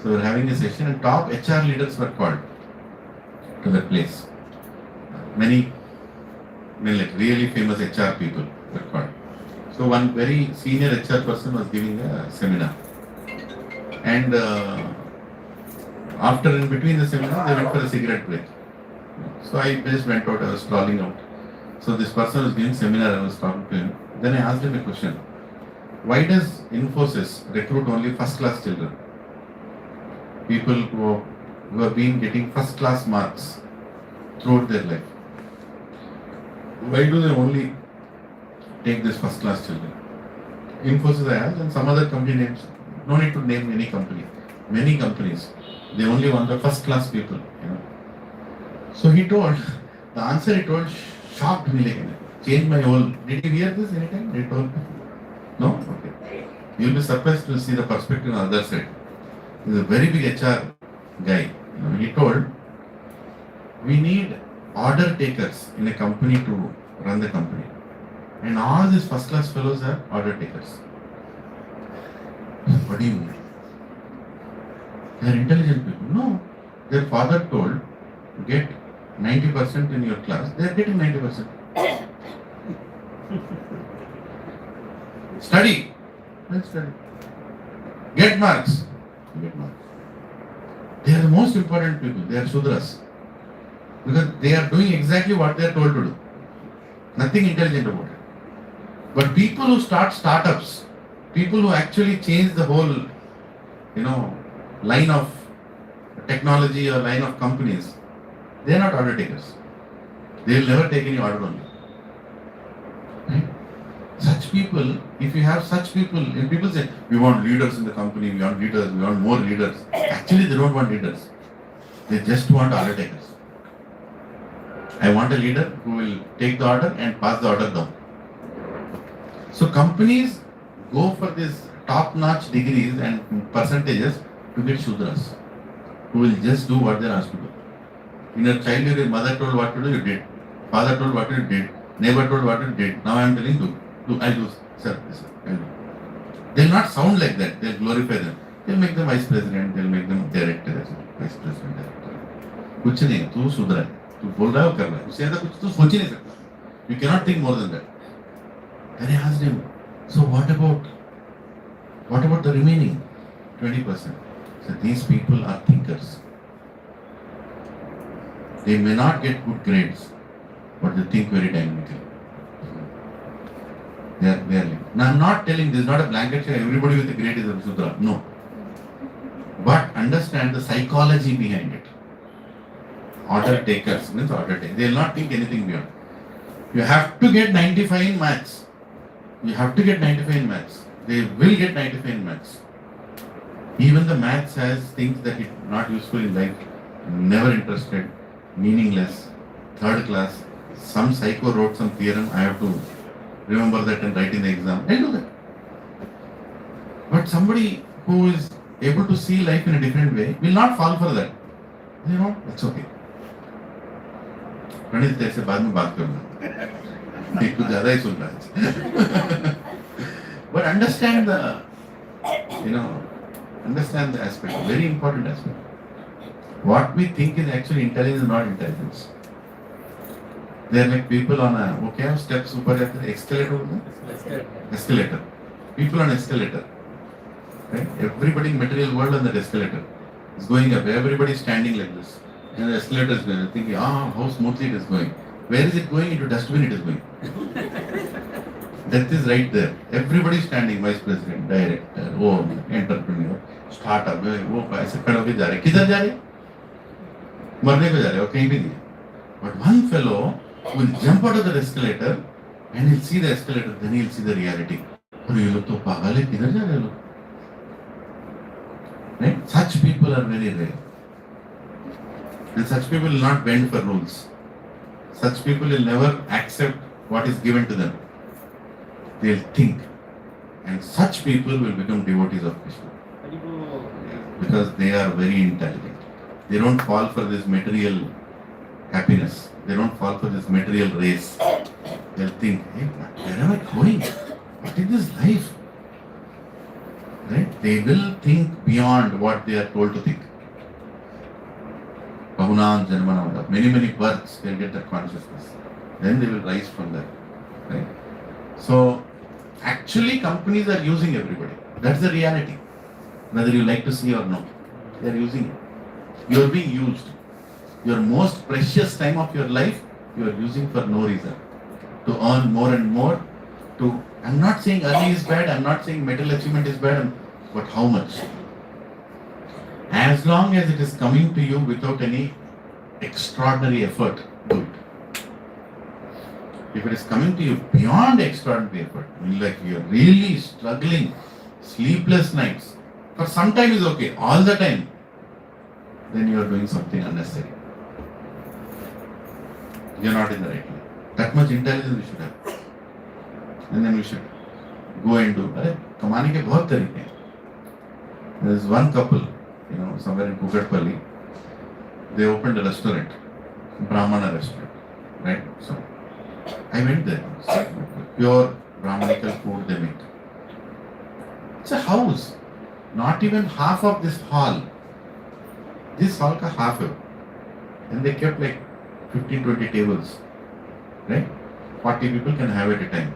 So we were having a session and top HR leaders were called to that place. Many like really famous HR people were called. So one very senior HR person was giving a seminar. And after, in between the seminar, they went for a cigarette break. So I just went out, I was strolling out. So this person was giving seminar, I was talking to him. Then I asked him a question. Why does Infosys recruit only first class children? People who have been getting first class marks throughout their life. Why do they only take this first class children? Infosys I asked, and some other company names. No need to name any company. Many companies, they only want the first class people. So he told, the answer he told shocked me, like, changed my whole. Did you hear this anytime? He told me. No? Okay. You'll be surprised to see the perspective on the other side. He's a very big HR guy. He told, we need order takers in a company to run the company. And all these first class fellows are order takers. What do you mean? They are intelligent people. No. Their father told, get 90% in your class. They are getting 90%. Study. Let's study. Get marks. Get marks. They are the most important people. They are Shudras. Because they are doing exactly what they are told to do. Nothing intelligent about it. But people who start startups, people who actually change the whole, line of technology or line of companies, they are not order takers. They will never take any order only. Right? Such people, if you have such people, if people say, we want leaders in the company, we want leaders, we want more leaders. Actually, they don't want leaders. They just want order takers. I want a leader who will take the order and pass the order down. So companies go for these top-notch degrees and percentages to get Shudras, who will just do what they are asked to do. In your childhood, your mother told what to do, you did. Father told what you did. Neighbor told what you did. Now I am telling you, I'll do, sir, yes, sir, I'll do. They'll not sound like that. They'll glorify them. They'll make them vice president. They'll make them director as well. Vice president, director. कुछ नहीं है, तू सुधरा है, तू बोल रहा है वो कर रहा है, उससे ज्यादा कुछ तू सोच ही नहीं सकता. You cannot think more than that. Then I asked him, so what about the remaining 20%? So these people are thinkers. They may not get good grades, but they think very dynamically. They are linked. Now I'm not telling this is not a blanket share, everybody with a grade is a Sudra. No. But understand the psychology behind it. Order takers means order takers. They will not think anything beyond. You have to get 95 in maths. You have to get 95 in maths. They will get 95 in maths. Even the maths has things that is not useful in life, never interested, meaningless, third class. Some psycho wrote some theorem, I have to remember that and write in the exam. I do that. But somebody who is able to see life in a different way will not fall for that. You know, that's okay. प्रणीत तेरे से बाद में बात करूँगा, ये कुछ ज़्यादा ही सुन रहा है. But understand the, understand the aspect, very important aspect. What we think is actually intelligence is not intelligence. They are like people on a, वो क्या steps ऊपर जाते हैं, escalator होता है? Escalator. People on escalator. Right? Everybody in material world on that escalator is going up. Everybody is standing like this. And the escalator is going. Thinking, how smoothly it is going. Where is it going? Into dustbin it is going. Death is right there. Everybody is standing. Vice president, director, entrepreneur, startup. वो ऐसे खड़े होके जा रहे. किधर जा रहे? मरने को जा रहे. और कहीं भी नहीं. But one fellow will jump out of the escalator and he'll see the escalator. Then he'll see the reality. और ये लोग तो पागल है. किधर जा रहे लोग? Right? Such people are very rare. And such people will not bend for rules. Such people will never accept what is given to them. They'll think. And such people will become devotees of Krishna. Because they are very intelligent. They don't fall for this material happiness. They don't fall for this material race. They'll think, hey, where am I going? What is this life? Right? They will think beyond what they are told to think. Bahunam Janmanam, many births, they'll get that consciousness. Then they will rise from that. Right? So, actually companies are using everybody. That's the reality. Whether you like to see or not. They are using it. You are being used. Your most precious time of your life, you are using for no reason. To earn more and more. I'm not saying earning is bad, I'm not saying material achievement is bad, but how much? As long as it is coming to you without any extraordinary effort, do it. If it is coming to you beyond extraordinary effort, like you are really struggling, sleepless nights, for some time is okay, all the time, then you are doing something unnecessary. You are not in the right way. That much intelligence we should have. And then we should go and do. कमाने के बहुत तरीके हैं. There is one couple, somewhere in Kukatpalli, they opened a restaurant, Brahmana restaurant, right? So, I went there. Pure Brahmanical food they make. It's a house. Not even half of this hall. This hall ka half hai. And they kept like 15-20 tables, right? 40 people can have at a time.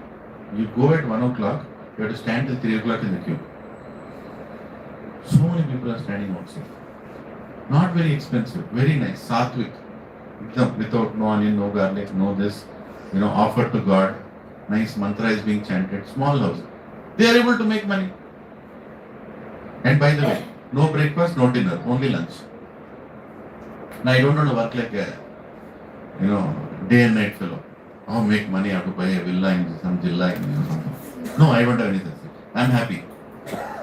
You go at 1 o'clock, you have to stand till 3 o'clock in the queue. So many people are standing outside. Not very expensive, very nice, sattvic. Without no onion, no garlic, no this, offered to God. Nice mantra is being chanted. Small house. They are able to make money. And by the way, no breakfast, no dinner, only lunch. Now I don't want to work like a, day and night fellow. Make money, I have to buy a villa in some jilla. No, I don't have anything. I am happy.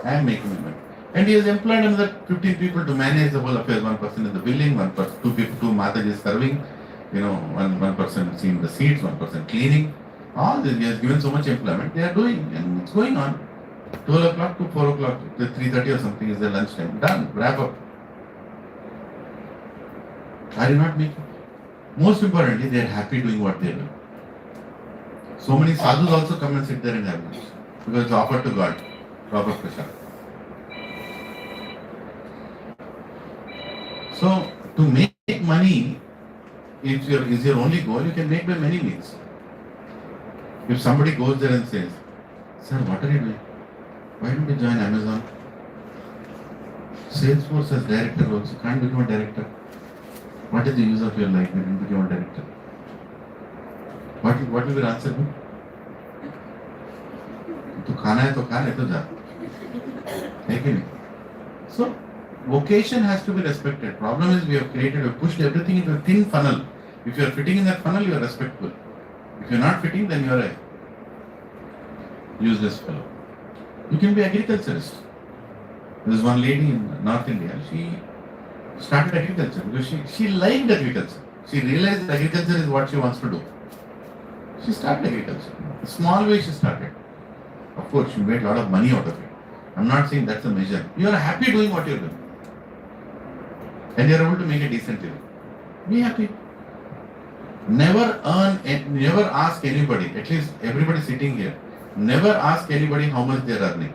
I am making money. And he has employed another 15 people to manage the whole affair. One person is the billing, one person, two Mataji serving, one person seeing the seats, one person cleaning. All this, he has given so much employment. They are doing, and it's going on. 12 o'clock to 4 o'clock, to 3:30 or something is their lunchtime. Done, wrap up. Are you not making? Most importantly, they are happy doing what they do. So many sadhus also come and sit there and have lunch because it's offered to God, proper prasad. So to make money is your only goal, you can make by many means. If somebody goes there and says, "Sir, what are you doing? Why don't you join Amazon? Salesforce as director also, can't become a director. What is the use of your life when you become a director?" What will your answer be? तो खाना है तो जा, है कि नहीं? So vocation has to be respected. Problem is we have pushed everything into a thin funnel. If you are fitting in that funnel, you are respectable. If you are not fitting, then you are a useless fellow. You can be agriculturist. There is one lady in North India. She started agriculture because she liked agriculture. She realized that agriculture is what she wants to do. She started agriculture. A small way she started. Of course, she made a lot of money out of it. I'm not saying that's a measure. You are happy doing what you're doing. And you're able to make a decent living. Be happy. Never ask anybody, at least everybody sitting here, never ask anybody how much they're earning.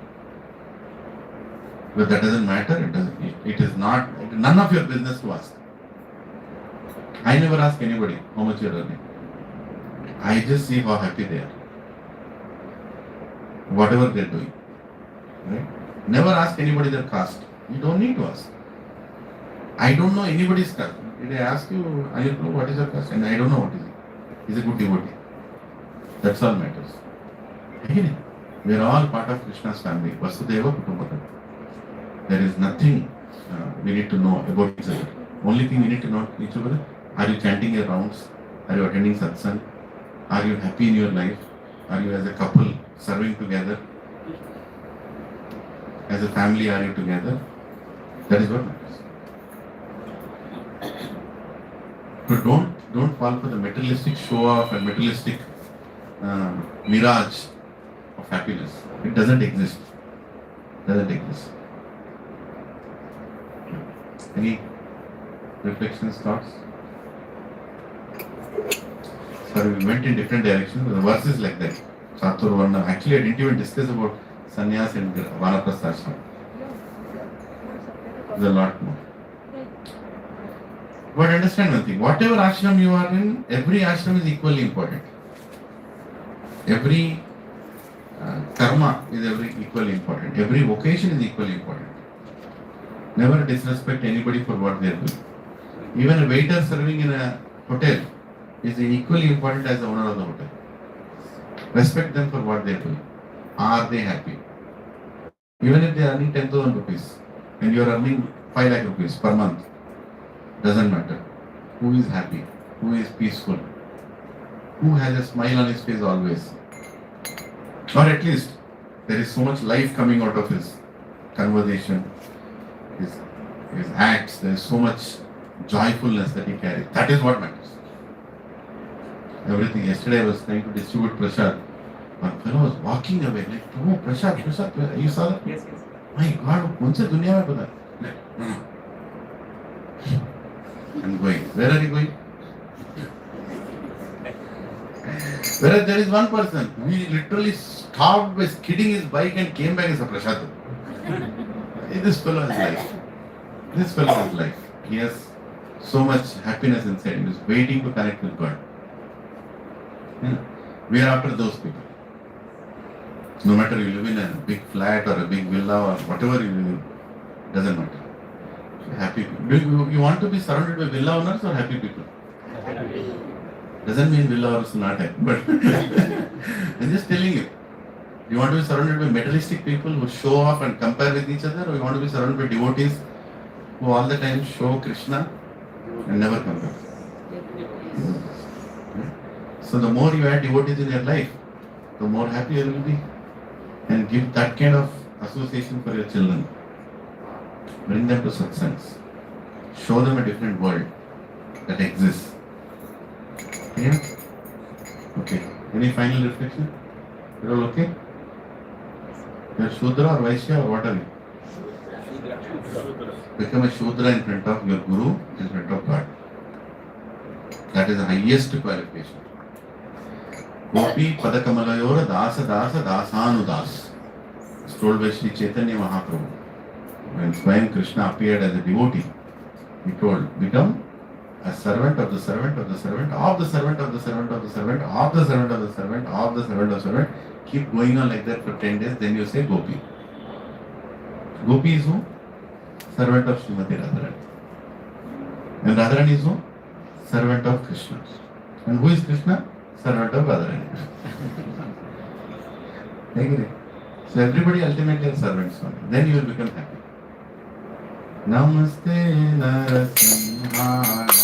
But that doesn't matter. It is not, none of your business to ask. I never ask anybody how much you're earning. I just see how happy they are. Whatever they're doing. Right? Never ask anybody their caste. You don't need to ask. I don't know anybody's caste. Did I ask you, Ayurveda, what is your caste? And I don't know what is it. He's a good devotee. That's all matters. Again, we are all part of Krishna's family. Vasudeva Kutumbakam. There is nothing we need to know about each other. Only thing we need to know each other, are you chanting your rounds? Are you attending Satsang? Are you happy in your life? Are you as a couple serving together? As a family, are you together? That is what matters. So don't fall for the materialistic show off and materialistic mirage of happiness. It doesn't exist. Any reflections, thoughts? Sorry, we went in different directions. The verse is like that. Chatur Varna. Actually, I didn't even discuss about sannyas and vanaprastha ashram. There's a lot more. But understand one thing. Whatever ashram you are in, every ashram is equally important. Every karma is equally important. Every vocation is equally important. Never disrespect anybody for what they are doing. Even a waiter serving in a hotel is equally important as the owner of the hotel. Respect them for what they are doing. Are they happy? Even if they are earning 10,000 rupees and you are earning 5 lakh rupees per month, doesn't matter. Who is happy? Who is peaceful? Who has a smile on his face always? Or at least there is so much life coming out of his conversation, his acts. There is so much joyfulness that he carries. That is what matters. Everything. Yesterday I was trying to distribute prasad. One fellow was walking away like, "Oh, prasad. You saw that?" Yes. My God, कौन से दुनिया में पता? I'm going. Where are you going? Whereas there is one person who literally stopped by skidding his bike and came back as a prasad. This fellow has life. He has so much happiness inside him. He is waiting to connect with God. We are after those people. No matter you live in a big flat or a big villa or whatever you live in, doesn't matter. Happy people. You want to be surrounded by villa owners or happy people? Happy. Doesn't mean villa owners are not happy, but I'm just telling you. You want to be surrounded by materialistic people who show off and compare with each other, or you want to be surrounded by devotees who all the time show Krishna and never compare? So the more you add devotees in your life, the more happy you will be. And give that kind of association for your children. Bring them to satsangs. Show them a different world that exists. Yeah? Okay. Any final reflection? You're all okay? You're Shudra or Vaishya or what are you? Become a Shudra in front of your Guru, in front of God. That is the highest qualification. Gopi Padakamalayora Dasa Dasa Dasanudas. It's told by Sri Chaitanya Mahaprabhu. When Swayam Krishna appeared as a devotee, he told, become a servant of the servant of the servant of the servant of the servant of the servant of the servant of the servant of the servant of the servant. Keep going on like that for 10 days, then you say Gopi. Gopi is who? Servant of Srimati Radharani. And Radharani is who? Servant of Krishna. And who is Krishna? Servant of Radharani. Agree? So everybody ultimately are servants only. Then you will become happy. Namaste Narasimhaya.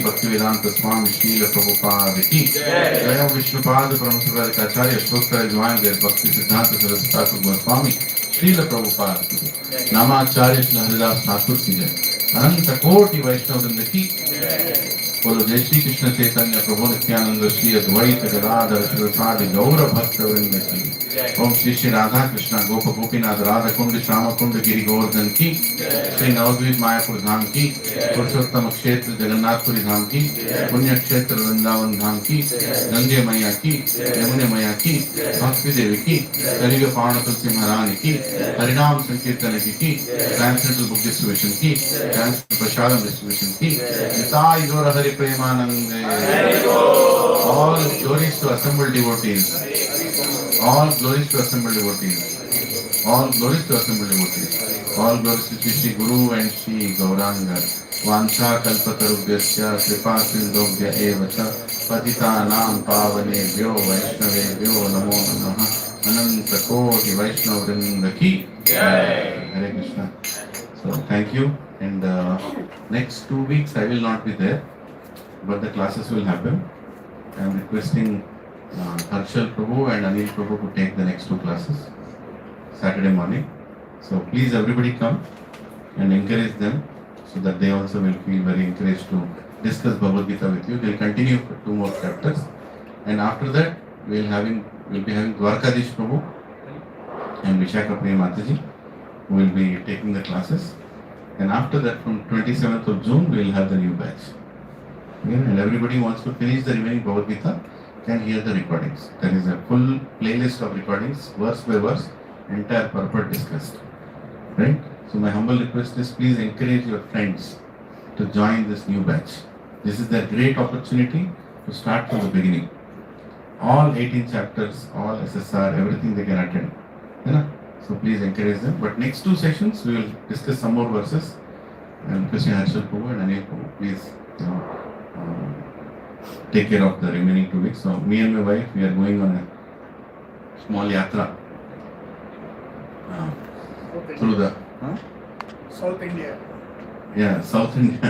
Bhaktivedanta Swami Srila Prabhupada ki Jai Vishnupada Paramasubhadacharya Stottra Jwanga Bhakti Siddhanta Saraswati Thakur Goswami Srila Prabhupada ki Namacharya Shri Haridas Thakur ki Jai Ananta Koti Vaishnavrinda ki बोलो जय श्री कृष्ण चैतन्य प्रभु नित्यानंद श्री अद्वैत गदाधर शिवसादि गौर भक्त वृंद की। ओम श्री श्री राधा कृष्ण गोप गोपीनाथ राधा कुंड श्याम कुंड गिरि गोवर्धन की। श्री नवद्वीप मायापुर धाम की। पुरुषोत्तम क्षेत्र जगन्नाथपुरी धाम की। पुण्य क्षेत्र वृंदावन धाम की। गंगे मैया की, यमुने मैया की, भक्ति देवी की, कलियुग पावन तुलसी महारानी की, हरिनाम संकीर्तन की, ट्रांसलेंटल बुक डिस्ट्रीब्यूशन की, ट्रांसलेंटल प्रसादम डिस्ट्रीब्यूशन की। निताय गौर Hari Premanand. All glories to assembled devotees. All glories to assembled devotees. All glories to assembled devotees. All glories to Shri Guru and Shri Gauranga. Vansha kalpatarubhyasya kripa sindhobhya eva cha patitanam pavanebhyo vaishnavebhyo namo namaha. Ananta koti Vaishnava vrinda ki jai. Hare Krishna. So thank you, and next 2 weeks I will not be there, but the classes will happen. I am requesting Harshal Prabhu and Anil Prabhu to take the next 2 classes Saturday morning. So please everybody come and encourage them so that they also will feel very encouraged to discuss Bhagavad Gita with you. They will continue for 2 more chapters, and after that we will be having Dwarkadish Prabhu and Vishakha Priya Mataji who will be taking the classes, and after that from 27th of June we will have the new batch. And everybody wants to finish the remaining Bhagavad Gita can hear the recordings. There is a full playlist of recordings, verse by verse, entire purport discussed. Right? So my humble request is please encourage your friends to join this new batch. This is their great opportunity to start from the beginning. All 18 chapters, all SSR, everything they can attend. So please encourage them. But next 2 sessions we will discuss some more verses. And Krishe, Harshal Prabhu and Anil Prabhu, please take care of the remaining 2 weeks. So me and my wife, we are going on a small yatra through the South India. South India.